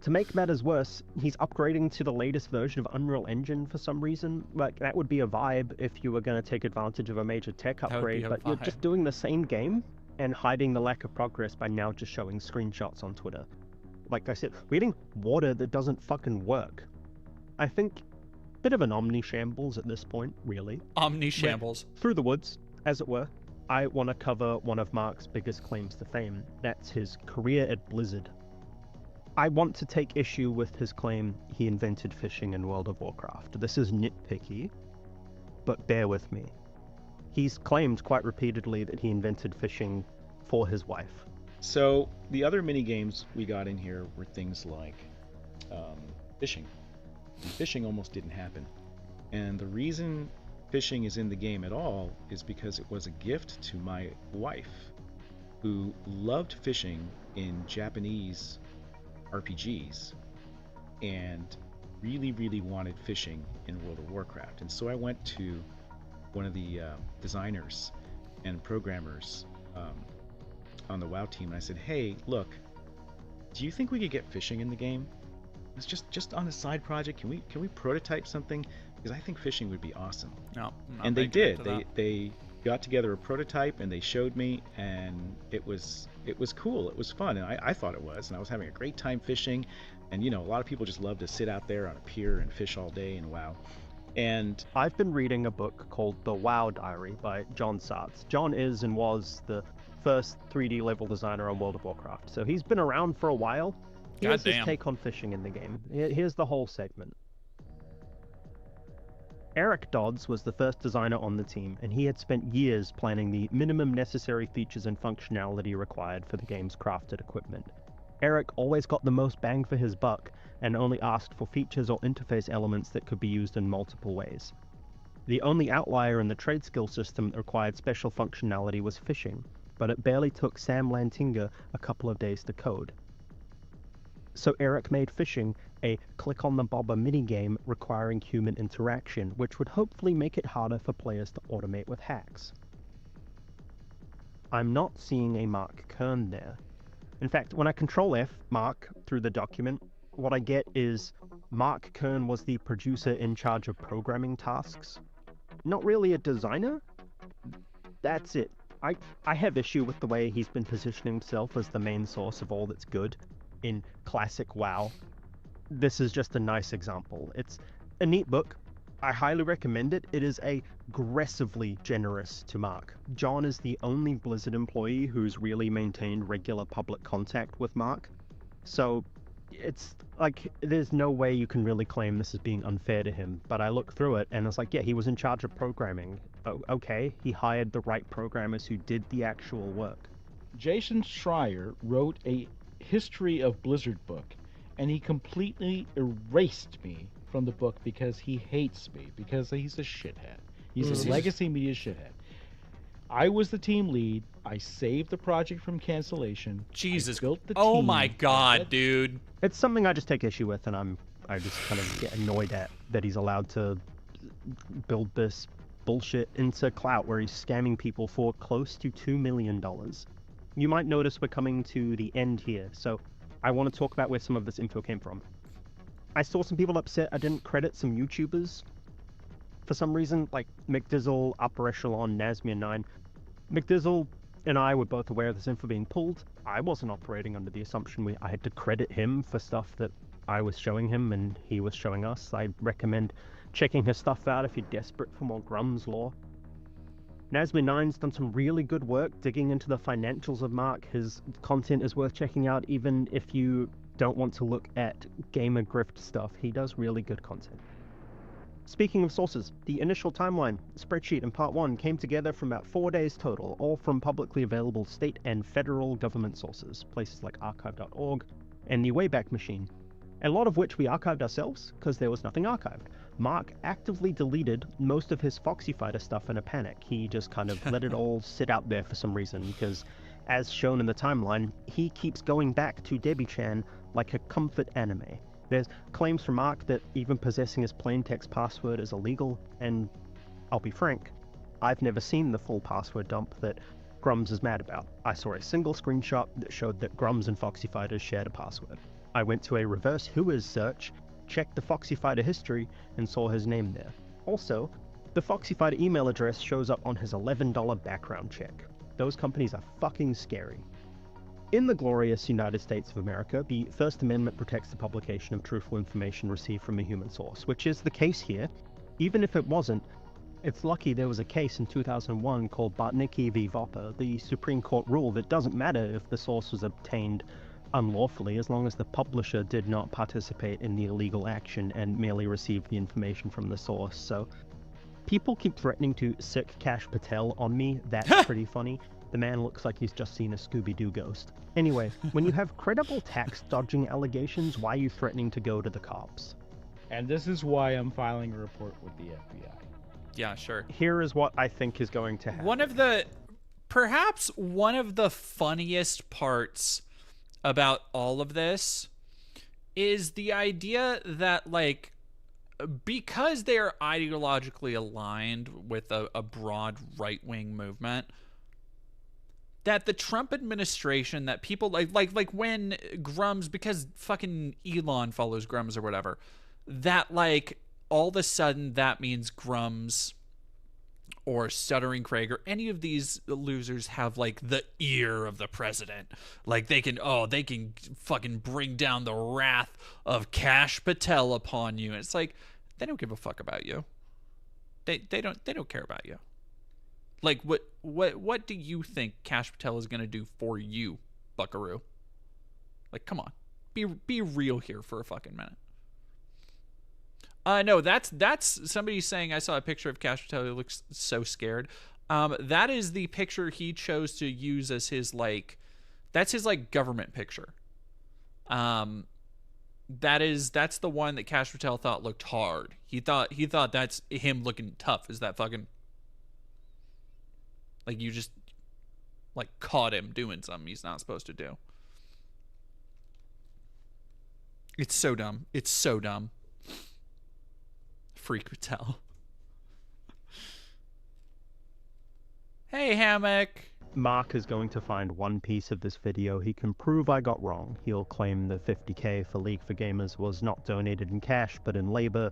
To make matters worse, he's upgrading to the latest version of Unreal Engine for some reason. Like, that would be a vibe if you were going to take advantage of a major tech would be upgrade, a but you're vibe. just doing the same game and hiding the lack of progress by now just showing screenshots on Twitter. Like I said, we're getting water that doesn't fucking work. I think bit of an omni-shambles at this point, really. Omni-shambles. Through the woods, as it were, I want to cover one of Mark's biggest claims to fame. That's his career at Blizzard. I want to take issue with his claim he invented fishing in World of Warcraft. This is nitpicky, but bear with me. He's claimed quite repeatedly that he invented fishing for his wife. So the other mini games we got in here were things like fishing. And fishing almost didn't happen. And the reason fishing is in the game at all is because it was a gift to my wife, who loved fishing in Japanese RPGs and really, really wanted fishing in World of Warcraft. And so I went to one of the designers and programmers on the WoW team and I said, hey, look, do you think we could get fishing in the game? It's just on a side project. Can we prototype something? Because I think fishing would be awesome. No, I'm not And they making it did. to that. They got together a prototype and they showed me, and it was cool. It was fun, and I thought it was, and I was having a great time fishing. And a lot of people just love to sit out there on a pier and fish all day and WoW. And I've been reading a book called The WoW Diary by John Sartz. John is and was the first 3D level designer on World of Warcraft, so he's been around for a while. Here's his Goddamn. take on fishing in the game. Here's the whole segment. Eric Dodds was the first designer on the team, and he had spent years planning the minimum necessary features and functionality required for the game's crafted equipment. Eric always got the most bang for his buck, and only asked for features or interface elements that could be used in multiple ways. The only outlier in the trade skill system that required special functionality was fishing, but it barely took Sam Lantinga a couple of days to code. So Eric made fishing a click-on-the-bobber minigame requiring human interaction, which would hopefully make it harder for players to automate with hacks. I'm not seeing a Mark Kern there. In fact, when I Control F Mark through the document, what I get is Mark Kern was the producer in charge of programming tasks. Not really a designer? That's it. I have issue with the way he's been positioning himself as the main source of all that's good in classic WoW. This is just a nice example. It's a neat book. I highly recommend it. It is aggressively generous to Mark. John is the only Blizzard employee who's really maintained regular public contact with Mark. So it's like, there's no way you can really claim this is being unfair to him. But I look through it and it's like, yeah, he was in charge of programming. Oh, okay, he hired the right programmers who did the actual work. Jason Schreier wrote a history of Blizzard book, and he completely erased me from the book because he hates me, because he's a shithead. He's a legacy media shithead. I was the team lead. I saved the project from cancellation. Jesus. I built the Oh team. my god, dude. It's something I just take issue with, and I just kind of get annoyed at that he's allowed to build this bullshit into clout where he's scamming people for close to $2 million. You might notice we're coming to the end here, so I want to talk about where some of this info came from. I saw some people upset I didn't credit some YouTubers for some reason, like McDizzle, Upper Echelon, Nasmia9. McDizzle and I were both aware of this info being pulled. I wasn't operating under the assumption I had to credit him for stuff that I was showing him and he was showing us. I recommend checking his stuff out if you're desperate for more Grummz lore. Nasmia9's done some really good work digging into the financials of Mark. His content is worth checking out even if you don't want to look at gamer grift stuff. He does really good content. Speaking of sources, the initial timeline spreadsheet in part 1 came together from about 4 days total, all from publicly available state and federal government sources, places like archive.org and the Wayback Machine, a lot of which we archived ourselves because there was nothing archived. Mark actively deleted most of his Foxy Fighter stuff in a panic. He just kind of let it all sit out there for some reason, because as shown in the timeline, he keeps going back to Debbie-chan like a comfort anime. There's claims from Mark that even possessing his plaintext password is illegal, and I'll be frank, I've never seen the full password dump that Grummz is mad about. I saw a single screenshot that showed that Grummz and Foxy Fighters shared a password. I went to a reverse whois search, checked the Foxy Fighter history, and saw his name there. Also, the Foxy Fighter email address shows up on his $11 background check. Those companies are fucking scary. In the glorious United States of America, the First Amendment protects the publication of truthful information received from a human source, which is the case here. Even if it wasn't, it's lucky there was a case in 2001 called Bartnicki v. Vopper, the Supreme Court rule that doesn't matter if the source was obtained unlawfully as long as the publisher did not participate in the illegal action and merely received the information from the source. So people keep threatening to sick Kash Patel on me. That's pretty funny. The man looks like he's just seen a Scooby-Doo ghost. Anyway, when you have credible tax dodging allegations, why are you threatening to go to the cops? And this is why I'm filing a report with the FBI. Yeah, sure. Here is what I think is going to happen. Perhaps one of the funniest parts about all of this is the idea that, like, because they're ideologically aligned with a broad right-wing movement, that the Trump administration, that people like when Grummz, because fucking Elon follows Grummz or whatever, that like all of a sudden that means Grummz or Stuttering Craig or any of these losers have like the ear of the president. Like they can fucking bring down the wrath of Kash Patel upon you. And it's like, they don't give a fuck about you. They don't care about you. Like what do you think Kash Patel is gonna do for you, Buckaroo? Like, come on, be real here for a fucking minute. No, that's somebody saying I saw a picture of Kash Patel who looks so scared. That is the picture he chose to use as his that's his government picture. That's the one that Kash Patel thought looked hard. He thought that's him looking tough. Is that fucking like you just caught him doing something he's not supposed to do. It's so dumb. It's so dumb. Freak Patel. Hey, Hammock. Mark is going to find one piece of this video he can prove I got wrong. He'll claim the $50K for League for Gamers was not donated in cash, but in labor.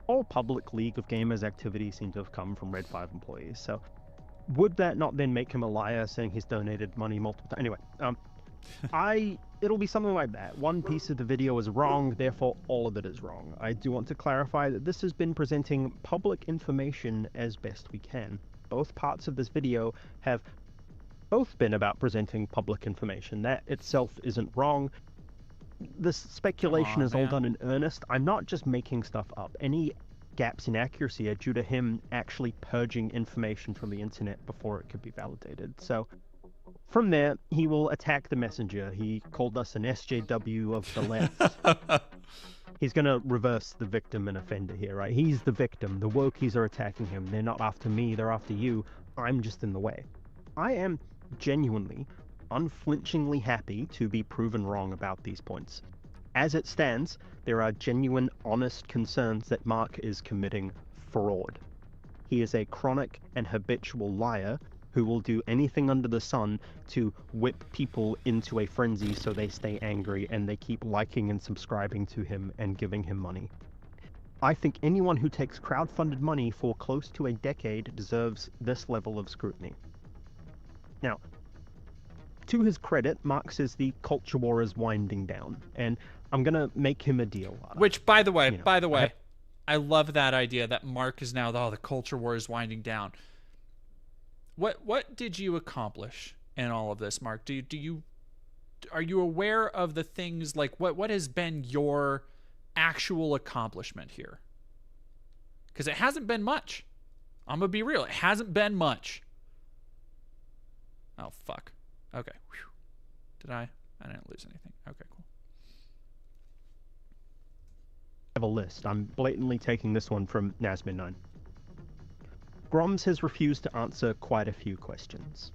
All public League of Gamers activity seem to have come from Red 5 employees, so would that not then make him a liar saying he's donated money multiple times? Anyway, it'll be something like that. One piece of the video is wrong, therefore all of it is wrong. I do want to clarify that this has been presenting public information as best we can. Both parts of this video have both been about presenting public information. That itself isn't wrong. This speculation is all done in earnest. I'm not just making stuff up. Any gaps in accuracy are due to him actually purging information from the internet before it could be validated. So from there, he will attack the messenger. He called us an SJW of the left. He's going to reverse the victim and offender here, right? He's the victim. The wokies are attacking him. They're not after me. They're after you. I'm just in the way. I am genuinely, unflinchingly happy to be proven wrong about these points. As it stands, there are genuine, honest concerns that Mark is committing fraud. He is a chronic and habitual liar who will do anything under the sun to whip people into a frenzy so they stay angry and they keep liking and subscribing to him and giving him money. I think anyone who takes crowdfunded money for close to a decade deserves this level of scrutiny. Now, to his credit, Mark says the culture war is winding down, and I'm gonna make him a deal. Which, by the way, I love that idea that Mark is now the culture war is winding down. What did you accomplish in all of this, Mark? Are you aware of the things, like what has been your actual accomplishment here? Because it hasn't been much. I'm gonna be real. It hasn't been much. Oh fuck. Okay. Whew. Did I didn't lose anything. Okay, cool. I have a list. I'm blatantly taking this one from Nasmin9. Grummz has refused to answer quite a few questions.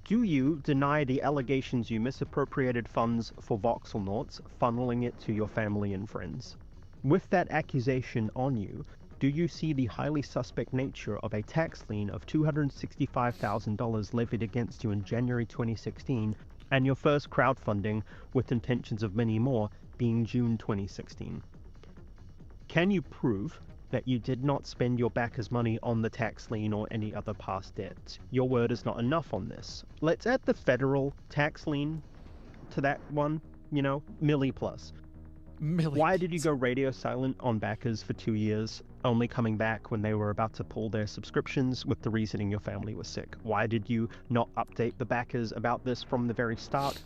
Do you deny the allegations you misappropriated funds for Voxelnauts, funneling it to your family and friends? With that accusation on you, do you see the highly suspect nature of a tax lien of $265,000 levied against you in January 2016, and your first crowdfunding, with intentions of many more, being June 2016? Can you prove that you did not spend your backers' money on the tax lien or any other past debts? Your word is not enough on this. Let's add the federal tax lien to that one, milli plus. Why did you go radio silent on backers for 2 years, only coming back when they were about to pull their subscriptions with the reasoning your family was sick? Why did you not update the backers about this from the very start?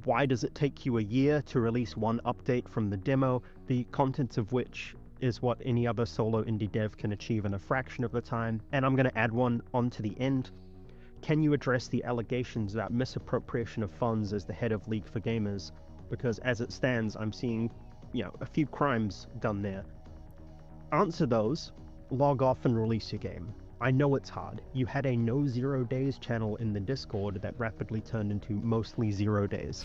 Why does it take you a year to release one update from the demo, the contents of which is what any other solo indie dev can achieve in a fraction of the time? And I'm going to add one onto the end. Can you address the allegations about misappropriation of funds as the head of League for Gamers? Because as it stands, I'm seeing, a few crimes done there. Answer those, log off and release your game. I know it's hard. You had a no 0 days channel in the Discord that rapidly turned into mostly 0 days.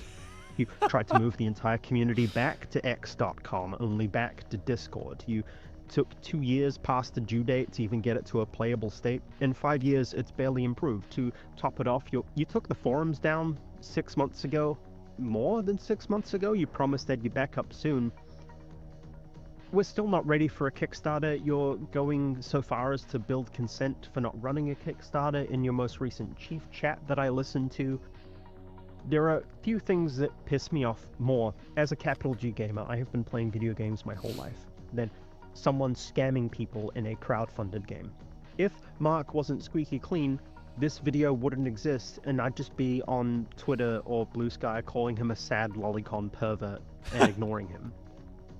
You tried to move the entire community back to x.com, only back to Discord. You took 2 years past the due date to even get it to a playable state. In 5 years, it's barely improved. To top it off, you took the forums down 6 months ago. More than 6 months ago. You promised they'd be back up soon. We're still not ready for a Kickstarter. You're going so far as to build consent for not running a Kickstarter in your most recent chief chat that I listened to. There are a few things that piss me off more. As a capital G gamer, I have been playing video games my whole life, than someone scamming people in a crowdfunded game. If Mark wasn't squeaky clean, this video wouldn't exist, and I'd just be on Twitter or Blue Sky calling him a sad lolicon pervert and ignoring him.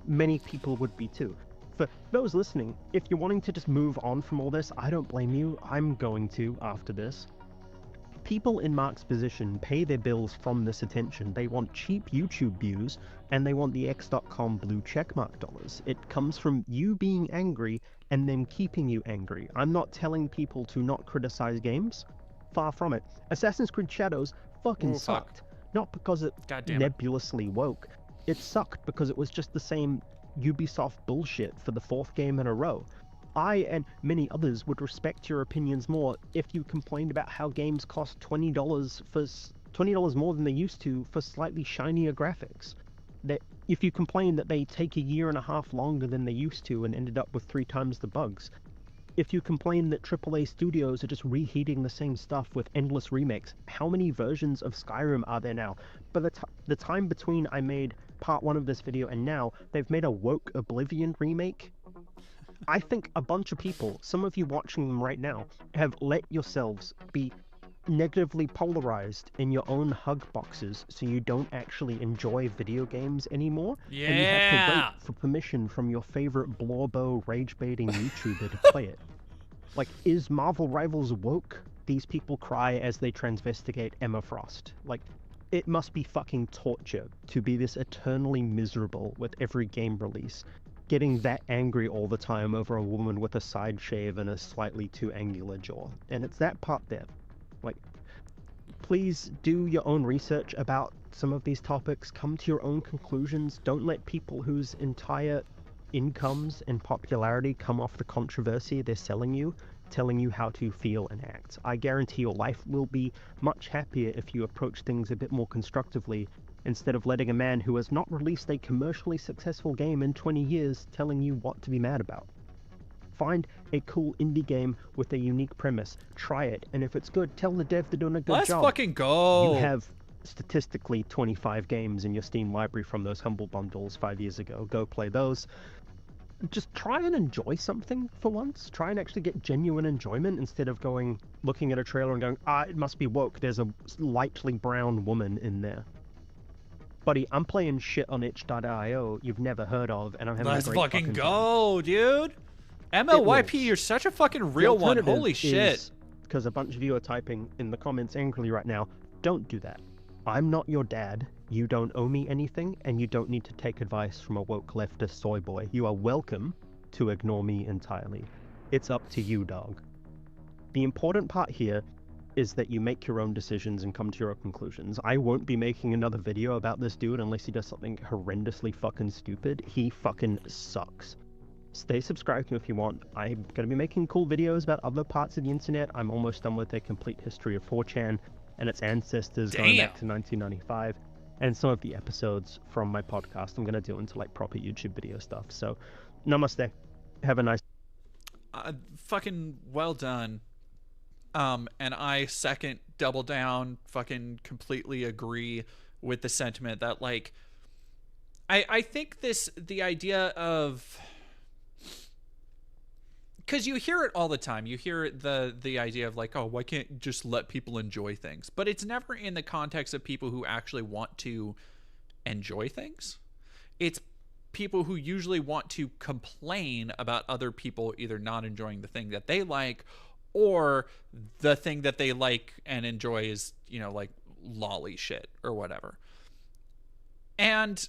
Many people would be too. For those listening, if you're wanting to just move on from all this, I don't blame you. I'm going to after this. People in Mark's position pay their bills from this attention. They want cheap YouTube views, and they want the X.com blue checkmark dollars. It comes from you being angry and them keeping you angry. I'm not telling people to not criticize games. Far from it. Assassin's Creed Shadows fucking sucked. Not because it nebulously woke. It sucked because it was just the same Ubisoft bullshit for the 4th game in a row. I and many others would respect your opinions more if you complained about how games cost $20 more than they used to for slightly shinier graphics. That if you complain that they take a year and a half longer than they used to and ended up with 3 times the bugs. If you complain that AAA studios are just reheating the same stuff with endless remakes. How many versions of Skyrim are there now? By the time between I made part 1 of this video and now, they've made a woke Oblivion remake. I think a bunch of people, some of you watching them right now, have let yourselves be negatively polarized in your own hug boxes so you don't actually enjoy video games anymore. Yeah. And you have to wait for permission from your favorite blorbo rage-baiting YouTuber to play it. Like, is Marvel Rivals woke? These people cry as they transvestigate Emma Frost. Like, it must be fucking torture to be this eternally miserable with every game release. Getting that angry all the time over a woman with a side shave and a slightly too angular jaw. And it's that part there. Like, please do your own research about some of these topics. Come to your own conclusions. Don't let people whose entire incomes and popularity come off the controversy they're selling you, telling you how to feel and act. I guarantee your life will be much happier if you approach things a bit more constructively, instead of letting a man who has not released a commercially successful game in 20 years telling you what to be mad about. Find a cool indie game with a unique premise, try it, and if it's good, tell the dev they're doing a good Let's job. fucking go. You have statistically 25 games in your Steam library from those Humble Bundles 5 years ago. Go play those. Just try and enjoy something for once. Try and actually get genuine enjoyment instead of looking at a trailer and going, it must be woke. There's a lightly brown woman in there. Buddy, I'm playing shit on itch.io you've never heard of, and I'm having Let's a great fucking time. go, dude. MLYP, rules. you're such a fucking real one. Holy shit. Because a bunch of you are typing in the comments angrily right now, don't do that. I'm not your dad. You don't owe me anything, and you don't need to take advice from a woke leftist soy boy. You are welcome to ignore me entirely. It's up to you, dog. The important part here is that you make your own decisions and come to your own conclusions. I won't be making another video about this dude unless he does something horrendously fucking stupid. He fucking sucks. Stay subscribed to me if you want. I'm going to be making cool videos about other parts of the internet. I'm almost done with a complete history of 4chan and its ancestors going back to 1995. And some of the episodes from my podcast I'm going to do into like proper YouTube video stuff. So, namaste. Have a nice... Fucking well done. And I second, double down, fucking completely agree with the sentiment that, like, I think the idea of... Because you hear it all the time. You hear the idea of like, oh, why can't you just let people enjoy things? But it's never in the context of people who actually want to enjoy things. It's people who usually want to complain about other people either not enjoying the thing that they like, or the thing that they like and enjoy is, you know, like lolly shit or whatever. And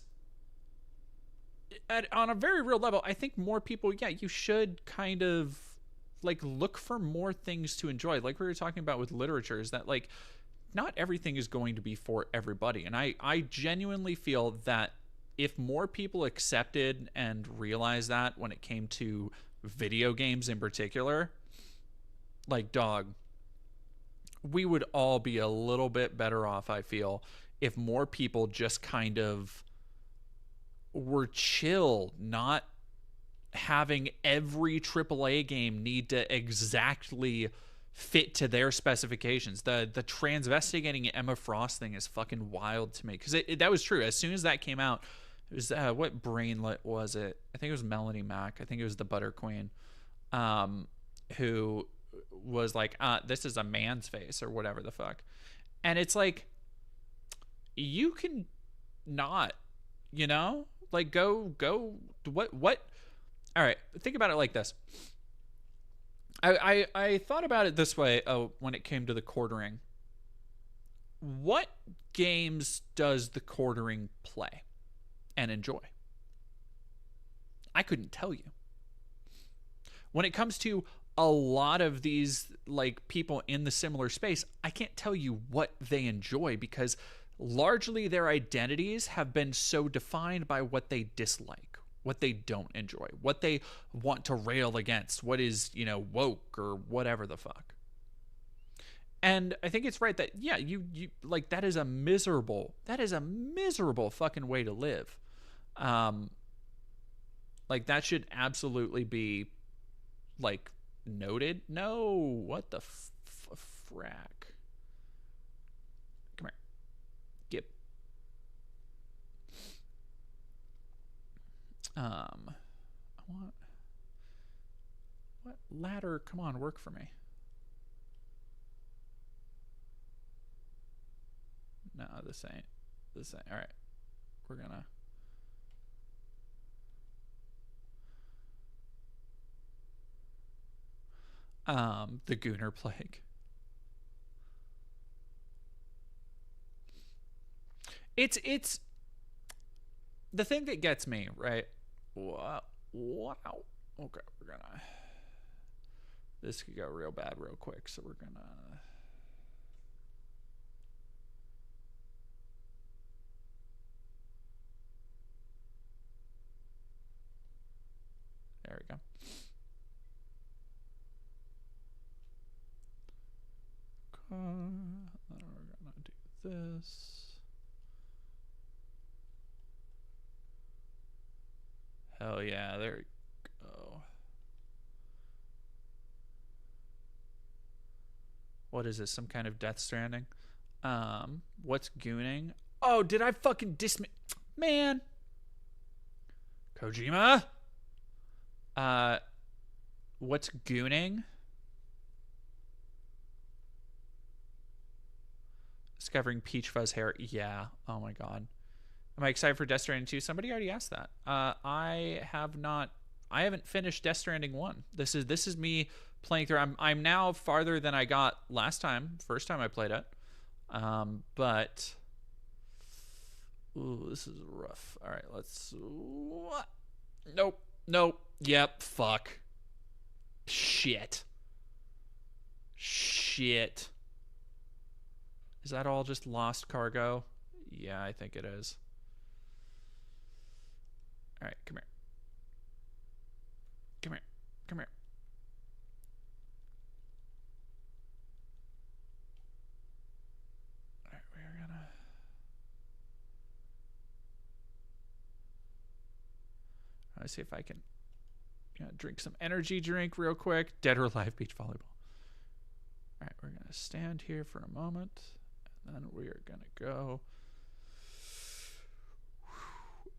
on a very real level, I think more people, you should kind of like look for more things to enjoy. Like we were talking about with literature, is that like not everything is going to be for everybody. And I genuinely feel that if more people accepted and realized that when it came to video games in particular, like, dog, we would all be a little bit better off, I feel, if more people just kind of were chill, not having every AAA game need to exactly fit to their specifications. The transvestigating Emma Frost thing is fucking wild to me, because that was true. As soon as that came out, it was what brainlet was it? I think it was Melanie Mack. I think it was the Butter Queen, who was like, this is a man's face or whatever the fuck. And it's like, you can not, you know, like go what all right, think about it like this. I thought about it this way when it came to the quartering. What games does the quartering play and enjoy? I couldn't tell you. When it comes to a lot of these like people in the similar space, I can't tell you what they enjoy, because largely their identities have been so defined by what they dislike, what they don't enjoy, what they want to rail against, what is, you know, woke or whatever the fuck. And I think it's right that, yeah, you like, that is a miserable fucking way to live. Like, that should absolutely be like noted. No, what the frack? Come here. Gip. I want... What ladder? Come on, work for me. No, this ain't. All right. We're gonna... the Gooner Plague. It's the thing that gets me, right? Wow. Okay, we're gonna... This could go real bad real quick, so we're gonna... Then we're gonna do this. Hell yeah, there we go. What is this? Some kind of Death Stranding? What's gooning? Oh, did I fucking man? Kojima? What's gooning? Discovering Peach Fuzz hair. Yeah. Oh my god. Am I excited for Death Stranding 2? Somebody already asked that. I haven't finished Death Stranding 1. This is me playing through. I'm now farther than I got last time, first time I played it. But ooh, this is rough. All right, let's what? Nope. Yep, fuck. Shit. Is that all just lost cargo? Yeah, I think it is. All right, come here. All right, we're gonna... Let's see if I can drink some energy drink real quick. Dead or Alive Beach Volleyball. All right, we're gonna stand here for a moment, and then we are gonna go.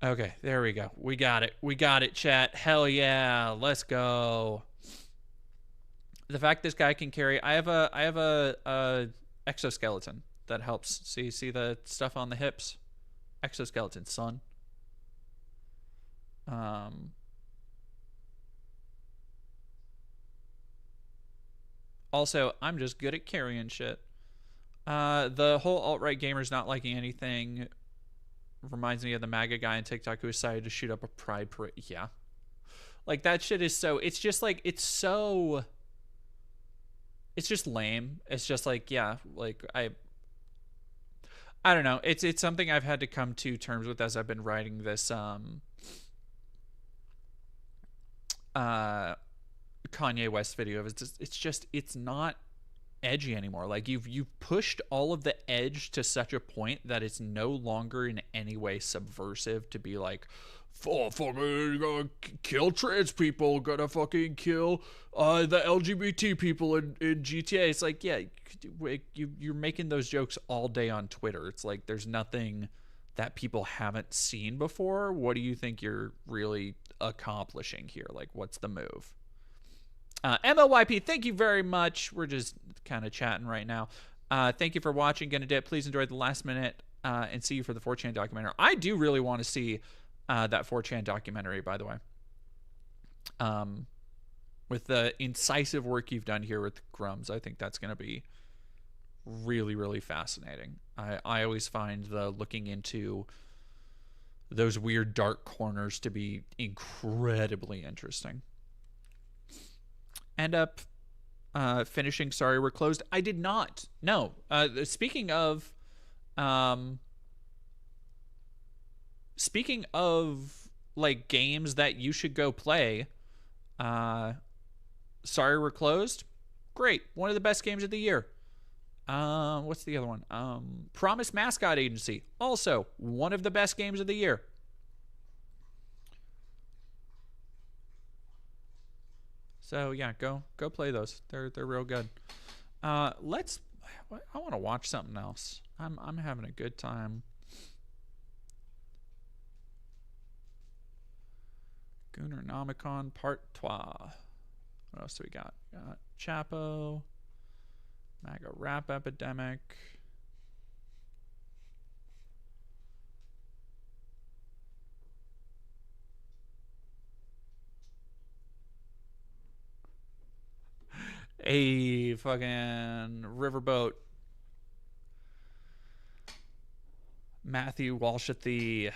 Okay, there we go. We got it, chat. Hell yeah, let's go. The fact this guy can carry, I have a exoskeleton that helps. See the stuff on the hips? Exoskeleton, son. Also, I'm just good at carrying shit. The whole alt-right gamers not liking anything reminds me of the MAGA guy on TikTok who decided to shoot up a pride parade. Yeah. Like, that shit is so... It's just, like, it's so... It's just lame. It's just, like, yeah, like, I don't know. It's something I've had to come to terms with as I've been writing this, Kanye West video. It's not edgy anymore. Like, you've pushed all of the edge to such a point that it's no longer in any way subversive to be like, fucking gonna kill trans people, gonna fucking kill the LGBT people in GTA. It's like, yeah, you're making those jokes all day on Twitter. It's like there's nothing that people haven't seen before. What do you think you're really accomplishing here? Like, what's the move? MLYP, thank you very much. We're just kind of chatting right now. Thank you for watching. Gonna dip. Please enjoy the last minute and see you for the 4chan documentary. I do really want to see that 4chan documentary, by the way. With the incisive work you've done here with Grummz, I think that's going to be really, really fascinating. I always find the looking into those weird dark corners to be incredibly interesting. End up finishing Sorry We're Closed. I did not. No. Speaking of like games that you should go play, Sorry We're Closed. Great. One of the best games of the year. What's the other one? Promise Mascot Agency. Also one of the best games of the year. So yeah, go play those. They're real good. I want to watch something else. I'm having a good time. Goonernomicon Part 3. What else do we got? We got Chapo, MAGA Rap Epidemic. A fucking Riverboat. Matthew Walsh at the...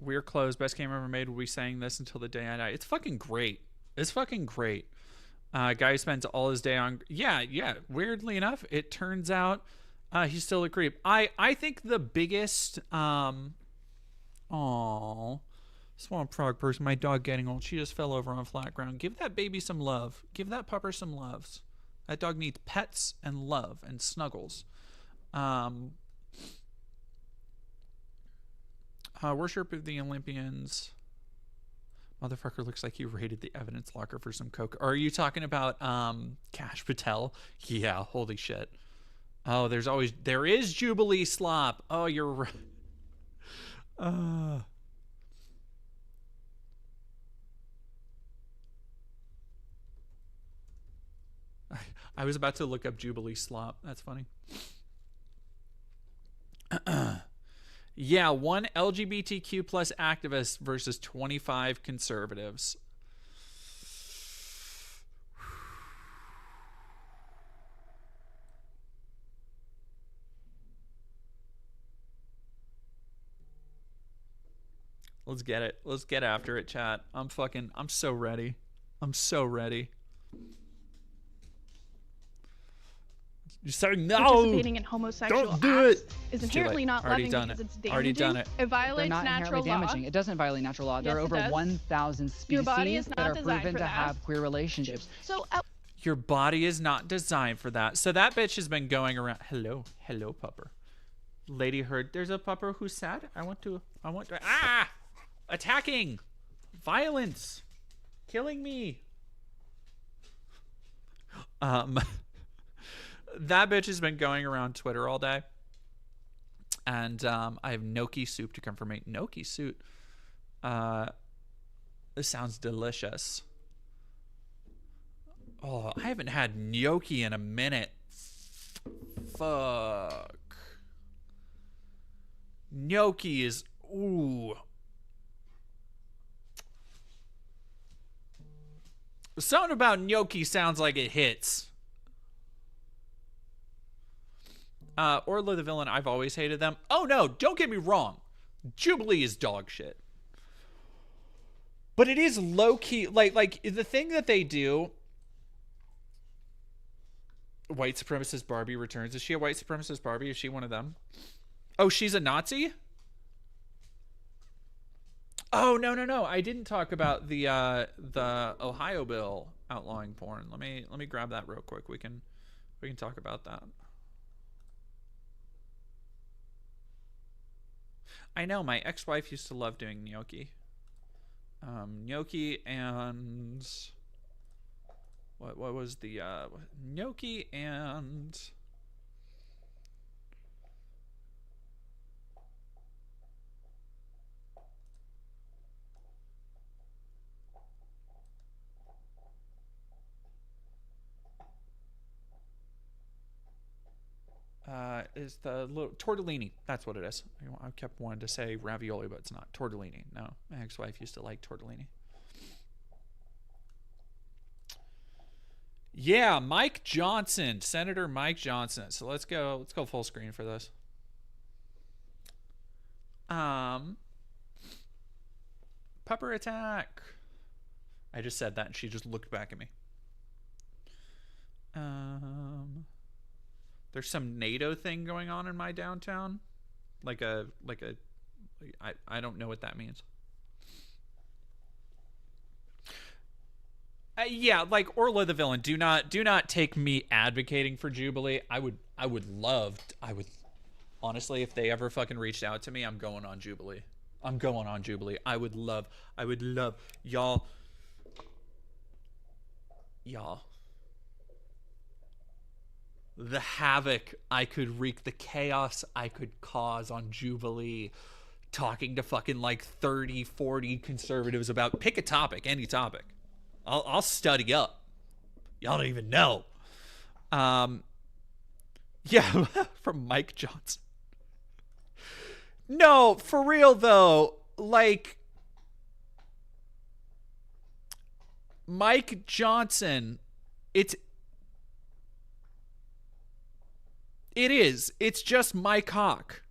We're closed. Best game ever made. We'll be saying this until the day I die. It's fucking great. It's fucking great. Guy spends all his day on. Yeah. Weirdly enough, it turns out he's still a creep. I think the biggest. Swamp frog person. My dog getting old. She just fell over on flat ground. Give that baby some love. Give that pupper some loves. That dog needs pets and love and snuggles. Worship of the Olympians. Motherfucker looks like he raided the evidence locker for some coke. Are you talking about Cash Patel? Yeah, holy shit. Oh, there is Jubilee slop. Oh, you're right. I was about to look up Jubilee slop. That's funny. Yeah, one LGBTQ plus activist versus 25 conservatives. Let's get it. Let's get after it, chat. I'm so ready. I'm so ready. You're saying no. Participating in homosexual Don't do acts it. is It's too inherently late. not Already loving done because it. it's damaging. Already done it. It violates They're not natural inherently law. damaging. It doesn't violate natural law. There are Yes, it over does. 1,000 Your body is species not that are designed proven for to that. have queer relationships. So Your body is not designed for that. So that bitch has been going around. Hello, pupper. Lady heard there's a pupper who's sad. I want to. Attacking. Violence. Killing me. That bitch has been going around Twitter all day. And I have gnocchi soup to confirm. Gnocchi soup. This sounds delicious. Oh, I haven't had gnocchi in a minute. Fuck. Gnocchi is... Ooh. Something about gnocchi sounds like it hits. Orla the Villain, I've always hated them. Oh no, don't get me wrong. Jubilee is dog shit. But it is low-key, like the thing that they do... White supremacist Barbie returns. Is she a white supremacist Barbie? Is she one of them? Oh, she's a Nazi? Oh, no. I didn't talk about the Ohio bill outlawing porn. Let me grab that real quick. We can talk about that. I know my ex-wife used to love doing gnocchi. Gnocchi and what was the gnocchi and is the little tortellini. That's what it is. I kept wanting to say ravioli, but it's not. Tortellini. No, my ex-wife used to like tortellini. Yeah, Mike Johnson, Senator Mike Johnson. So let's go full screen for this. Pupper attack. I just said that and she just looked back at me. There's some NATO thing going on in my downtown. I don't know what that means. Yeah, like Orla the Villain. Do not take me advocating for Jubilee. I would honestly, if they ever fucking reached out to me, I'm going on Jubilee. I would love y'all. The havoc I could wreak, the chaos I could cause on Jubilee, talking to fucking like 30, 40 conservatives about, pick a topic, any topic. I'll study up. Y'all don't even know. Yeah, from Mike Johnson. No, for real though, like Mike Johnson, it is. It's just Mike Hawk.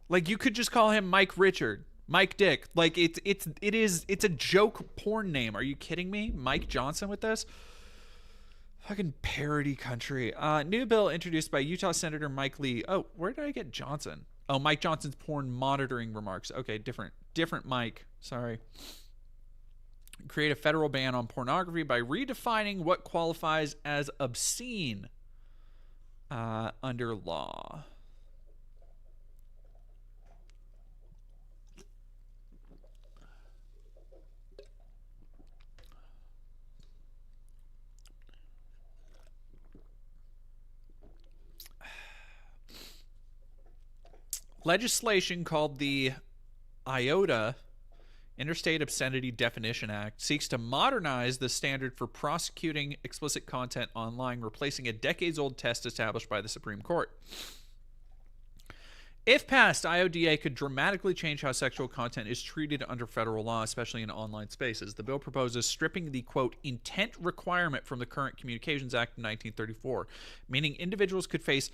Like you could just call him Mike Richard Mike Dick. Like, it's a joke porn name. Are you kidding me? Mike Johnson with this? Fucking parody country. New bill introduced by Utah Senator Mike Lee. Oh, where did I get Johnson? Oh, Mike Johnson's porn monitoring remarks. Okay, different Mike. Sorry. Create a federal ban on pornography by redefining what qualifies as obscene under law. Legislation called the IOTA, Interstate Obscenity Definition Act, seeks to modernize the standard for prosecuting explicit content online, replacing a decades-old test established by the Supreme Court. If passed, IODA could dramatically change how sexual content is treated under federal law, especially in online spaces. The bill proposes stripping the, quote, intent requirement from the current Communications Act of 1934, meaning individuals could face,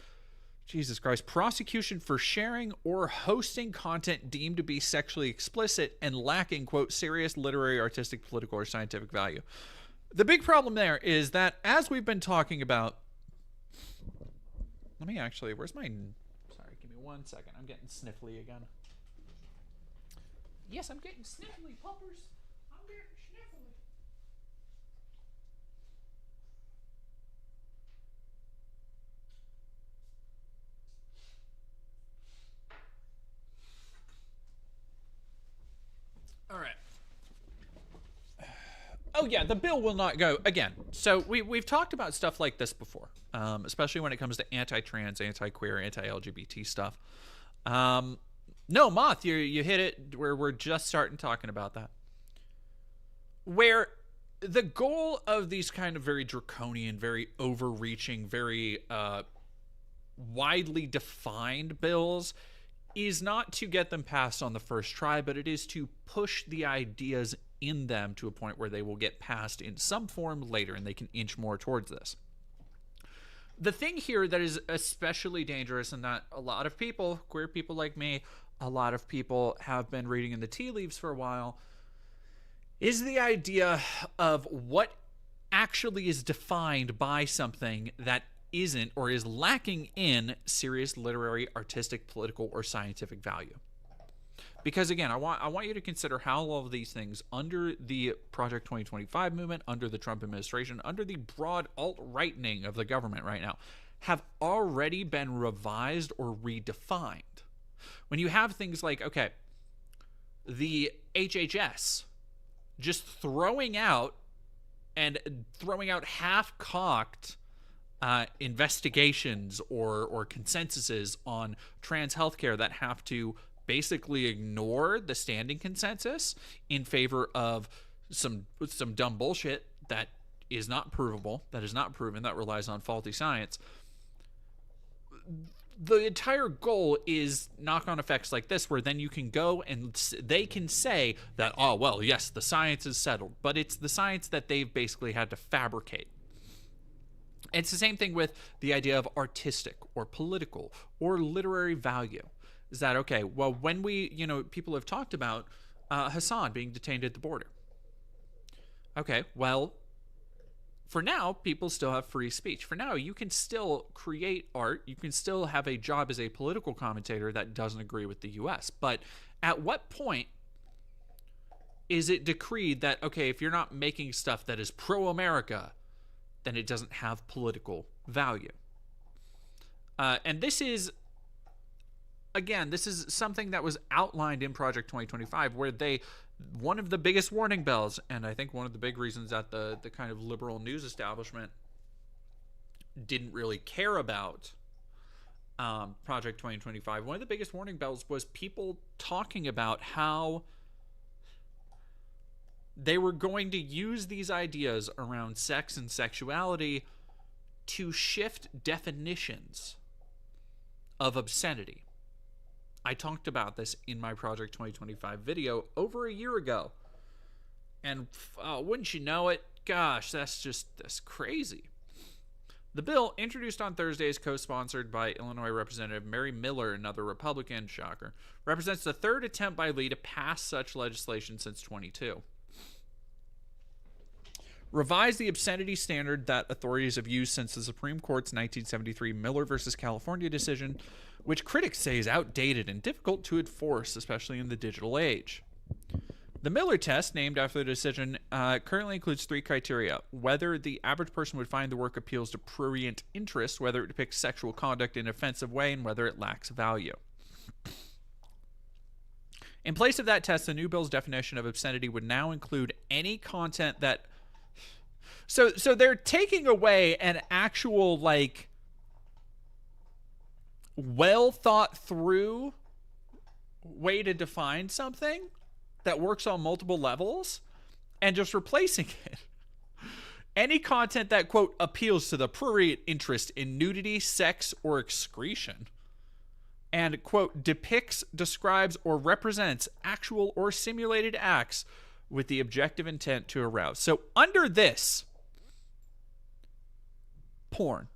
Jesus Christ, prosecution for sharing or hosting content deemed to be sexually explicit and lacking, quote, serious literary, artistic, political, or scientific value. The big problem there is that, as we've been talking about, let me actually, where's my, sorry, give me 1 second. I'm getting sniffly again. Yes, I'm getting sniffly, puppers. I'm getting sniffly. All right. Oh yeah, the bill will not go again. So we've talked about stuff like this before, especially when it comes to anti-trans, anti-queer, anti-LGBT stuff. No, Moth, you hit it. We're just starting talking about that. Where the goal of these kind of very draconian, very overreaching, very widely defined bills is not to get them passed on the first try, but it is to push the ideas in them to a point where they will get passed in some form later and they can inch more towards this. The thing here that is especially dangerous, and that a lot of people, queer people like me, a lot of people have been reading in the tea leaves for a while, is the idea of what actually is defined by something that isn't or is lacking in serious literary, artistic, political, or scientific value. Because again, I want you to consider how all of these things under the Project 2025 movement, under the Trump administration, under the broad alt-rightening of the government right now, have already been revised or redefined. When you have things like, okay, the HHS just throwing out half-cocked investigations or consensuses on trans healthcare that have to basically ignore the standing consensus in favor of some dumb bullshit that is not provable, that is not proven, that relies on faulty science. The entire goal is knock-on effects like this, where then you can go and they can say that, oh, well, yes, the science is settled, but it's the science that they've basically had to fabricate. It's the same thing with the idea of artistic or political or literary value. Is that, okay, well, when people have talked about Hassan being detained at the border. Okay, well, for now, people still have free speech. For now, you can still create art. You can still have a job as a political commentator that doesn't agree with the U.S. But at what point is it decreed that, okay, if you're not making stuff that is pro-America, then it doesn't have political value? And this is, again, this is something that was outlined in Project 2025, where one of the biggest warning bells, and I think one of the big reasons that the kind of liberal news establishment didn't really care about Project 2025, one of the biggest warning bells was people talking about how they were going to use these ideas around sex and sexuality to shift definitions of obscenity. I talked about this in my Project 2025 video over a year ago. And wouldn't you know it, gosh, that's crazy. The bill, introduced on Thursday, is co-sponsored by Illinois Representative Mary Miller, another Republican, shocker, represents the third attempt by Lee to pass such legislation since 22. Revise the obscenity standard that authorities have used since the Supreme Court's 1973 Miller versus California decision, which critics say is outdated and difficult to enforce, especially in the digital age. The Miller test, named after the decision, currently includes 3 criteria: whether the average person would find the work appeals to prurient interest, whether it depicts sexual conduct in an offensive way, and whether it lacks value. In place of that test, the new bill's definition of obscenity would now include any content that... So they're taking away an actual, like, well thought through way to define something that works on multiple levels and just replacing it. Any content that, quote, appeals to the prurient interest in nudity, sex, or excretion, and, quote, depicts, describes, or represents actual or simulated acts with the objective intent to arouse. So under this, porn,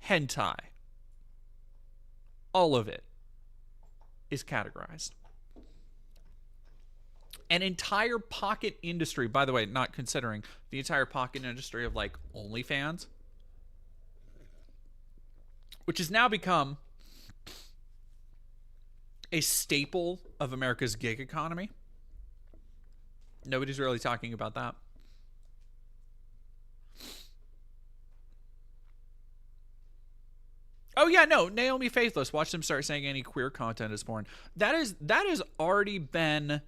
hentai, all of it is categorized. An entire pocket industry, by the way, not considering the entire pocket industry of, like, OnlyFans, which has now become a staple of America's gig economy. Nobody's really talking about that. Oh yeah, no, Naomi Faithless. Watch them start saying any queer content is porn. That has already been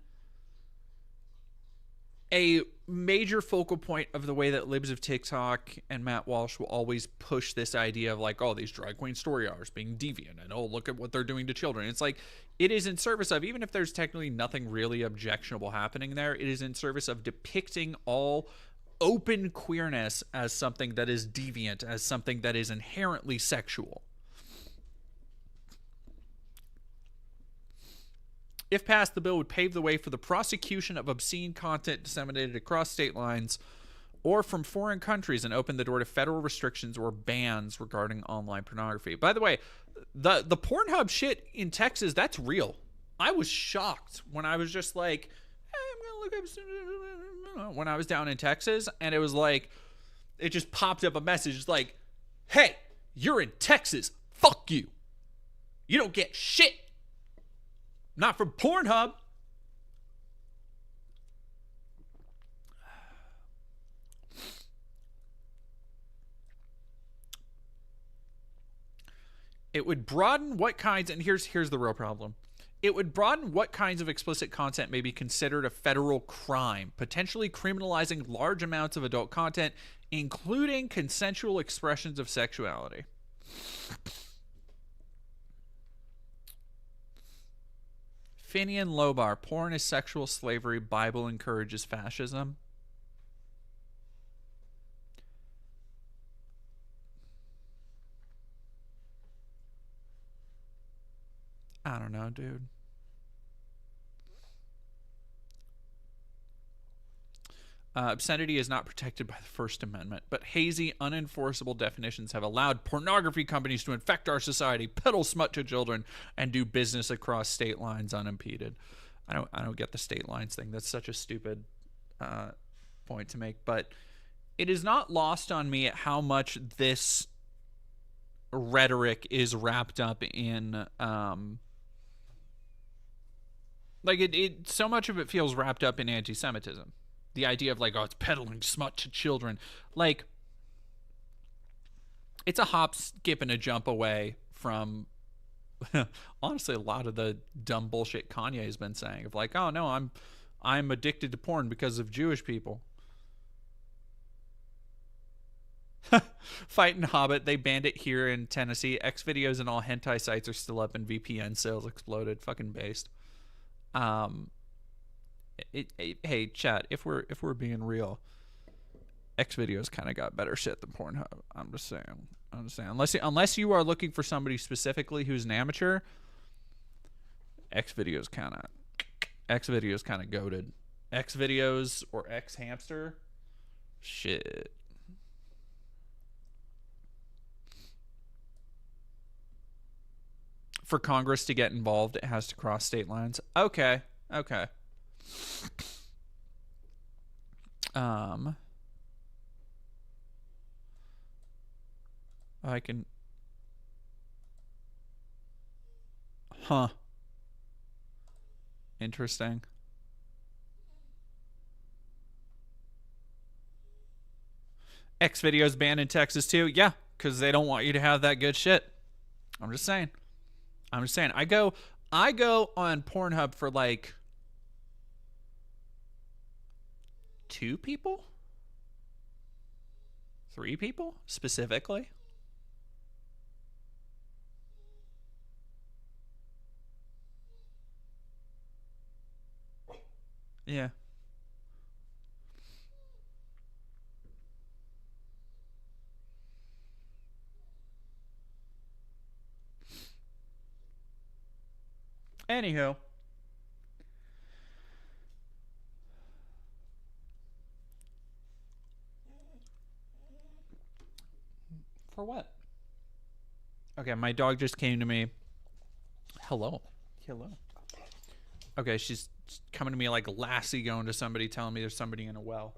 a major focal point of the way that libs of TikTok and Matt Walsh will always push this idea of, like, oh, these drag queen story hours being deviant, and oh, look at what they're doing to children. It's like, it is in service of, even if there's technically nothing really objectionable happening there, it is in service of depicting all open queerness as something that is deviant, as something that is inherently sexual. If passed, the bill would pave the way for the prosecution of obscene content disseminated across state lines or from foreign countries, and open the door to federal restrictions or bans regarding online pornography. By the way, the Pornhub shit in Texas, that's real. I was shocked when I was just like, hey, I'm going to look up when I was down in Texas, and it was like, it just popped up a message. It's like, hey, you're in Texas. Fuck you. You don't get shit. Not from Pornhub. It would broaden what kinds, and here's the real problem. It would broaden what kinds of explicit content may be considered a federal crime, potentially criminalizing large amounts of adult content, including consensual expressions of sexuality. Finian Lobar, porn is sexual slavery, Bible encourages fascism. I don't know, dude. Obscenity is not protected by the First Amendment, but hazy, unenforceable definitions have allowed pornography companies to infect our society, peddle smut to children, and do business across state lines unimpeded. I don't get the state lines thing. That's such a stupid point to make, but it is not lost on me at how much this rhetoric is wrapped up in so much of it feels wrapped up in anti-Semitism. The idea of, like, oh, it's peddling smut to children. Like, it's a hop, skip, and a jump away from, honestly, a lot of the dumb bullshit Kanye has been saying. Of like, oh, no, I'm addicted to porn because of Jewish people. Fighting Hobbit, they banned it here in Tennessee. Xvideos and all hentai sites are still up and VPN sales exploded. Fucking based. Hey, chat, if we're being real, Xvideos kind of got better shit than Pornhub. I'm just saying. Unless you are looking for somebody specifically who's an amateur, Xvideos kind of goated. Xvideos or X Hamster, shit. for Congress to get involved, it has to cross state lines. Okay. I can... Huh. Interesting. X videos banned in Texas too. Yeah, because they don't want you to have that good shit. I'm just saying. I go on Pornhub for like 2 people? 3 people specifically? Yeah. Anywho. For what? Okay, my dog just came to me. Hello. Okay, she's coming to me like Lassie going to somebody, telling me there's somebody in a well.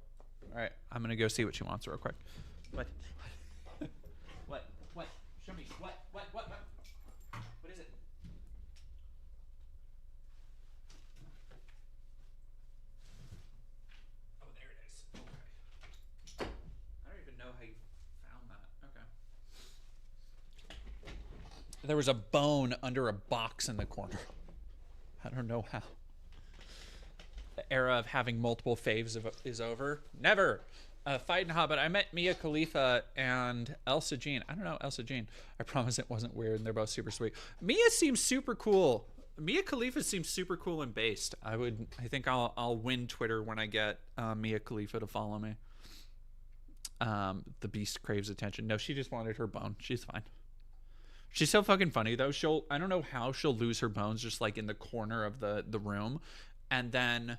All right, I'm going to go see what she wants real quick. What? What? Show me. What? What is it? Oh, there it is. Okay. I don't even know how you found that. Okay. There was a bone under a box in the corner. I don't know how. The era of having multiple faves is over. Never. Fighting Hobbit. I met Mia Khalifa and Elsa Jean. I don't know Elsa Jean. I promise it wasn't weird, and they're both super sweet. Mia seems super cool. Mia Khalifa seems super cool and based. I think I'll win Twitter when I get Mia Khalifa to follow me. The beast craves attention. No, she just wanted her bone. She's fine. She's so fucking funny though. I don't know how she'll lose her bones just like in the corner of the room, and then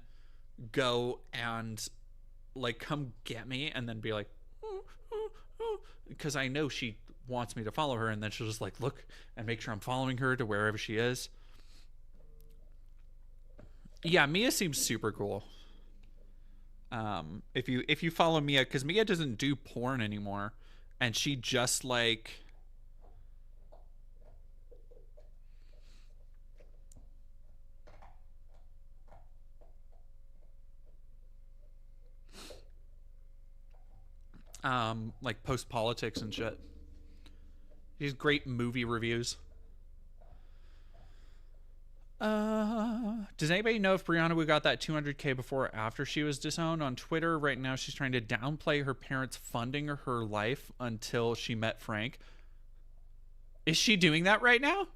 go and like come get me and then be like, because I know she wants me to follow her, and then she'll just like look and make sure I'm following her to wherever she is. Yeah, Mia seems super cool. If you follow Mia, because Mia doesn't do porn anymore, and she just like like post politics and shit. These great movie reviews. Does anybody know if Brianna would got that 200K before or after she was disowned? On Twitter right now, she's trying to downplay her parents funding her life until she met Frank. Is she doing that right now?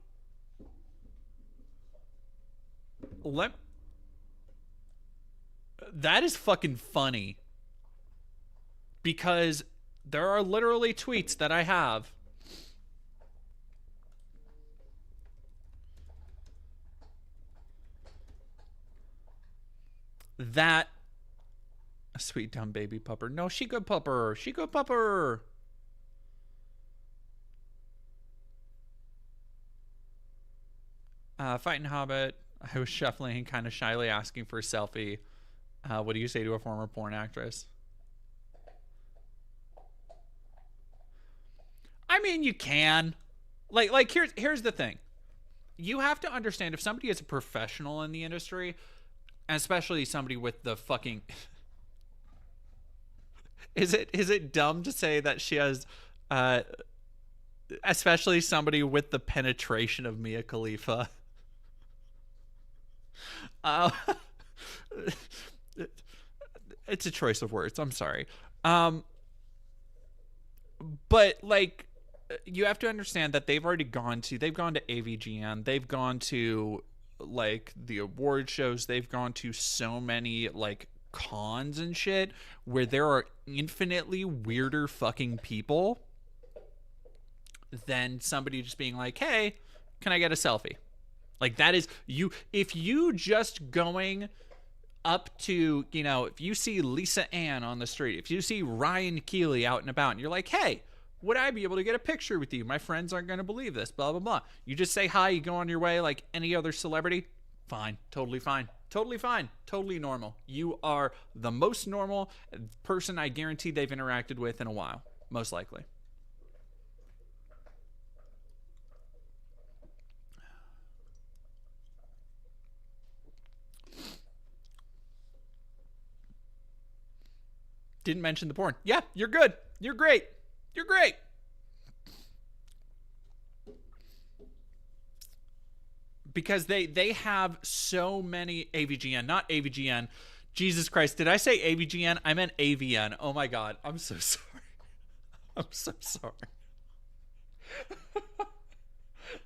That is fucking funny. Because there are literally tweets that I have that a sweet dumb baby pupper. No, she good pupper. She good pupper. Fighting Hobbit. I was shuffling, kind of shyly asking for a selfie. What do you say to a former porn actress? I mean, you can. Like here's the thing. You have to understand, if somebody is a professional in the industry, especially somebody with the fucking is it dumb to say that she has especially somebody with the penetration of Mia Khalifa? It's a choice of words. I'm sorry. But like, you have to understand that they've gone to AVGN, they've gone to like the award shows, they've gone to so many like cons and shit where there are infinitely weirder fucking people than somebody just being like, hey, can I get a selfie? Like, that is you. If you just going up to, if you see Lisa Ann on the street, if you see Ryan Keeley out and about, and you're like, hey, would I be able to get a picture with you? My friends aren't going to believe this, blah, blah, blah. You just say hi, you go on your way like any other celebrity. Fine. Totally fine. Totally fine. Totally normal. You are the most normal person I guarantee they've interacted with in a while. Most likely. Didn't mention the porn. Yeah, you're good. You're great. You're great. Because they have so many AVGN, not AVGN. Jesus Christ, did I say AVGN? I meant AVN. Oh my God, I'm so sorry. I'm so sorry.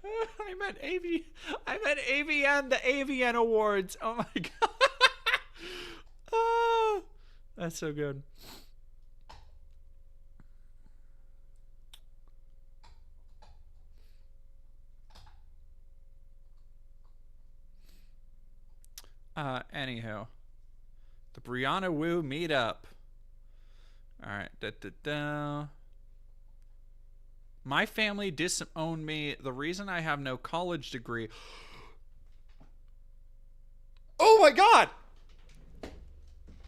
I meant AVN, the AVN Awards. Oh my God. Oh, that's so good. Anywho, the Brianna Wu meetup. All right. My family disowned me. The reason I have no college degree. Oh my God!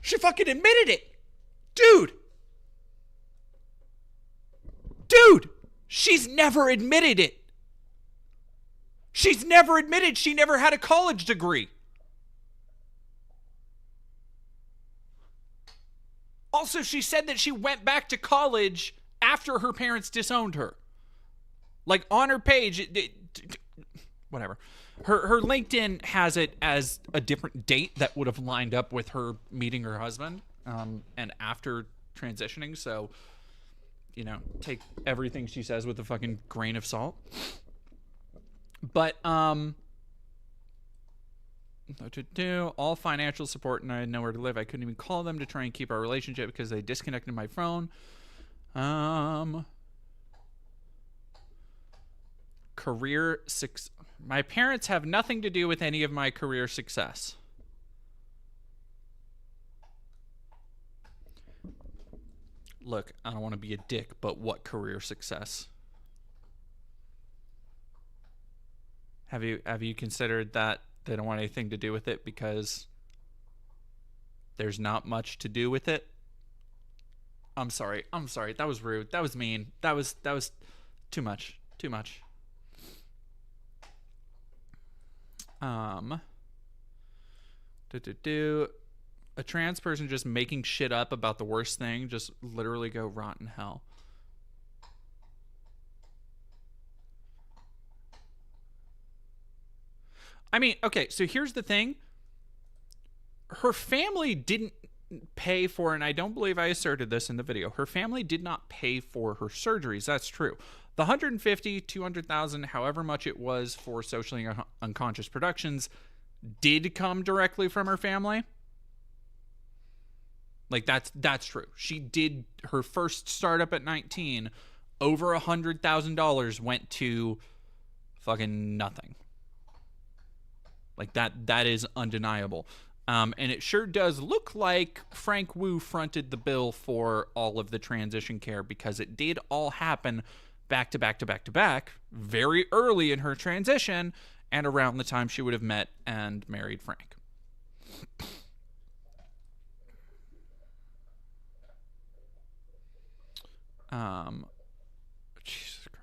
She fucking admitted it! Dude! She's never admitted it! She's never admitted she never had a college degree! Also, she said that she went back to college after her parents disowned her. Like, on her page, whatever. Her LinkedIn has it as a different date that would have lined up with her meeting her husband and after transitioning. So, you know, take everything she says with a fucking grain of salt. But, what to do, all financial support, and I had nowhere to live. I couldn't even call them to try and keep our relationship because they disconnected my phone. Career success. My parents have nothing to do with any of my career success. Look, I don't want to be a dick, but what career success? Have you considered that they don't want anything to do with it because there's not much to do with it? I'm sorry. That was rude. That was mean. That was too much. Too much. A trans person just making shit up about the worst thing, just literally go rot in hell. I mean, okay, so here's the thing. Her family didn't pay for, and I don't believe I asserted this in the video, her family did not pay for her surgeries. That's true. The 150, 200,000, however much it was for socially unconscious productions did come directly from her family. Like, that's true. She did her first startup at 19. Over $100,000 went to fucking nothing. Like, that is undeniable. And it sure does look like Frank Wu fronted the bill for all of the transition care because it did all happen back to back to back to back very early in her transition and around the time she would have met and married Frank. Jesus Christ.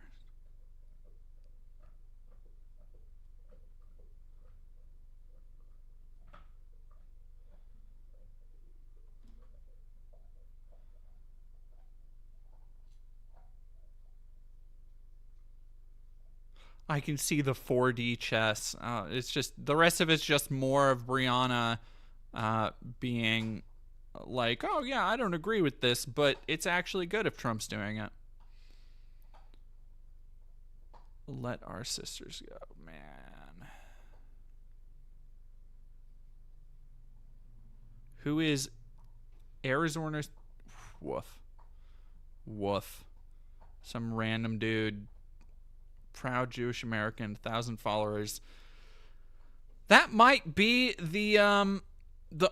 I can see the 4D chess. It's just, the rest of it's just more of Brianna being like, oh yeah, I don't agree with this, but it's actually good if Trump's doing it. Let our sisters go, man. Who is Arizona's? Woof. Some random dude. Proud Jewish American, 1,000 followers. That might be the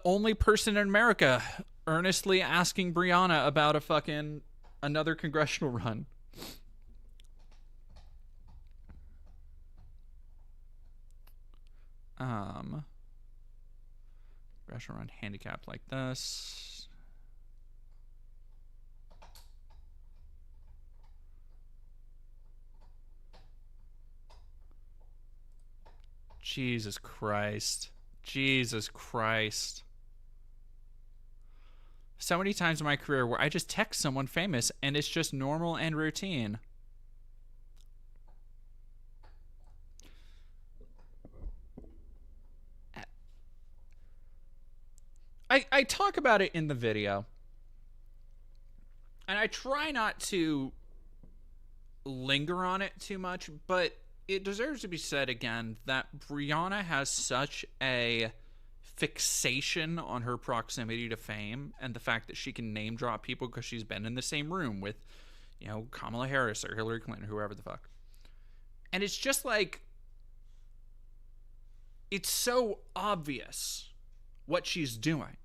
only person in America earnestly asking Brianna about another congressional run. Progression run handicapped like this. Jesus Christ. Jesus Christ. So many times in my career where I just text someone famous and it's just normal and routine. I talk about it in the video. And I try not to linger on it too much, but it deserves to be said again that Brianna has such a fixation on her proximity to fame and the fact that she can name drop people because she's been in the same room with, you know, Kamala Harris or Hillary Clinton, whoever the fuck. And it's just like, it's so obvious what she's doing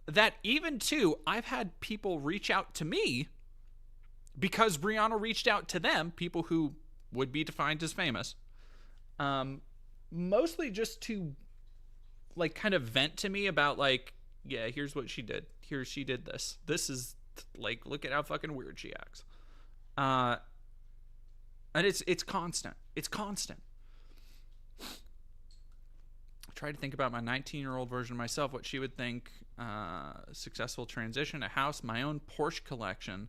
that even too, I've had people reach out to me because Brianna reached out to them, people who would be defined as famous, mostly just to like kind of vent to me about like, yeah, here's what she did. Here she did this. This is like, look at how fucking weird she acts. And it's constant. It's constant. I try to think about my 19-year-old version of myself, what she would think. Successful transition, a house, my own Porsche collection,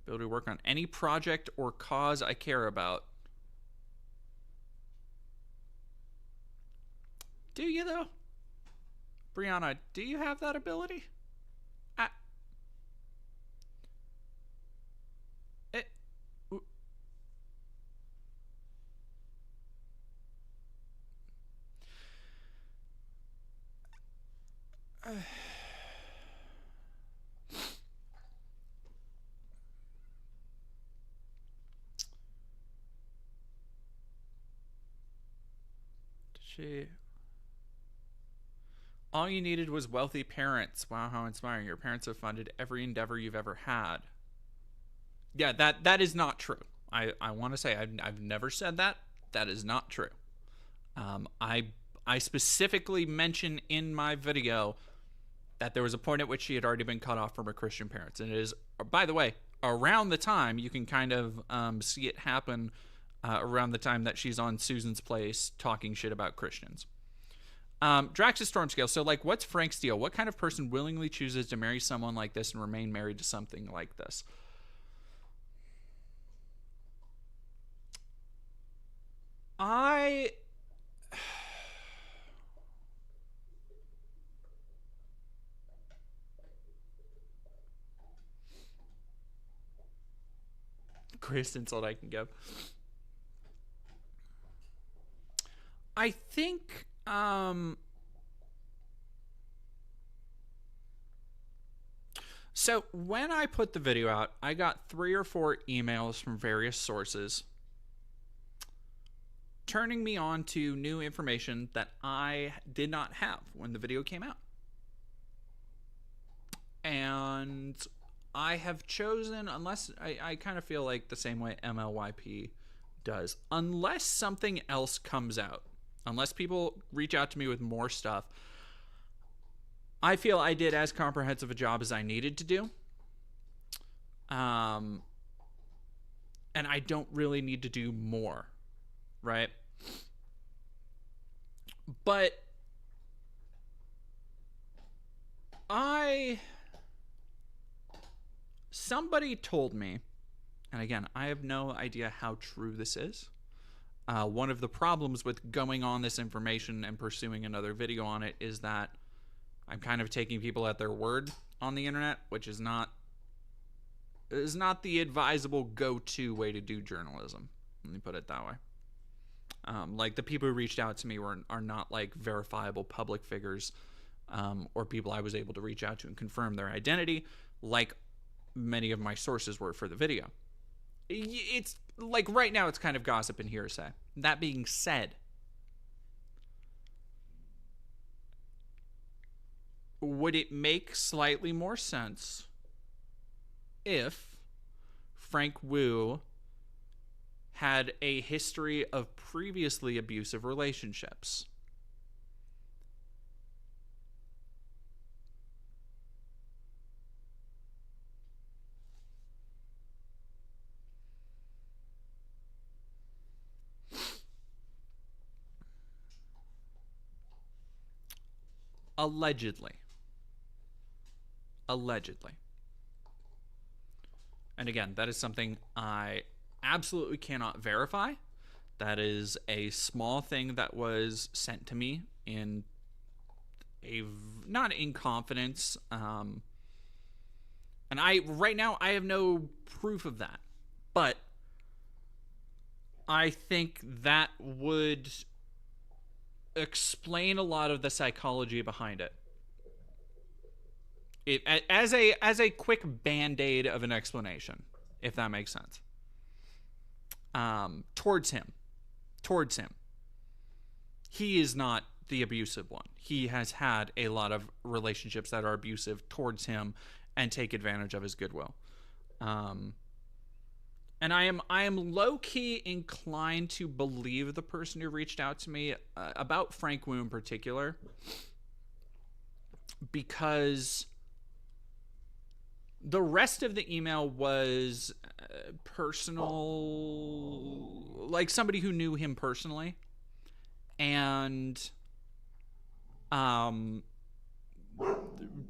ability to work on any project or cause I care about. Do you though? Brianna, do you have that ability? All you needed was wealthy parents. Wow, how inspiring. Your parents have funded every endeavor you've ever had. Yeah, that is not true. I want to say I've never said that. That is not true. I specifically mention in my video that there was a point at which she had already been cut off from her Christian parents. And it is, by the way, around the time you can kind of see it happen around the time that she's on Susan's Place talking shit about Christians. Drax's Stormscale. So, like, what's Frank's deal? What kind of person willingly chooses to marry someone like this and remain married to something like this? Greatest insult I can give. I think so when I put the video out, I got 3 or 4 emails from various sources turning me on to new information that I did not have when the video came out. And I have chosen, unless I kind of feel like the same way MLYP does, unless something else comes out, unless people reach out to me with more stuff, I feel I did as comprehensive a job as I needed to do. And I don't really need to do more, right? But somebody told me, and again, I have no idea how true this is. One of the problems with going on this information and pursuing another video on it is that I'm kind of taking people at their word on the internet, which is not the advisable go-to way to do journalism. Let me put it that way. Like, the people who reached out to me are not like verifiable public figures, or people I was able to reach out to and confirm their identity, like many of my sources were for the video. It's like, right now it's kind of gossip and hearsay. That being said, would it make slightly more sense if Frank Wu had a history of previously abusive relationships? Allegedly. Allegedly. And again, that is something I absolutely cannot verify. That is a small thing that was sent to me in not in confidence. And right now I have no proof of that. But I think that would explain a lot of the psychology behind it. As a quick band-aid of an explanation, if that makes sense. Towards him. He is not the abusive one. He has had a lot of relationships that are abusive towards him and take advantage of his goodwill. And I am low-key inclined to believe the person who reached out to me about Frank Wu in particular, because the rest of the email was personal, like somebody who knew him personally, and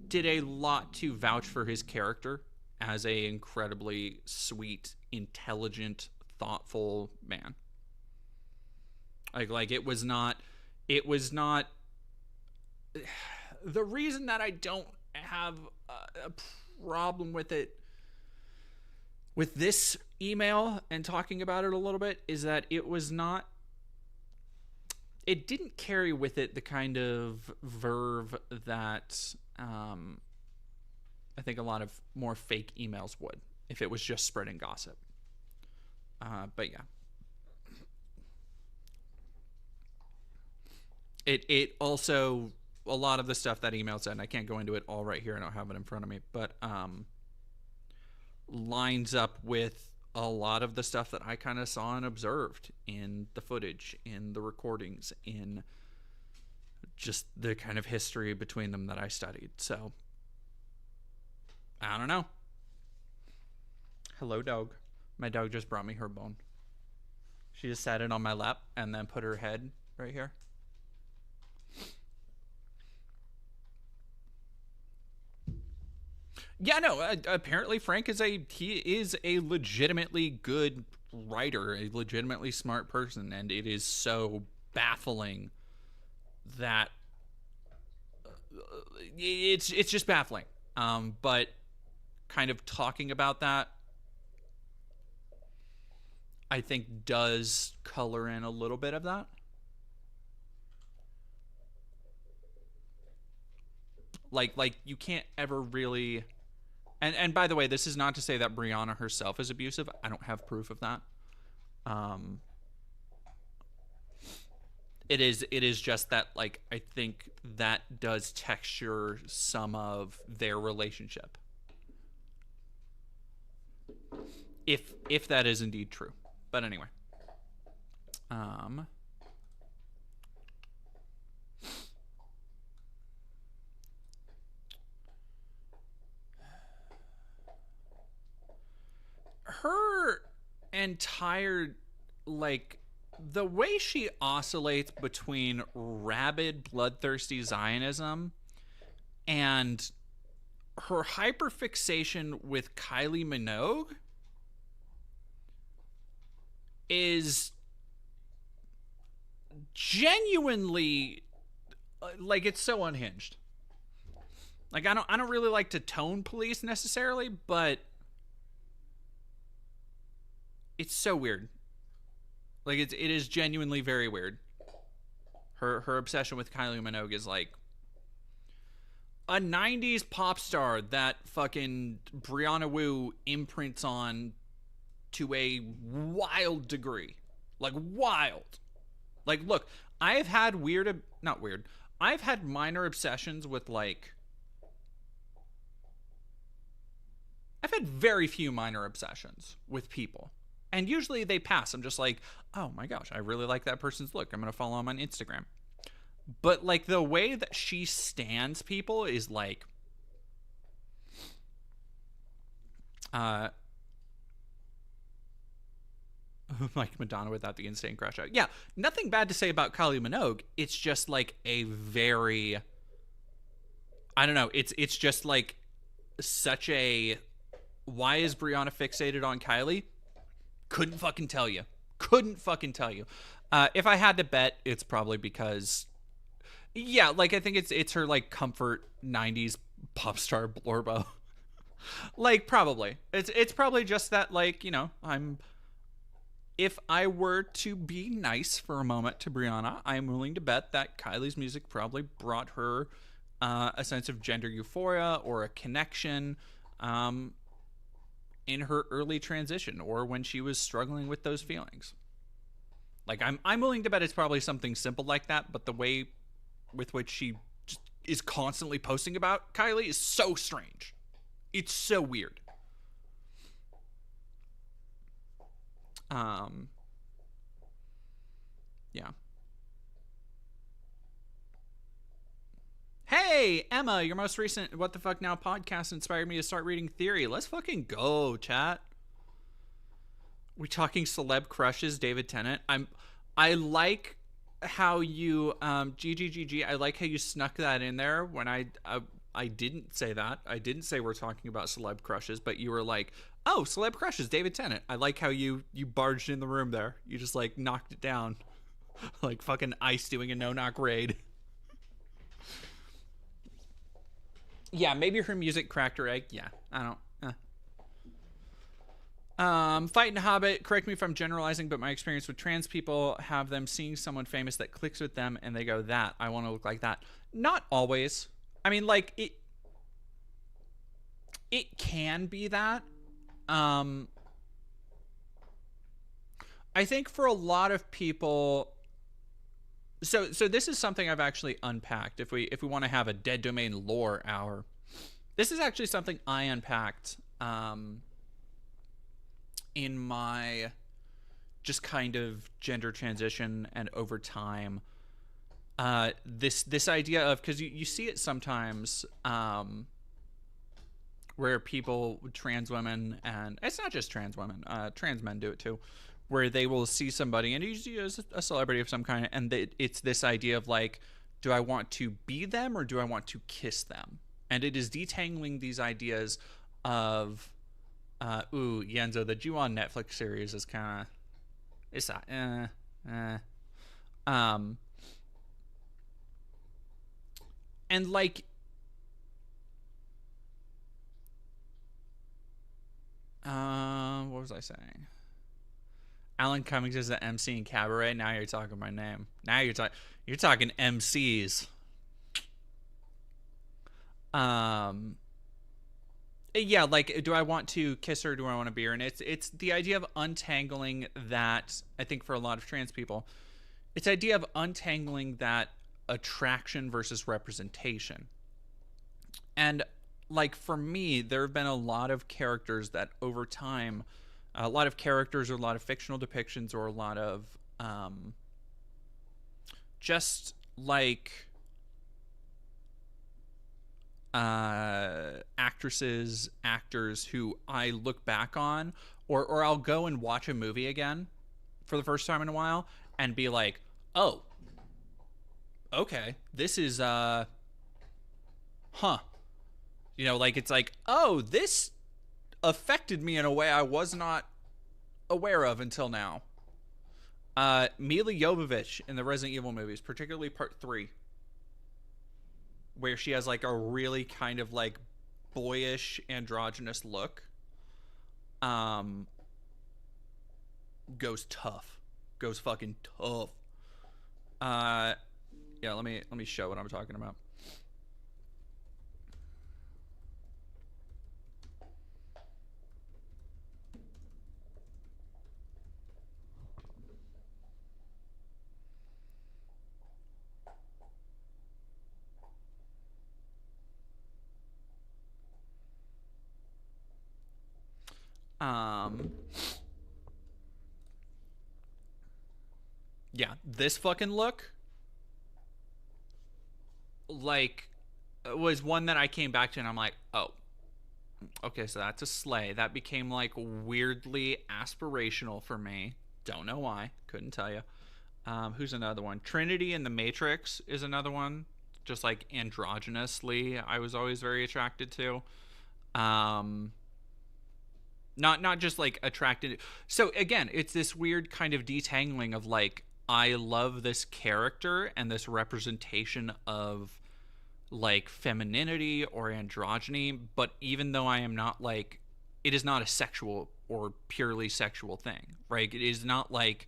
did a lot to vouch for his character as a incredibly sweet, intelligent, thoughtful man. Like it was not the reason that I don't have a problem with it, with this email and talking about it a little bit, is that it didn't carry with it the kind of verve that I think a lot of more fake emails would if it was just spreading gossip. But yeah. It also, a lot of the stuff that email said, and I can't go into it all right here, I don't have it in front of me, but lines up with a lot of the stuff that I kind of saw and observed in the footage, in the recordings, in just the kind of history between them that I studied. So, I don't know. Hello, dog. My dog just brought me her bone. She just sat it on my lap and then put her head right here. Yeah, no, apparently Frank is a legitimately good writer, a legitimately smart person, and it is so baffling that it's just baffling. But kind of talking about that, I think, does color in a little bit of that. Like you can't ever really. And by the way, this is not to say that Brianna herself is abusive. I don't have proof of that. It is just that, like, I think that does texture some of their relationship. If that is indeed true. But anyway. Her entire, like, the way she oscillates between rabid, bloodthirsty Zionism and her hyperfixation with Kylie Minogue is genuinely, like, it's so unhinged. Like, I don't really like to tone police necessarily, but it's so weird. Like, it is genuinely very weird. Her obsession with Kylie Minogue is like a 90s pop star that fucking Brianna Wu imprints on to a wild degree. Like, wild. Like, look, I've had I've had minor obsessions with, like, I've had very few minor obsessions with people. And usually they pass. I'm just like, oh my gosh, I really like that person's look. I'm going to follow him on Instagram. But, like, the way that she stands people is like, like Madonna without the insane crash out. Yeah, nothing bad to say about Kylie Minogue. It's just, like, a very I don't know. It's just like such a, why is Brianna fixated on Kylie? Couldn't fucking tell you. If I had to bet, it's probably because, yeah, like I think it's her like comfort 90s pop star blorbo. Like probably. It's probably just that, like, you know, if I were to be nice for a moment to Brianna, I'm willing to bet that Kylie's music probably brought her a sense of gender euphoria or a connection in her early transition or when she was struggling with those feelings. Like I'm willing to bet it's probably something simple like that, but the way with which she just is constantly posting about Kylie is so strange. It's so weird. Yeah. Hey, Emma, your most recent What the Fuck Now podcast inspired me to start reading theory. Let's fucking go, chat. We talking celeb crushes, David Tennant. I like how you GGGG, I like how you snuck that in there when I didn't say that. I didn't say we're talking about celeb crushes, but you were like, "Oh, celeb crushes, David Tennant." I like how you barged in the room there. You just like knocked it down. Like fucking Ice doing a no-knock raid. Yeah, maybe her music cracked her egg. Yeah, I don't. Fighting Hobbit, correct me if I'm generalizing, but my experience with trans people have them seeing someone famous that clicks with them and they go, that, I want to look like that. Not always. I mean, like, it can be that. I think for a lot of people, so this is something I've actually unpacked. If we want to have a Dead Domain lore hour, this is actually something I unpacked in my just kind of gender transition and over time. This idea of, because you see it sometimes where people, trans women, and it's not just trans women, trans men do it too, where they will see somebody, and usually as a celebrity of some kind, and it's this idea of like, do I want to be them or do I want to kiss them? And it is detangling these ideas of, Yenzo, the Ju-on Netflix series is kind of, it's not, and like, what was I saying? Alan Cummings is the MC in Cabaret. Now you're talking my name. Now you're talking MCs. Yeah, like, do I want to kiss her? Do I want to be her? And it's the idea of untangling that. I think for a lot of trans people, it's the idea of untangling that attraction versus representation. And like for me, there have been a lot of characters that over time, a lot of characters or a lot of fictional depictions or a lot of just like actresses, actors who I look back on, or I'll go and watch a movie again for the first time in a while and be like, oh, okay, this is huh, you know, like, it's like, oh, this affected me in a way I was not aware of until now. Mila Jovovich in the Resident Evil movies, particularly part 3, where she has like a really kind of like boyish androgynous look, goes fucking tough. Yeah, let me show what I'm talking about. Yeah, this fucking look, like, was one that I came back to and I'm like, oh, okay, so that's a sleigh. That became like weirdly aspirational for me. Don't know why. Couldn't tell you. Who's another one? Trinity in the Matrix is another one. just like androgynously I was always very attracted to. Not just like attracted. So again, it's this weird kind of detangling of like, I love this character and this representation of like femininity or androgyny, but even though I am not like, it is not a sexual or purely sexual thing, right? It is not like,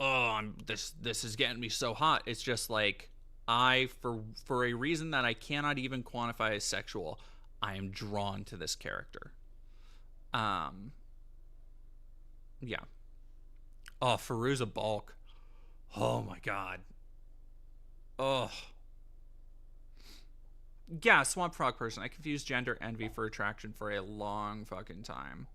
oh, this is getting me so hot. It's just like, for a reason that I cannot even quantify as sexual, I am drawn to this character. Yeah. Oh, Firuza Balk. Oh my god. Oh. Yeah, Swamp Frog person. I confused gender envy for attraction for a long fucking time.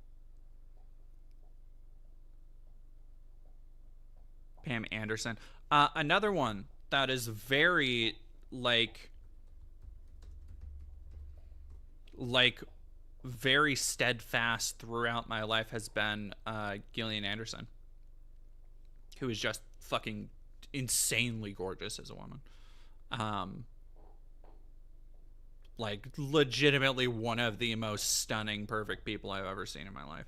Pam Anderson. Another one that is very like very steadfast throughout my life has been Gillian Anderson, who is just fucking insanely gorgeous as a woman. Like legitimately one of the most stunning, perfect people I've ever seen in my life.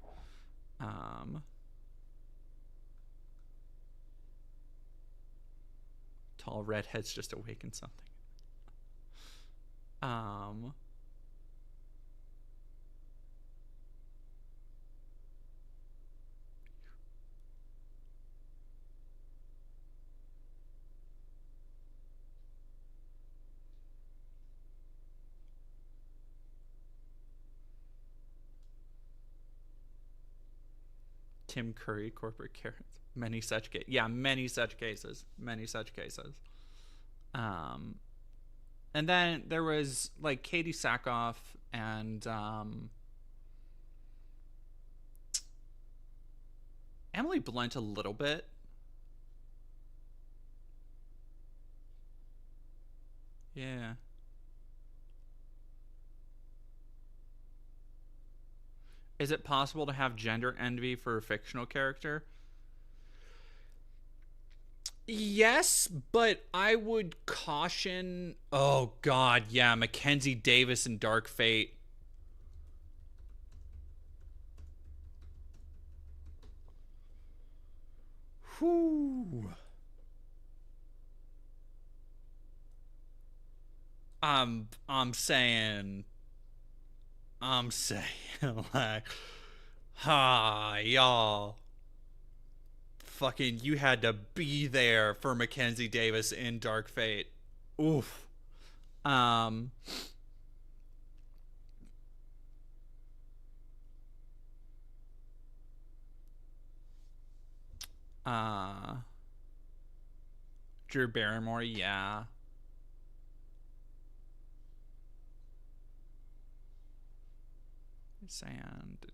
Tall redheads just awakened something. Tim Curry, corporate carrots. Many such cases. Yeah, many such cases. Many such cases. And then there was like Katie Sackhoff and Emily Blunt a little bit. Yeah. Is it possible to have gender envy for a fictional character? Yes, but I would caution... Oh, God, yeah. Mackenzie Davis in Dark Fate. Whew. I'm saying like, y'all fucking, you had to be there for Mackenzie Davis in Dark Fate. Oof. Drew Barrymore, yeah. Sand.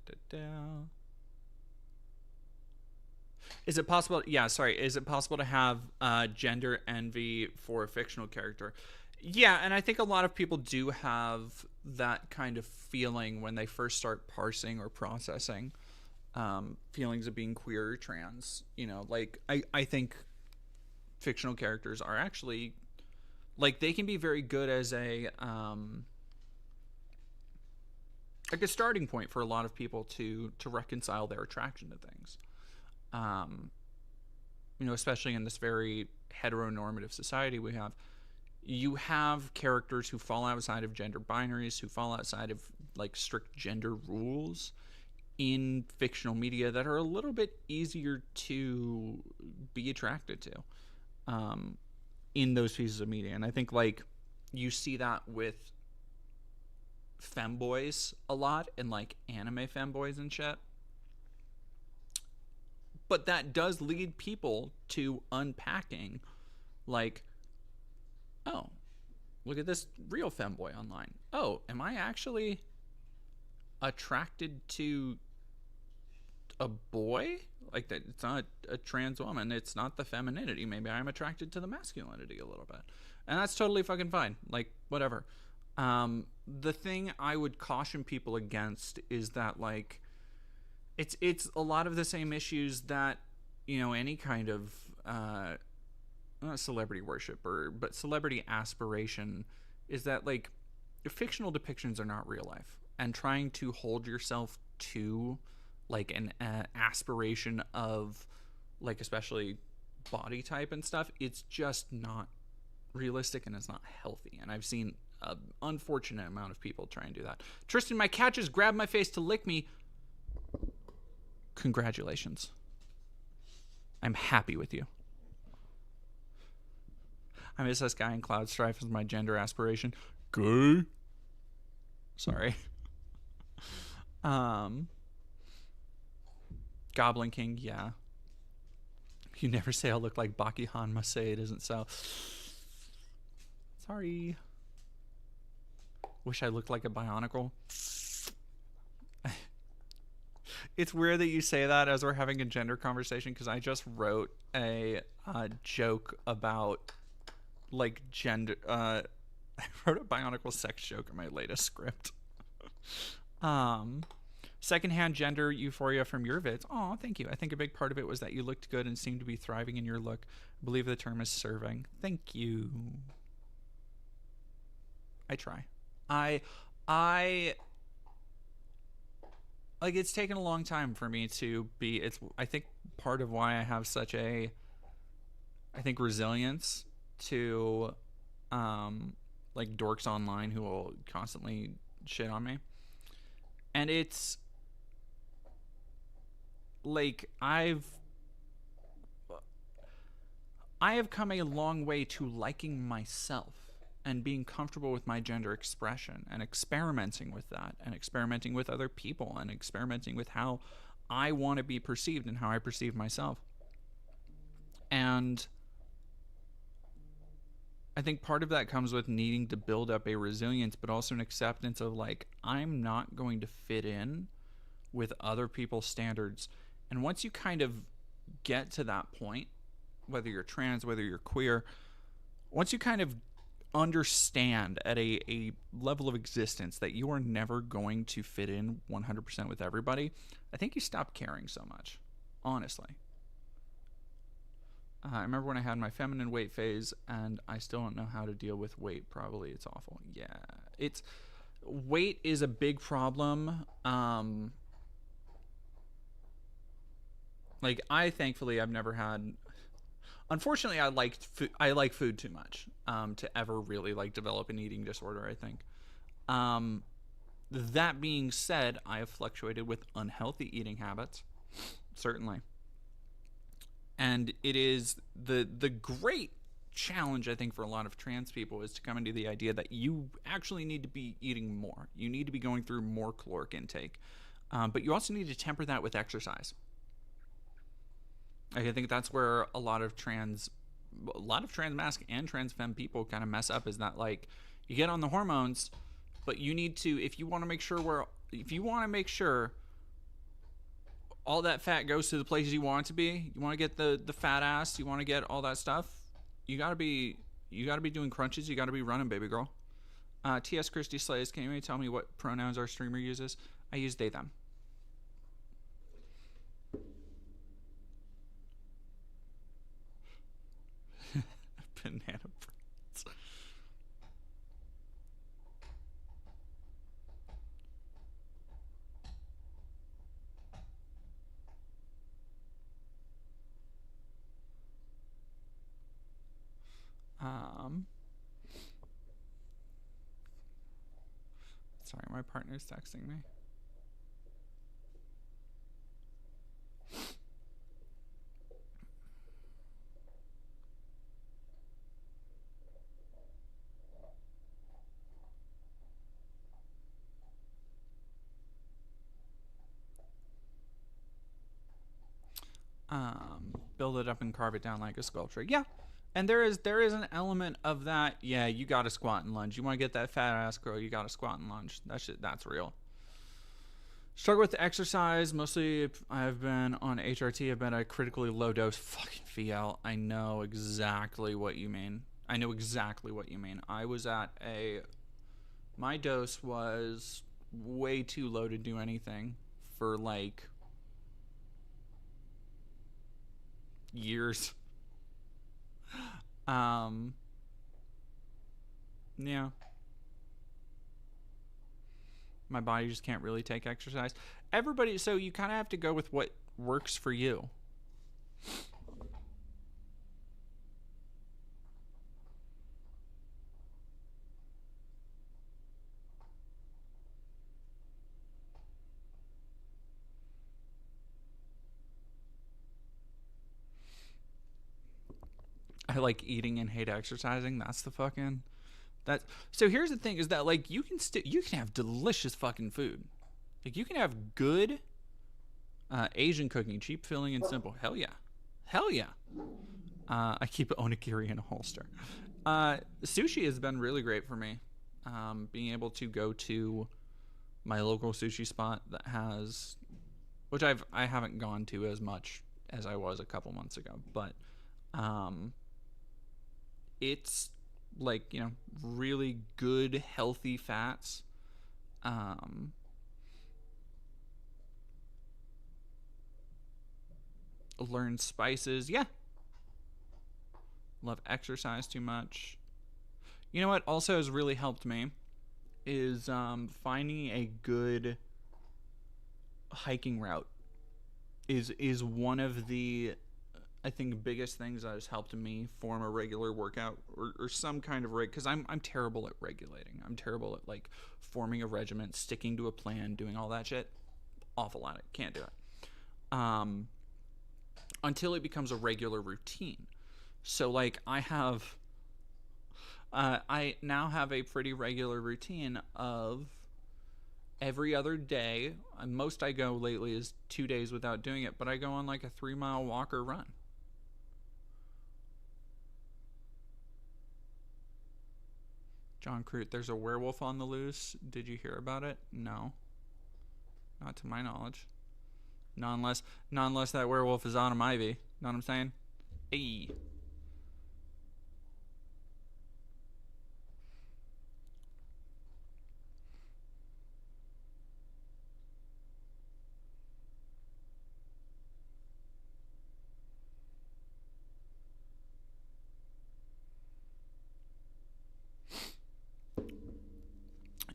Is it possible? Yeah, sorry. Is it possible to have gender envy for a fictional character? Yeah, and I think a lot of people do have that kind of feeling when they first start parsing or processing feelings of being queer or trans. You know, like I think fictional characters are actually like they can be very good as a like a starting point for a lot of people to reconcile their attraction to things. You know, especially in this very heteronormative society we have, you have characters who fall outside of gender binaries, who fall outside of like strict gender rules in fictional media that are a little bit easier to be attracted to in those pieces of media. And I think like you see that with femboys a lot and like anime femboys and shit. But that does lead people to unpacking like, oh, look at this real femboy online. Oh, am I actually attracted to a boy? Like that, it's not a trans woman. It's not the femininity. Maybe I'm attracted to the masculinity a little bit. And that's totally fucking fine. Like, whatever. The thing I would caution people against is that like it's a lot of the same issues that, you know, any kind of not celebrity worship, but celebrity aspiration is that, like, fictional depictions are not real life, and trying to hold yourself to like an aspiration of, like, especially body type and stuff, it's just not realistic and it's not healthy. And I've seen an unfortunate amount of people try and do that. Tristan, my cat just grabbed my face to lick me. Congratulations. I'm happy with you. I miss this guy in Cloud Strife as my gender aspiration. Gay. Sorry. Goblin King, yeah. You never say I look like Baki Hanma, say it isn't so. Sorry. Wish I looked like a Bionicle. It's weird that you say that as we're having a gender conversation, because I just wrote a joke about, like, gender. I wrote a Bionicle sex joke in my latest script. Secondhand gender euphoria from your vids. Oh, thank you. I think a big part of it was that you looked good and seemed to be thriving in your look. I believe the term is serving. Thank you. I try. I like, it's taken a long time for me to be, it's, I think part of why I have such a, I think, resilience to, like, dorks online who will constantly shit on me. And it's like, I have come a long way to liking myself and being comfortable with my gender expression and experimenting with that and experimenting with other people and experimenting with how I want to be perceived and how I perceive myself. And I think part of that comes with needing to build up a resilience, but also an acceptance of, like, I'm not going to fit in with other people's standards. And once you kind of get to that point, whether you're trans, whether you're queer, once you kind of understand at a level of existence that you are never going to fit in 100% with everybody, I think you stop caring so much, honestly. I remember when I had my feminine weight phase, and I still don't know how to deal with weight. Probably it's awful. Yeah, it's, weight is a big problem. Like, thankfully I've never had, unfortunately, I like food too much to ever really, like, develop an eating disorder, I think. That being said, I have fluctuated with unhealthy eating habits, certainly. And it is the great challenge, I think, for a lot of trans people is to come into the idea that you actually need to be eating more. You need to be going through more caloric intake. But you also need to temper that with exercise. I think that's where a lot of trans masc and trans femme people kind of mess up, is that, like, you get on the hormones, but you need to, if you want to make sure all that fat goes to the places you want it to be, you want to get the fat ass, you want to get all that stuff, you gotta be doing crunches, you gotta be running, baby girl. T.S. Christie Slays, can you tell me what pronouns our streamer uses? I use they, them. Banana breads. Sorry, my partner's texting me. Build it up and carve it down like a sculpture. Yeah. And there is an element of that. Yeah, you got to squat and lunge. You want to get that fat ass girl, you got to squat and lunge. That's real. Struggle with the exercise. Mostly I've been on HRT. I've been at a critically low dose. Fucking VL. I know exactly what you mean. I was at my dose was way too low to do anything for, like, years. Yeah. My body just can't really take exercise. Everybody, so you kind of have to go with what works for you. I like eating and hate exercising. That's the fucking that. So here's the thing: is that like you can have delicious fucking food, like you can have good Asian cooking, cheap, filling, and simple. Hell yeah, hell yeah. I keep onigiri in a holster. Sushi has been really great for me. Being able to go to my local sushi spot that has, which I haven't gone to as much as I was a couple months ago, but it's like, you know, really good healthy fats. Learn spices. Yeah. Love exercise too much. You know what also has really helped me is finding a good hiking route is one of the, I think, biggest things that has helped me form a regular workout or some kind of because I'm terrible at regulating. I'm terrible at like forming a regiment, sticking to a plan, doing all that shit. Awful at it. Can't do it. Until it becomes a regular routine. So like I now have a pretty regular routine of every other day. Most I go lately is 2 days without doing it, but I go on like a 3-mile walk or run. John Crute, there's a werewolf on the loose. Did you hear about it? No. Not to my knowledge. Not unless that werewolf is Autumn Ivy. Know what I'm saying? Hey.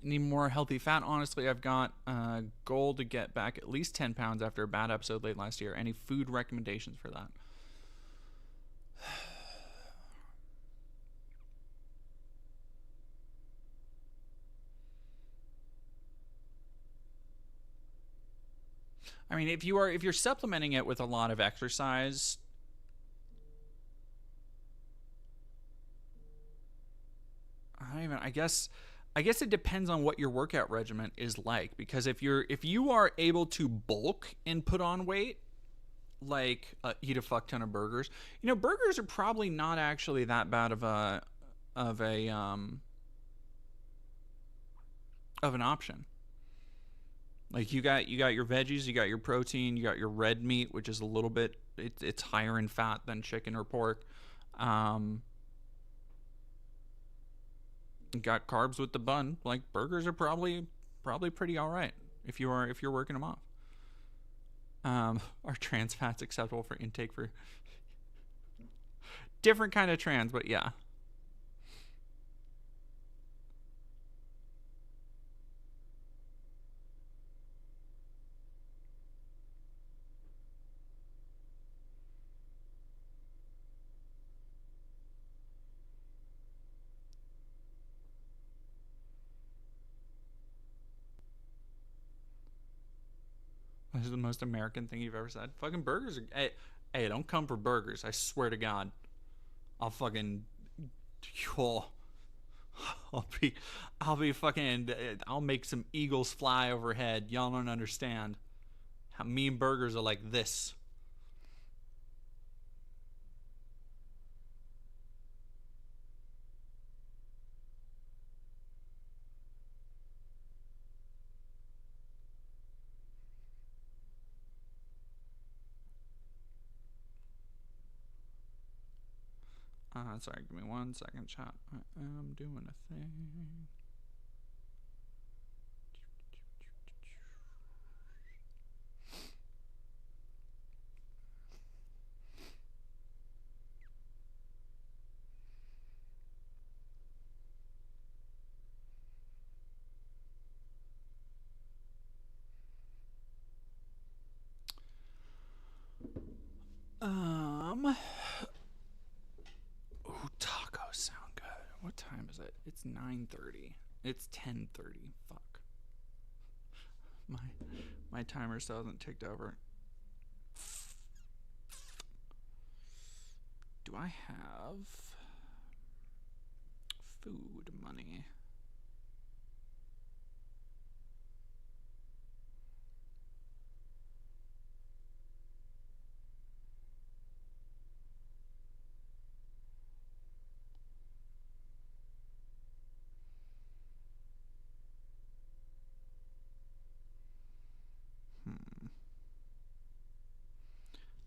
Need more healthy fat. Honestly, I've got a goal to get back at least 10 pounds after a bad episode late last year. Any food recommendations for that? I mean, if you're supplementing it with a lot of exercise, I guess it depends on what your workout regimen is like, because if you are able to bulk and put on weight, like eat a fuck ton of burgers, you know, burgers are probably not actually that bad of an option. Like you got your veggies, you got your protein, you got your red meat, which is a little bit it's higher in fat than chicken or pork. You got carbs with the bun. Like burgers are probably pretty all right if you're working them off. Are trans fats acceptable for intake for different kind of trans? But yeah. This is the most American thing you've ever said. Fucking burgers are... Hey, don't come for burgers. I swear to God. I'll fucking... Oh, I'll be fucking... I'll make some eagles fly overhead. Y'all don't understand how mean burgers are like this. Sorry, give me 1 second, chat. I am doing a thing. What time is it? It's 9:30. It's 10:30. Fuck. My timer still hasn't ticked over. Do I have food money?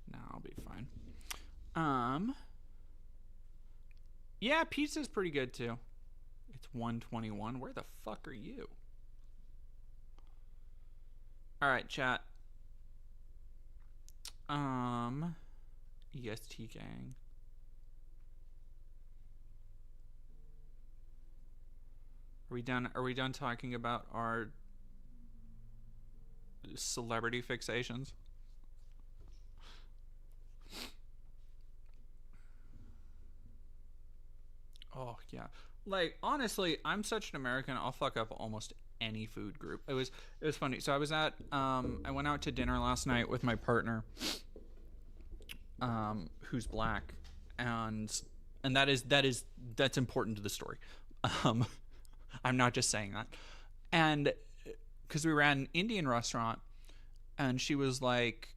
No, I'll be fine. Yeah, pizza's pretty good too. It's 1:21. Where the fuck are you? All right, chat. EST gang. Are we done? Are we done talking about our celebrity fixations? Oh yeah. Like honestly, I'm such an American. I'll fuck up almost any food group. It was funny. So I was at I went out to dinner last night with my partner, who's black, and that's important to the story. I'm not just saying that. And because we were at an Indian restaurant, and she was like,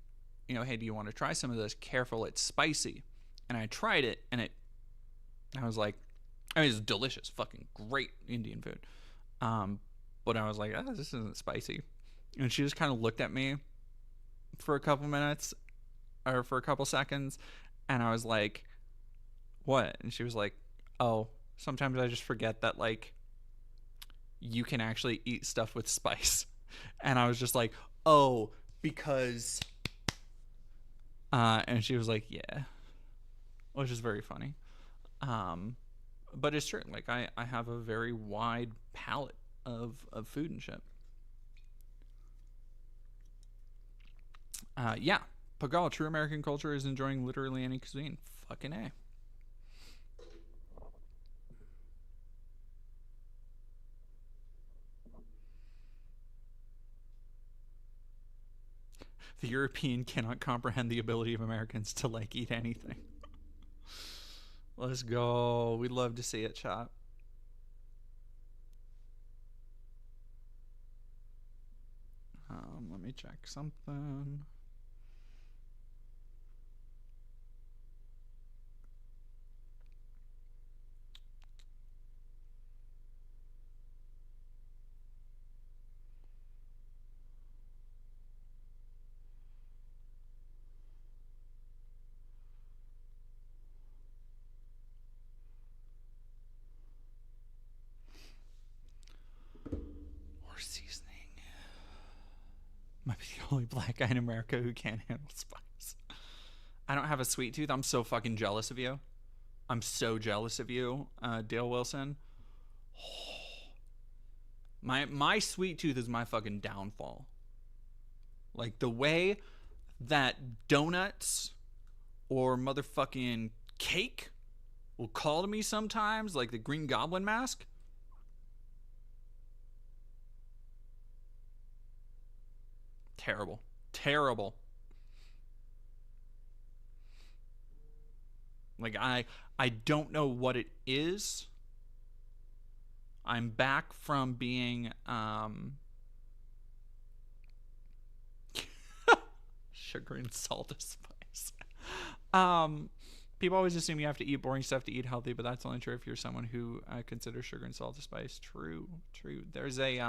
you know, hey, do you want to try some of this? Careful, it's spicy. And I tried it, and I was like, I mean, it's delicious, fucking great Indian food. But I was like, oh, this isn't spicy. And she just kind of looked at me for a couple minutes, or for a couple seconds, and I was like, what? And she was like, oh, sometimes I just forget that, like, you can actually eat stuff with spice. And I was just like, oh, because... and she was like, yeah. Which is very funny. But it's true. Like, I have a very wide palette of food and shit. Yeah. Pagal, true American culture is enjoying literally any cuisine. Fucking A. The European cannot comprehend the ability of Americans to, like, eat anything. Let's go. We'd love to see it, chat. Let me check something. Might be the only black guy in America who can't handle spice. I don't have a sweet tooth. I'm so fucking jealous of you. I'm so jealous of you, Dale Wilson. My sweet tooth is my fucking downfall. Like, the way that donuts or motherfucking cake will call to me sometimes, like the Green Goblin mask. Terrible. Terrible. Like, I don't know what it is. I'm back from being sugar and salt of spice. People always assume you have to eat boring stuff to eat healthy, but that's only true if you're someone who considers sugar and salt of spice. True. There's a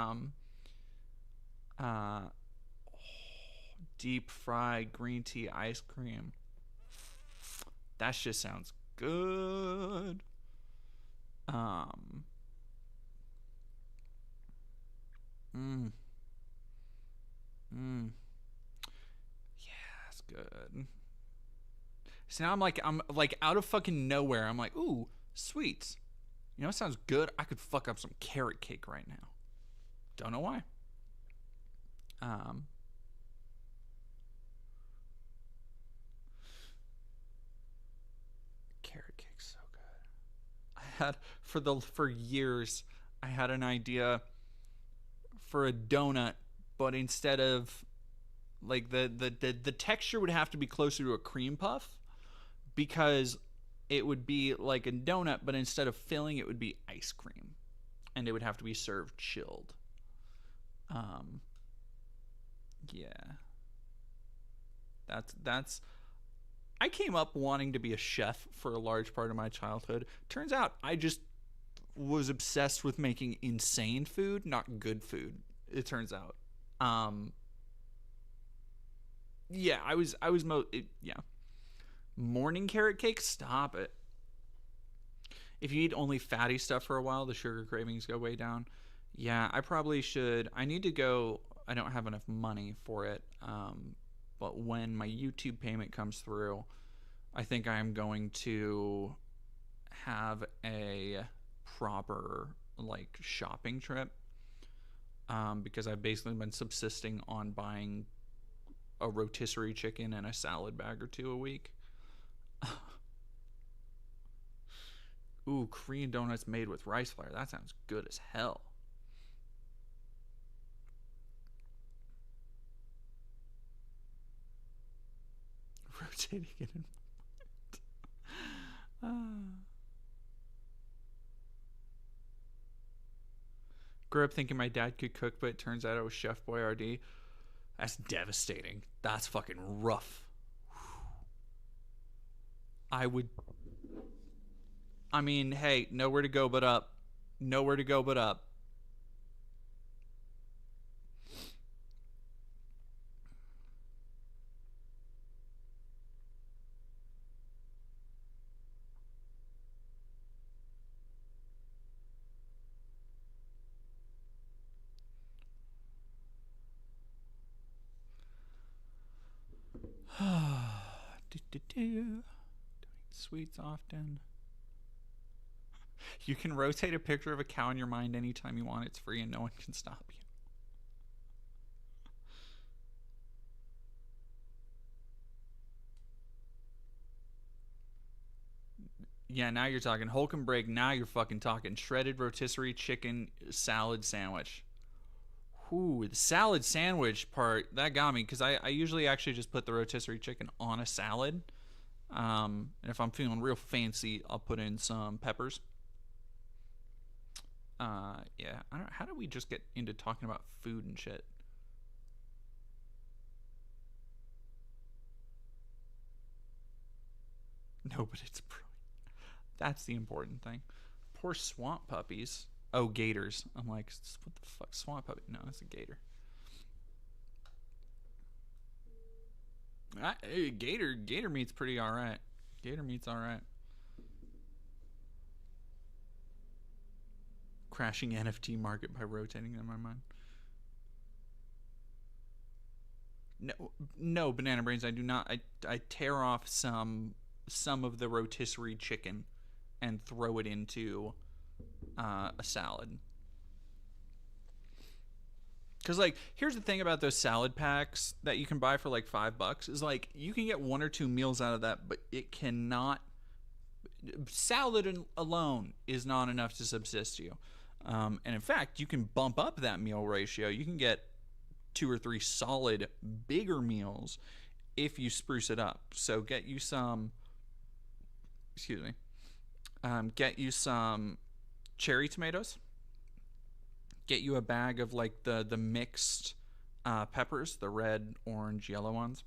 deep fried green tea ice cream. That shit sounds good. Yeah, it's good. So now I'm like out of fucking nowhere. I'm like, ooh, sweets. You know what sounds good? I could fuck up some carrot cake right now. Don't know why. Carrot cake's so good. had for years I had an idea for a donut, but instead of like the texture would have to be closer to a cream puff, because it would be like a donut, but instead of filling it would be ice cream, and it would have to be served chilled. Yeah. That's I came up wanting to be a chef for a large part of my childhood. Turns out I just was obsessed with making insane food, not good food, it turns out. Yeah, yeah. Morning carrot cake, stop it. If you eat only fatty stuff for a while, the sugar cravings go way down. Yeah, I probably should. I need to go. I don't have enough money for it. But when my YouTube payment comes through, I think I'm going to have a proper like shopping trip. Because I've basically been subsisting on buying a rotisserie chicken and a salad bag or two a week. Ooh, Korean donuts made with rice flour. That sounds good as hell. Rotating it in Grew up thinking my dad could cook, but it turns out it was Chef Boyardee. That's devastating. That's fucking rough. I mean, hey, nowhere to go but up. Nowhere to go but up. Don't eat sweets often. You can rotate a picture of a cow in your mind anytime you want. It's free and no one can stop you. Yeah, now you're talking Holcomb break. Now you're fucking talking shredded rotisserie chicken salad sandwich. Ooh, the salad sandwich part, that got me, because I usually actually just put the rotisserie chicken on a salad. And if I'm feeling real fancy, I'll put in some peppers. Yeah, I don't. How did we just get into talking about food and shit? No, but it's brilliant. That's the important thing. Poor swamp puppies. Oh, gators. I'm like, what the fuck, swamp puppy? No, it's a gator. Gator meat's pretty alright. Gator meat's alright. Crashing NFT market by rotating in my mind. No, Banana Brains. I do not. I tear off some of the rotisserie chicken and throw it into a salad. Because, like, here's the thing about those salad packs that you can buy for like $5 is like you can get 1 or 2 meals out of that, but it cannot. Salad alone is not enough to subsist you. And in fact, you can bump up that meal ratio. You can get 2 or 3 solid bigger meals if you spruce it up. So get you some. Excuse me. Get you some cherry tomatoes. Get you a bag of like the mixed peppers, the red, orange, yellow ones.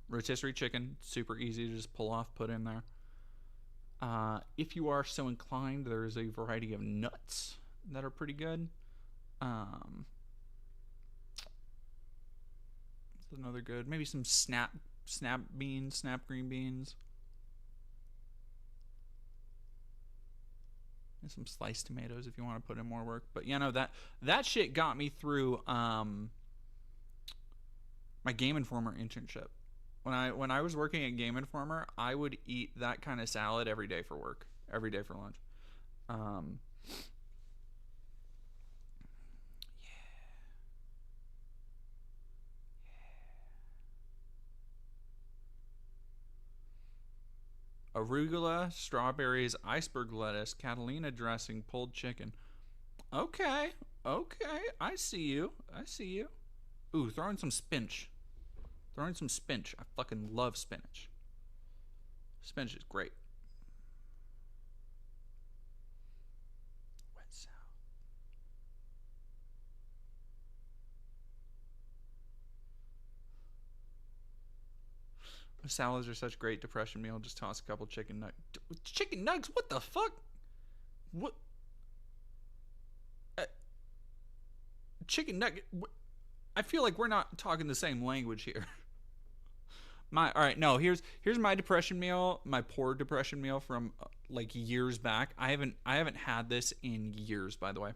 Rotisserie chicken, super easy to just pull off, put in there. If you are so inclined, there is a variety of nuts that are pretty good. It's another good. Maybe some snap green beans. And some sliced tomatoes if you want to put in more work. But you know, that shit got me through my Game Informer internship. When I was working at Game Informer, I would eat that kind of salad every day for work, every day for lunch. arugula, strawberries, iceberg lettuce, Catalina dressing, pulled chicken. Okay, I see you. Ooh, throw in some spinach. I fucking love spinach. Spinach is great. Wet salad. Salads are such a great depression meal. Just toss a couple chicken nuggets. Chicken nuggets? What the fuck? What? Chicken nugget? I feel like we're not talking the same language here. All right, no. Here's my depression meal. My poor depression meal from like years back. I haven't had this in years, by the way.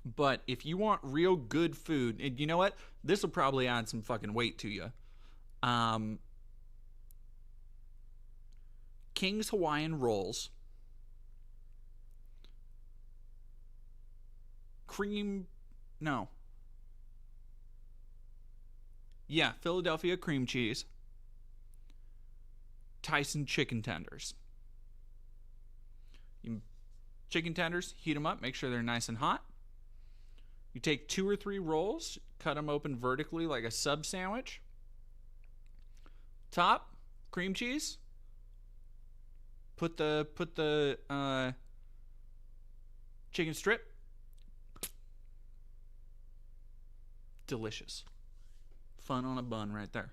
But if you want real good food, and you know what? This will probably add some fucking weight to you. King's Hawaiian rolls, Philadelphia cream cheese, Tyson chicken tenders. Chicken tenders, heat them up, make sure they're nice and hot. You take 2 or 3 rolls, cut them open vertically like a sub sandwich. Top, cream cheese. Put the chicken strip. Delicious. Fun on a bun right there.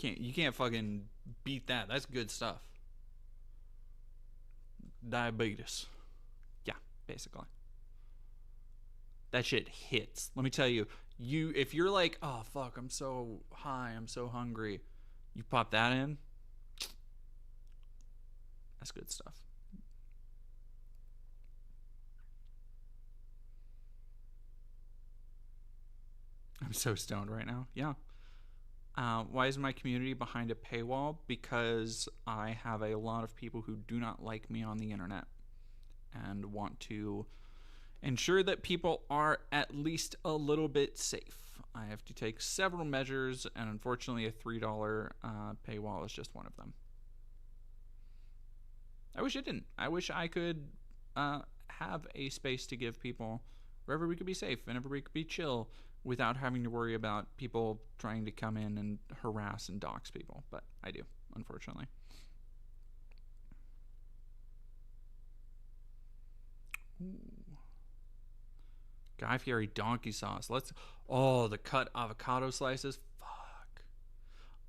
You can't fucking beat that. That's good stuff. Diabetes. Yeah, basically. That shit hits. Let me tell you, if you're like, oh fuck, I'm so high, I'm so hungry, you pop that in. That's good stuff. I'm so stoned right now. Yeah. Why is my community behind a paywall? Because I have a lot of people who do not like me on the internet and want to ensure that people are at least a little bit safe. I have to take several measures, and unfortunately a $3 paywall is just one of them. I wish it didn't. I wish I could have a space to give people wherever we could be safe and wherever we could be chill without having to worry about people trying to come in and harass and dox people. But I do, unfortunately. Ooh. Guy Fieri donkey sauce. The cut avocado slices. Fuck.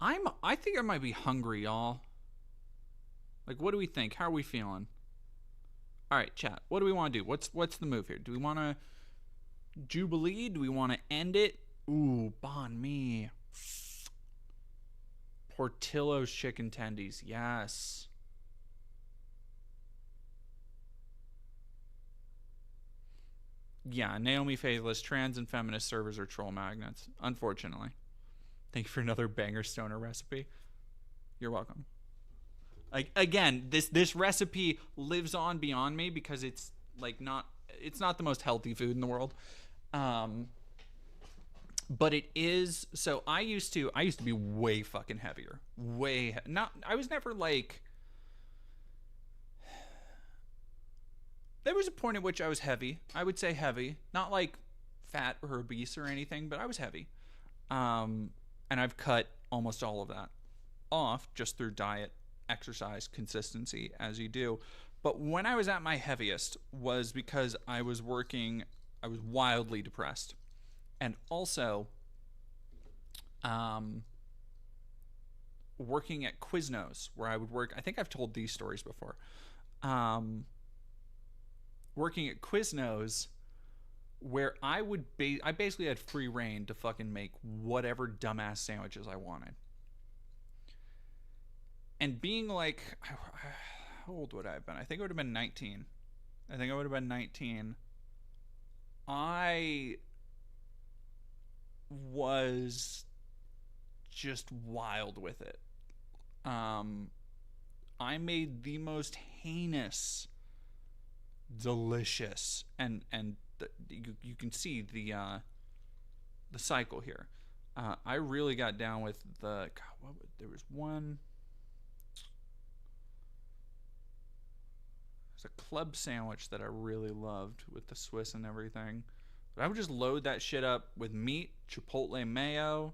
I think I might be hungry, y'all. Like, what do we think? How are we feeling? All right, chat. What do we want to do? What's the move here? Do we want to Jubilee? Do we want to end it? Ooh, banh mi. Portillo's chicken tendies. Yes. Yeah, Naomi Faithless, trans and feminist servers are troll magnets, unfortunately. Thank you for another banger stoner recipe. You're welcome. Like, again, this recipe lives on beyond me because it's not the most healthy food in the world. But it is. So I used to be way fucking heavier. I was never like. There was a point at which I was heavy. I would say heavy, not like fat or obese or anything, but I was heavy. And I've cut almost all of that off just through diet, exercise, consistency, as you do. But when I was at my heaviest was because I was wildly depressed. And also working at Quiznos, where I would work. I think I've told these stories before. Working at Quiznos, where I basically had free reign to fucking make whatever dumbass sandwiches I wanted. And being like, how old would I have been? I think I would have been 19. I was just wild with it. I made the most heinous, delicious, and you can see the cycle here. I really got down with there was one. There's a club sandwich that I really loved with the Swiss and everything. But I would just load that shit up with meat, chipotle mayo,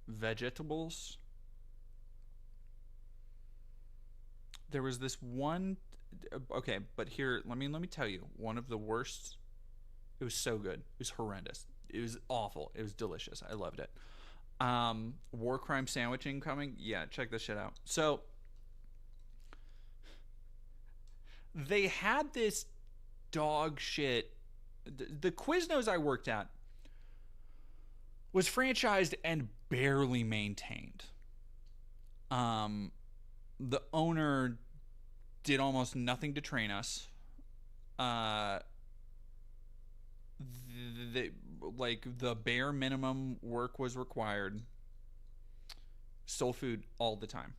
vegetables. There was this one. Okay, but here, let me tell you, one of the worst. It was so good. It was horrendous. It was awful. It was delicious. I loved it. War crime sandwich incoming. Yeah, check this shit out. So they had this dog shit. The Quiznos I worked at was franchised and barely maintained. The owner did almost nothing to train us. The bare minimum work was required. Stole food all the time.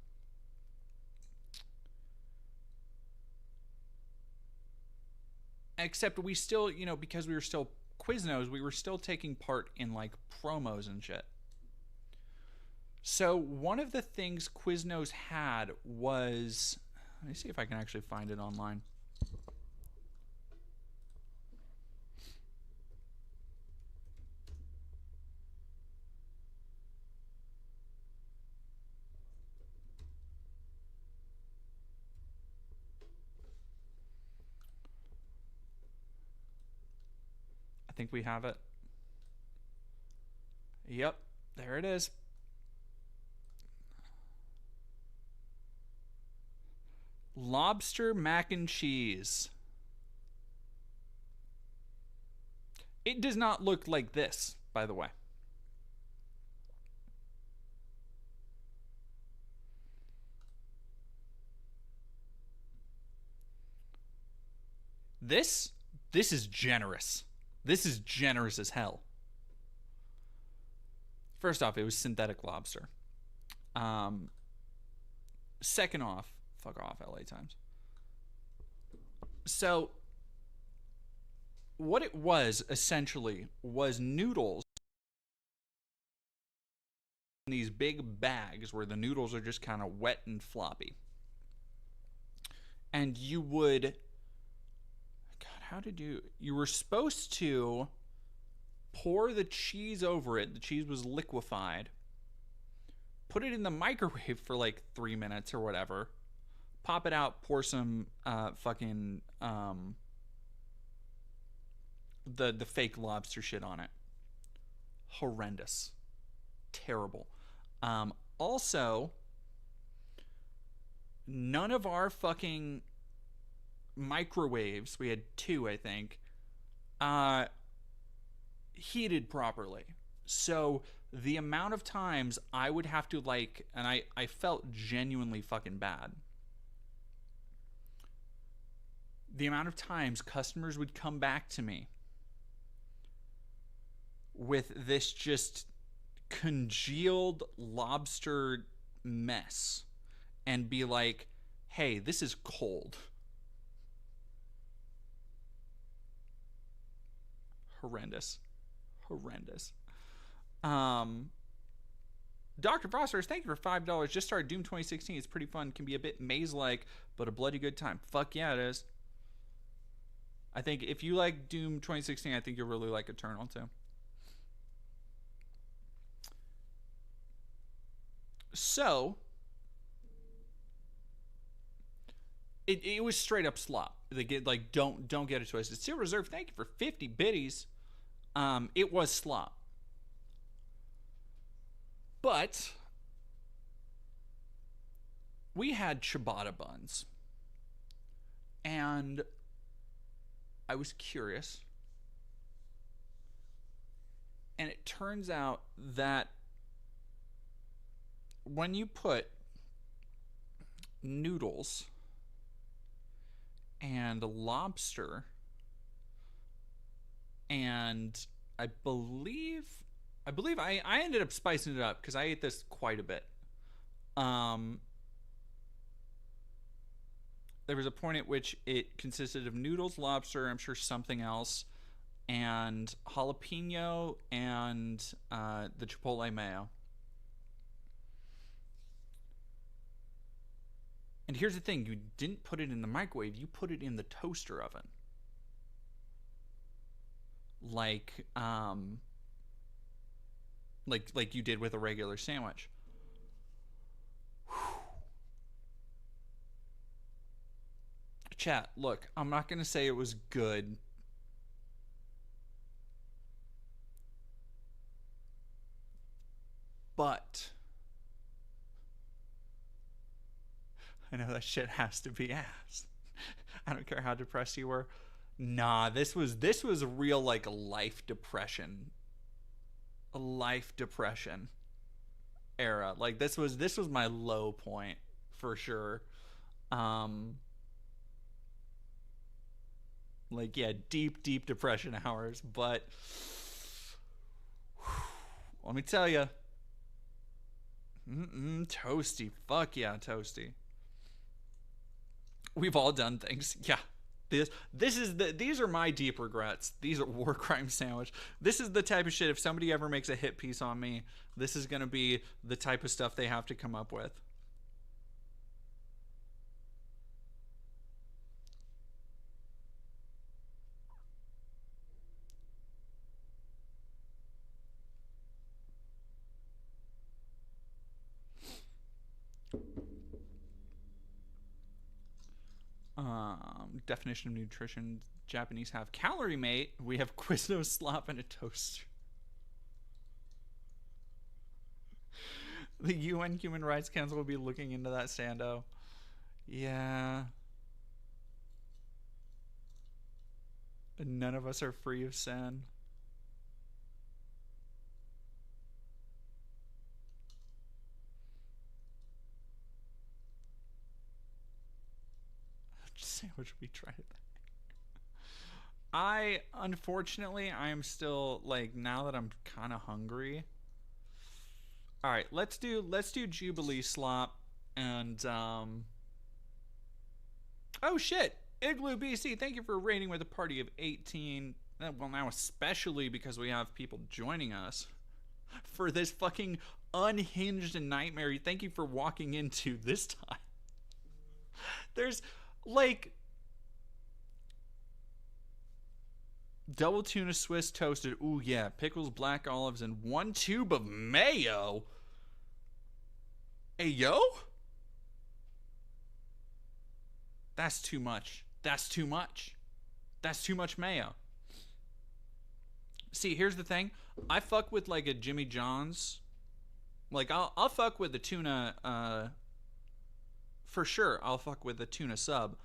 Except we still, because we were still Quiznos, we were still taking part in like promos and shit. So one of the things Quiznos had was, let me see if I can actually find it online. I think we have it. Yep, there it is. Lobster mac and cheese. It does not look like this, by the way. This is generous. This is generous as hell. First off, it was synthetic lobster. Second off, fuck off, LA Times. So, what it was essentially was noodles in these big bags where the noodles are just kind of wet and floppy. And you would, you were supposed to pour the cheese over it. The cheese was liquefied. Put it in the microwave for like 3 minutes or whatever. Pop it out, pour some the fake lobster shit on it. Horrendous. Terrible. Also, none of our fucking microwaves, we had 2, I think, heated properly. So the amount of times I would have to and I felt genuinely fucking bad. The amount of times customers would come back to me with this just congealed lobster mess and be like, hey, this is cold. Horrendous. Dr. Frosters, thank you for $5. Just started Doom 2016. It's pretty fun. Can be a bit maze-like, but a bloody good time. Fuck yeah, it is. I think if you like Doom 2016, I think you'll really like Eternal too. So, it was straight up slop. They get don't get it twisted. Steel Reserve, thank you for 50 biddies. It was slop. But we had ciabatta buns. And I was curious. And it turns out that when you put noodles and lobster and I believe I ended up spicing it up because I ate this quite a bit. There was a point at which it consisted of noodles, lobster, I'm sure something else, and jalapeno and the chipotle mayo. And here's the thing, you didn't put it in the microwave, you put it in the toaster oven. Like you did with a regular sandwich. Chat, look, I'm not going to say it was good. But I know that shit has to be asked. I don't care how depressed you were. Nah, this was real, like, a life depression era. Like, this was my low point for sure. Like, yeah, deep depression hours. But let me tell you, toasty. Fuck yeah, toasty. We've all done things. Yeah. These are my deep regrets. These are war crime sandwich. This is the type of shit, if somebody ever makes a hit piece on me, this is going to be the type of stuff they have to come up with. Definition of nutrition. Japanese have calorie mate. We have Quiznos slop and a toaster. The UN Human Rights Council will be looking into that, Sando. Yeah. None of us are free of sin. Sandwich we tried it. Unfortunately, I am still, like, now that I'm kind of hungry. All right, let's do Jubilee slop and oh shit, Igloo BC, thank you for rating with a party of 18. Well, now especially because we have people joining us for this fucking unhinged nightmare. Thank you for walking into this time. There's like double tuna Swiss toasted. Ooh yeah, pickles, black olives, and 1 tube of mayo. Hey yo, that's too much. That's too much. That's too much mayo. See, here's the thing. I fuck with like a Jimmy John's. Like I'll fuck with the tuna. For sure, I'll fuck with the tuna sub.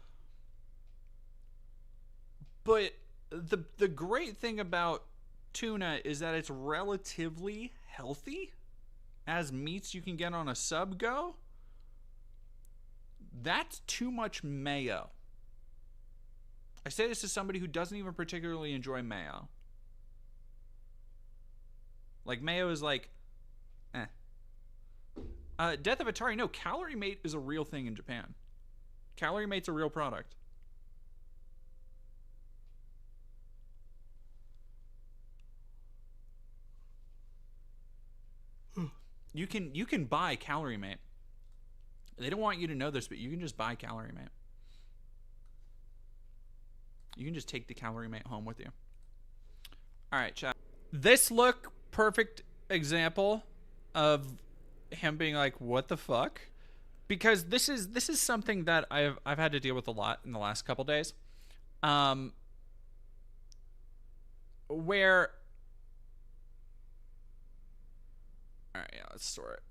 But the great thing about tuna is that it's relatively healthy as meats you can get on a sub go. That's too much mayo. I say this to somebody who doesn't even particularly enjoy mayo. Like, mayo is like, eh. Death of Atari, no, Calorie Mate is a real thing in Japan. Calorie Mate's a real product. You can buy Calorie Mate. They don't want you to know this, but you can just buy Calorie Mate. You can just take the Calorie Mate home with you. All right, chat. This look, perfect example of him being like, what the fuck? Because this is something that I've had to deal with a lot in the last couple days. Where, all right, yeah, let's store it.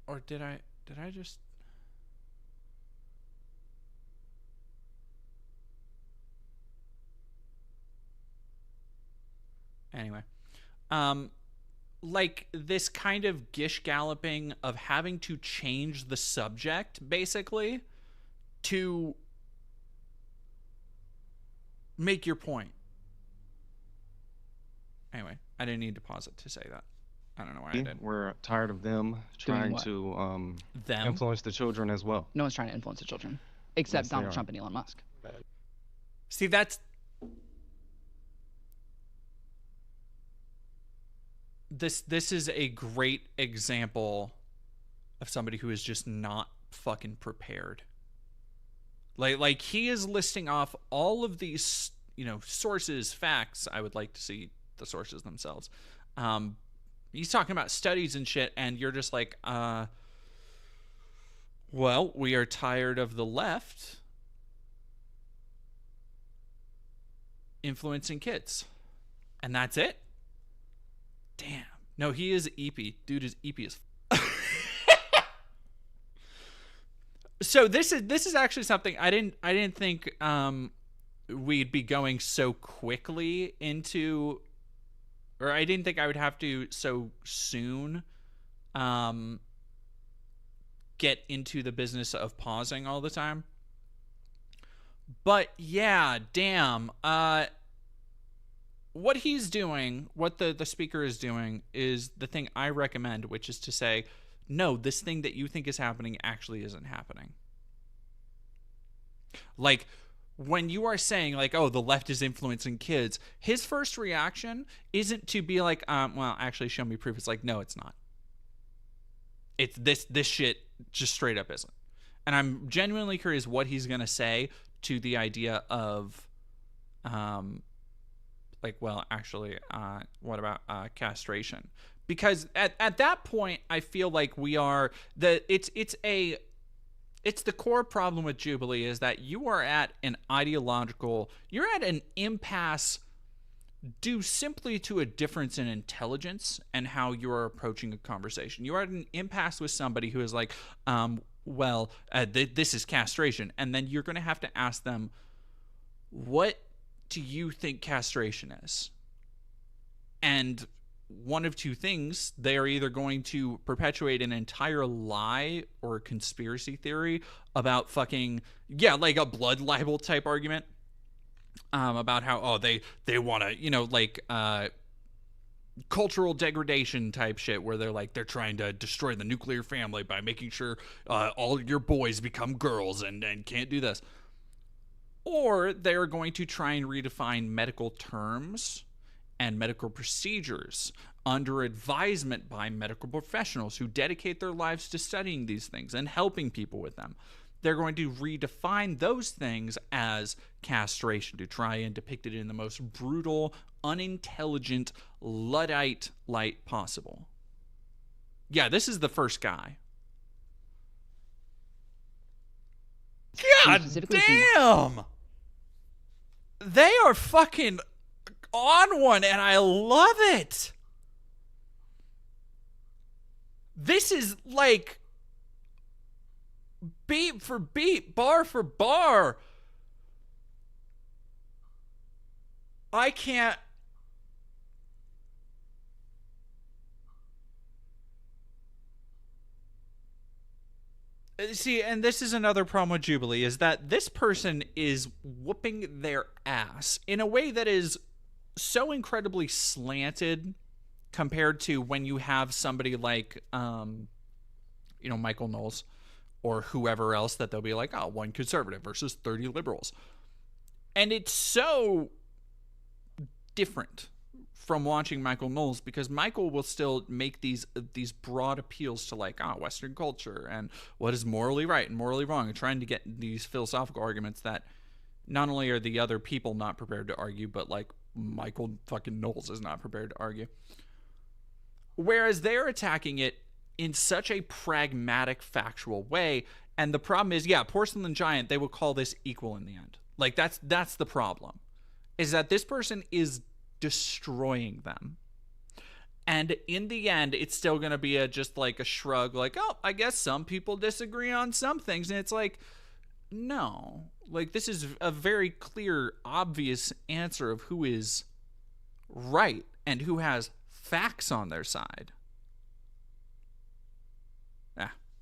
Or did I just? Anyway, like this kind of gish galloping of having to change the subject basically to make your point. Anyway, I didn't need to pause it to say that. I don't know why I did. We're tired of them trying to influence the children as well. No one's trying to influence the children, except Yes, Donald they Trump and Elon Musk. See, that's this is a great example of somebody who is just not fucking prepared. Like he is listing off all of these, sources, facts. I would like to see the sources themselves. He's talking about studies and shit, and you're just like, well, we are tired of the left influencing kids. And that's it? Damn. No, he is eepy. Dude is eepy as So this is actually something I didn't think we'd be going so quickly into, or I didn't think I would have to so soon get into the business of pausing all the time. But yeah, damn. What he's doing, what the speaker is doing, is the thing I recommend, which is to say, no, this thing that you think is happening actually isn't happening. Like, when you are saying, like, oh, the left is influencing kids, his first reaction isn't to be like, well, actually, show me proof. It's like, no, it's not. It's this shit just straight up isn't. And I'm genuinely curious what he's going to say to the idea of, like, well, actually, what about castration? Because at that point, I feel like we are it's the core problem with Jubilee is that you are at an you're at an impasse due simply to a difference in intelligence and how you are approaching a conversation. You are at an impasse with somebody who is like, this is castration. And then you're going to have to ask them, what do you think castration is? And one of two things, they are either going to perpetuate an entire lie or a conspiracy theory about fucking, like a blood libel type argument, about how, they want to, cultural degradation type shit where they're trying to destroy the nuclear family by making sure all your boys become girls and can't do this. Or they're going to try and redefine medical terms and medical procedures under advisement by medical professionals who dedicate their lives to studying these things and helping people with them. They're going to redefine those things as castration to try and depict it in the most brutal, unintelligent, Luddite light possible. Yeah, this is the first guy. God damn! They are fucking on one, and I love it. This is like beat for beat, bar for bar. I can't. See, and this is another problem with Jubilee, is that this person is whooping their ass in a way that is so incredibly slanted compared to when you have somebody like, Michael Knowles or whoever else that they'll be like, oh, one conservative versus 30 liberals. And it's so different from watching Michael Knowles, because Michael will still make these broad appeals to Western culture and what is morally right and morally wrong, and trying to get these philosophical arguments that not only are the other people not prepared to argue, but Michael fucking Knowles is not prepared to argue. Whereas they're attacking it in such a pragmatic, factual way. And the problem is, Porcelain Giant, they will call this equal in the end. That's the problem, is that this person is destroying them. And in the end, it's still going to be just a shrug, oh, I guess some people disagree on some things. And it's no. This is a very clear, obvious answer of who is right and who has facts on their side.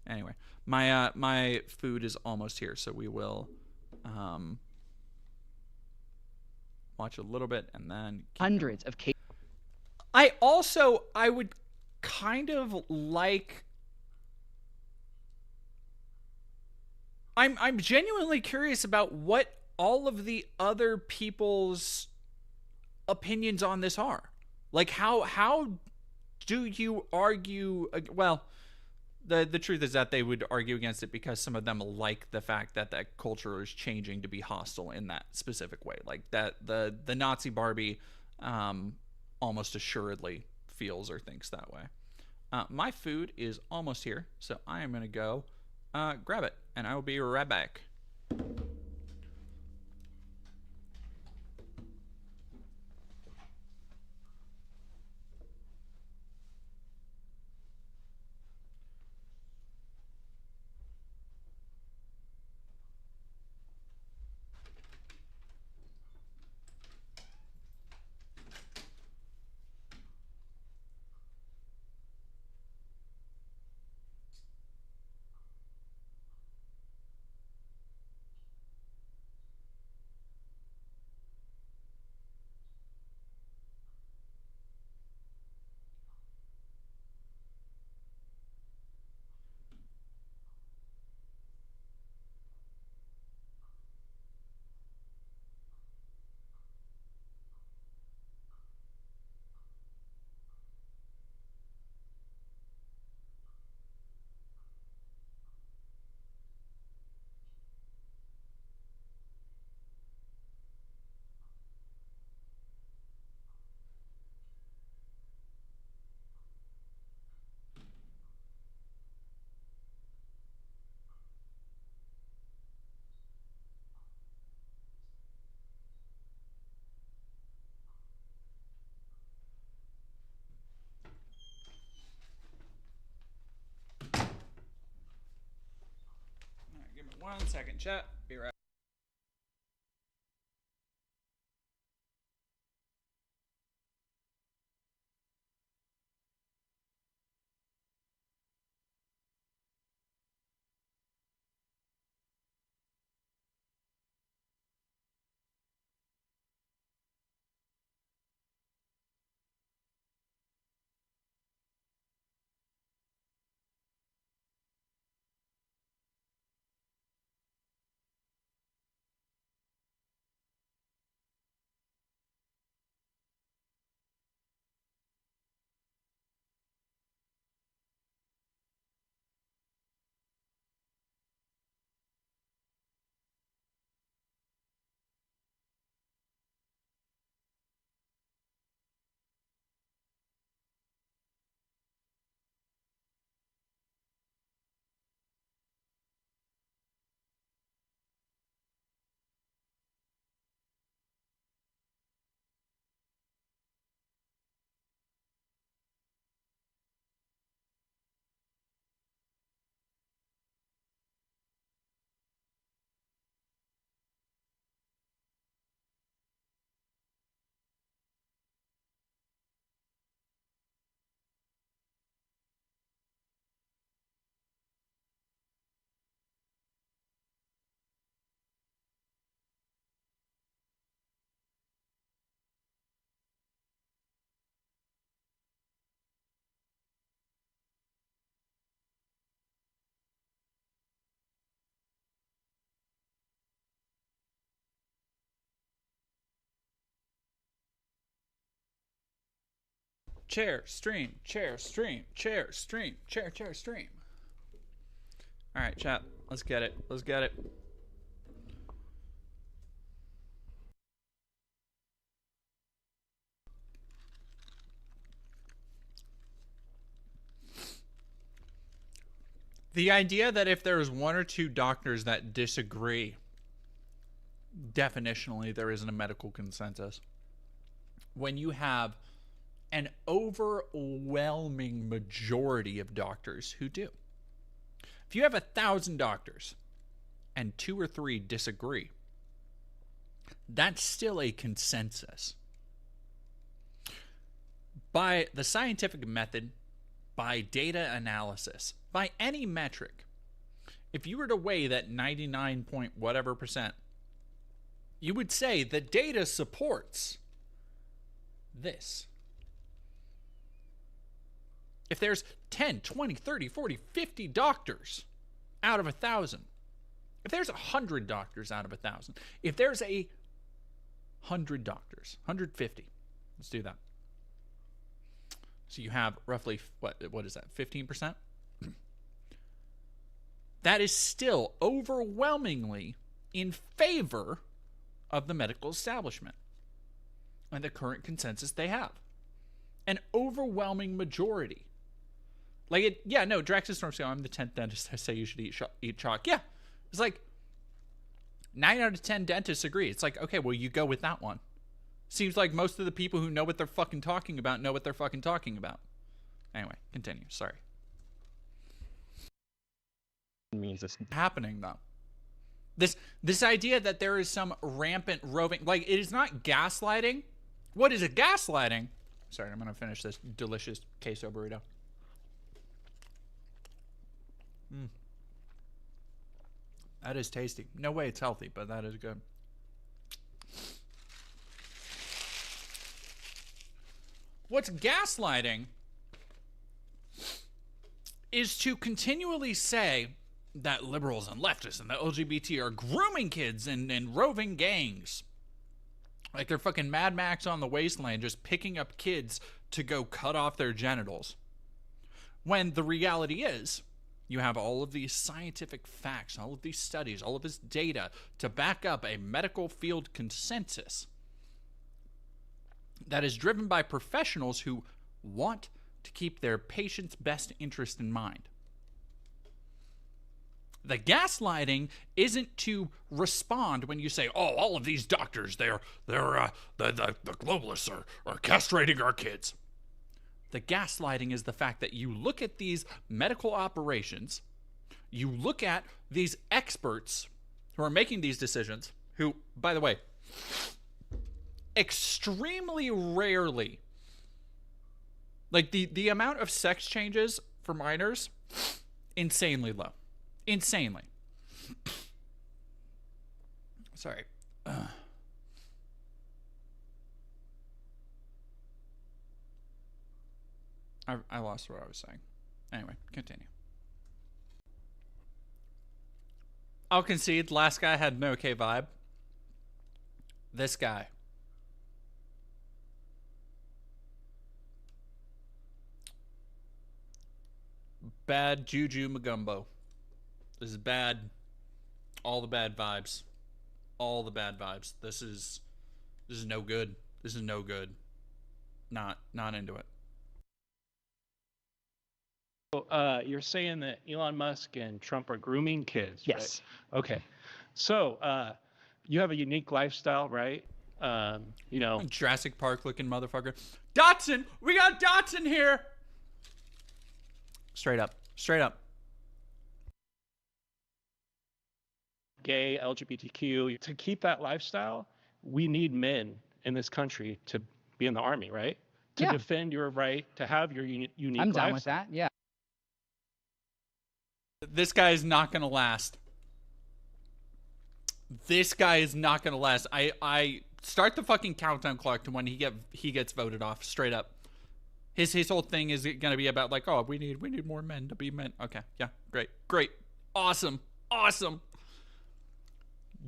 Anyway, my food is almost here, so we will watch a little bit and then hundreds of cases. I would kind of like. I'm genuinely curious about what all of the other people's opinions on this are. How do you argue? Well, The truth is that they would argue against it because some of them like the fact that that culture is changing to be hostile in that specific way. Like that the Nazi Barbie almost assuredly feels or thinks that way. My food is almost here, so I am going to go grab it, and I will be right back. Give me 1 second, chat. Be right. Chair, stream, chair, stream, chair, stream, chair, stream. All right, chat. Let's get it. Let's get it. The idea that if there's one or two doctors that disagree, definitionally there isn't a medical consensus. When you have an overwhelming majority of doctors who do. If you have 1,000 doctors and 2 or 3 disagree, that's still a consensus. By the scientific method, by data analysis, by any metric, if you were to weigh that 99 point whatever percent, you would say the data supports this. If there's 10, 20, 30, 40, 50 doctors out of 1,000, if there's 100 doctors out of 1,000, if there's 100 doctors, 150, let's do that. So you have roughly, what is that, 15%? that is still overwhelmingly in favor of the medical establishment and the current consensus they have. An overwhelming majority. Like, Drax is from I'm the 10th dentist. I say you should eat chalk. Yeah. It's like 9 out of 10 dentists agree. It's like, okay, well, you go with that one. Seems like most of the people who know what they're fucking talking about know what they're fucking talking about. Anyway, continue. Sorry. Means this happening, though. This idea that there is some rampant roving, like, it is not gaslighting. What is it? Gaslighting? Sorry, I'm going to finish this delicious queso burrito. That is tasty. No way it's healthy, but that is good. What's gaslighting is to continually say that liberals and leftists and the LGBT are grooming kids and roving gangs. Like they're fucking Mad Max on the wasteland just picking up kids to go cut off their genitals. When the reality is, you have all of these scientific facts, all of these studies, all of this data to back up a medical field consensus that is driven by professionals who want to keep their patient's best interest in mind. The gaslighting isn't to respond when you say, "Oh, all of these doctors, the globalists are castrating our kids." The gaslighting is the fact that you look at these medical operations, you look at these experts who are making these decisions, who, by the way, extremely rarely, like the amount of sex changes for minors, insanely low. Insanely. Sorry. I lost what I was saying. Anyway, continue. I'll concede, last guy had an okay vibe. This guy. Bad Juju Magumbo. This is bad. All the bad vibes. All the bad vibes. This is no good. This is no good. Not into it. You're saying that Elon Musk and Trump are grooming kids, yes. Right? Okay. So, you have a unique lifestyle, right? Jurassic Park looking motherfucker. Dotson! We got Dotson here! Straight up. Straight up. Gay, LGBTQ. To keep that lifestyle, we need men in this country to be in the army, right? To defend your right to have your unique lifestyle. I'm down with that, yeah. This guy is not going to last. This guy is not going to last. I start the fucking countdown clock to when he gets voted off, straight up. His whole thing is going to be about like, oh, we need more men to be men. Okay, yeah, great. Awesome.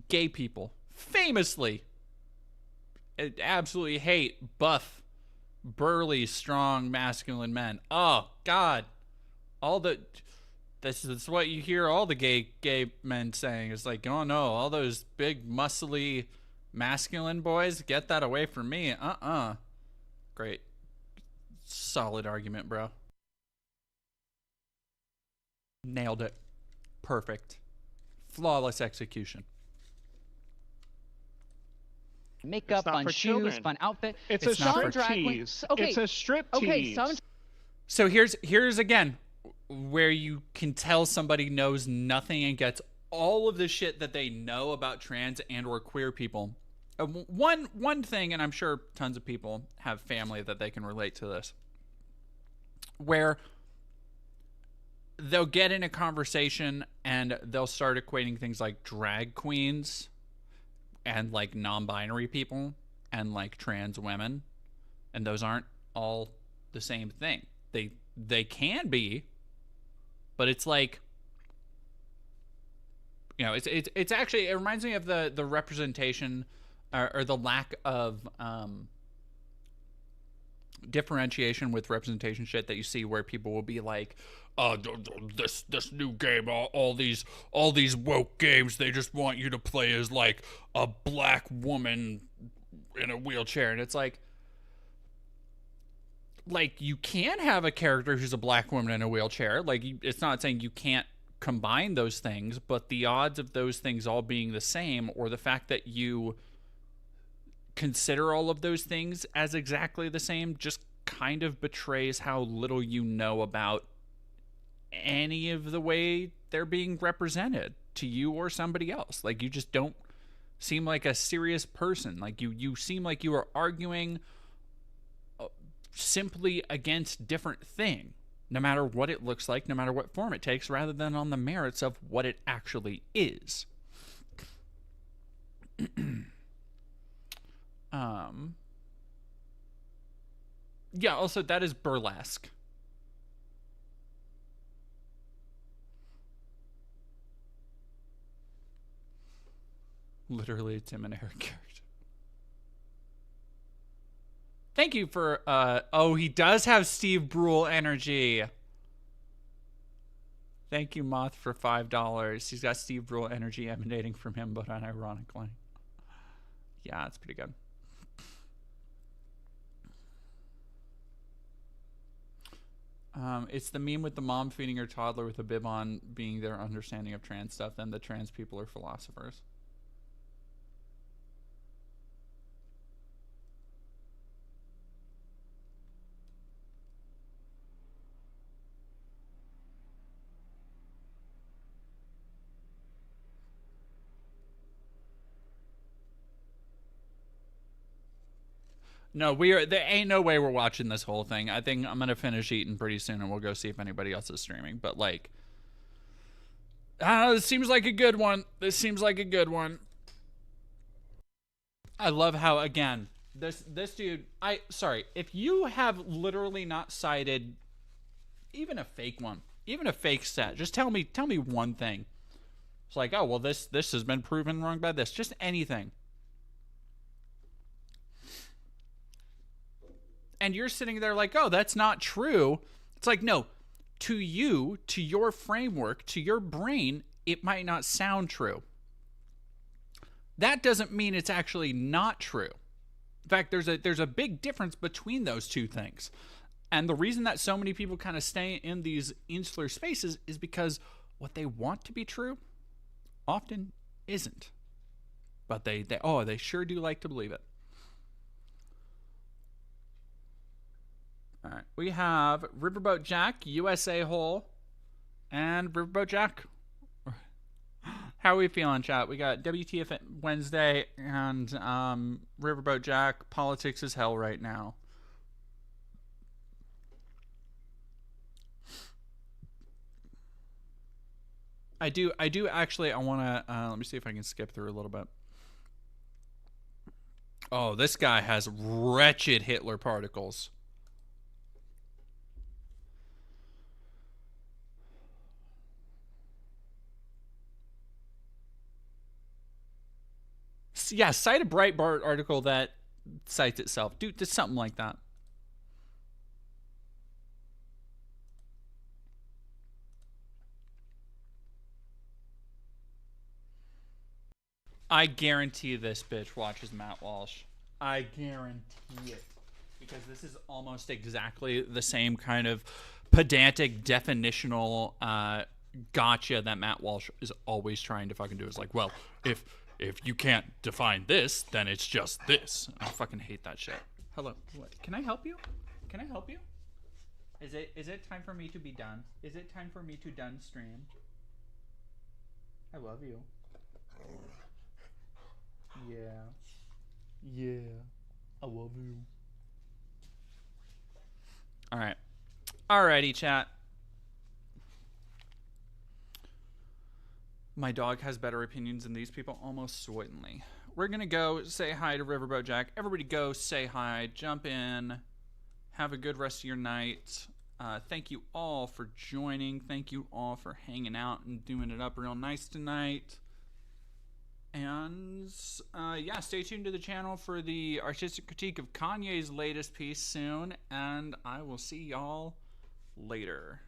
Gay people famously absolutely hate buff, burly, strong, masculine men. Oh God. This is what you hear all the gay men saying. It's like, oh no, all those big, muscly, masculine boys, get that away from me. Great. Solid argument, bro. Nailed it. Perfect. Flawless execution. Makeup, fun shoes, fun outfit. It's a striptease. Okay. It's a striptease. Okay, so here's again where you can tell somebody knows nothing and gets all of the shit that they know about trans and or queer people. One thing, and I'm sure tons of people have family that they can relate to this, where they'll get in a conversation and they'll start equating things like drag queens and like non-binary people and like trans women, and those aren't all the same thing. They can be, but it's like, you know, it's actually, it reminds me of the representation or the lack of differentiation with representation shit that you see where people will be like, this new game, all these woke games, they just want you to play as like a black woman in a wheelchair, and it's like you can have a character who's a black woman in a wheelchair. Like, it's not saying you can't combine those things, but the odds of those things all being the same, or the fact that you consider all of those things as exactly the same, just kind of betrays how little you know about any of the way they're being represented to you or somebody else. Like, you just don't seem like a serious person. Like, you seem like you are arguing simply against different thing, no matter what it looks like, no matter what form it takes, rather than on the merits of what it actually is. Yeah, also, that is burlesque. Literally, it's Tim and Eric character. Thank you for, oh, he does have Steve Brule energy. Thank you, Moth, for $5. He's got Steve Brule energy emanating from him, but unironically. Yeah, it's pretty good. It's the meme with the mom feeding her toddler with a bib on being their understanding of trans stuff, then the trans people are philosophers. No, there ain't no way we're watching this whole thing. I think I'm going to finish eating pretty soon and we'll go see if anybody else is streaming. But, like, I don't know, this seems like a good one. This seems like a good one. I love how, again, this dude, sorry, if you have literally not cited even a fake one, even a fake set, just tell me one thing. It's like, oh, well, this has been proven wrong by this. Just anything. And you're sitting there like, oh, that's not true. It's like, no, to you, to your framework, to your brain, it might not sound true. That doesn't mean it's actually not true. In fact, there's a big difference between those two things. And the reason that so many people kind of stay in these insular spaces is because what they want to be true often isn't. But they sure do like to believe it. All right, we have Riverboat Jack, USA Hole, and Riverboat Jack. How are we feeling, chat? We got WTF Wednesday and Riverboat Jack. Politics is hell right now. I do actually, I want to, let me see if I can skip through a little bit. Oh, this guy has wretched Hitler particles. Yeah, cite a Breitbart article that cites itself. Dude, just something like that. I guarantee this bitch watches Matt Walsh. I guarantee it. Because this is almost exactly the same kind of pedantic, definitional gotcha that Matt Walsh is always trying to fucking do. It's like, well, if you can't define this, then it's just this. I fucking hate that shit. Hello. What? Can I help you? Can I help you? Is it time for me to be done? Is it time for me to done stream? I love you. Yeah. Yeah. I love you. Alright. Alrighty, chat. My dog has better opinions than these people, almost certainly. We're going to go say hi to Riverboat Jack. Everybody go say hi, jump in, have a good rest of your night. Thank you all for joining. Thank you all for hanging out and doing it up real nice tonight. And, yeah, stay tuned to the channel for the artistic critique of Kanye's latest piece soon. And I will see y'all later.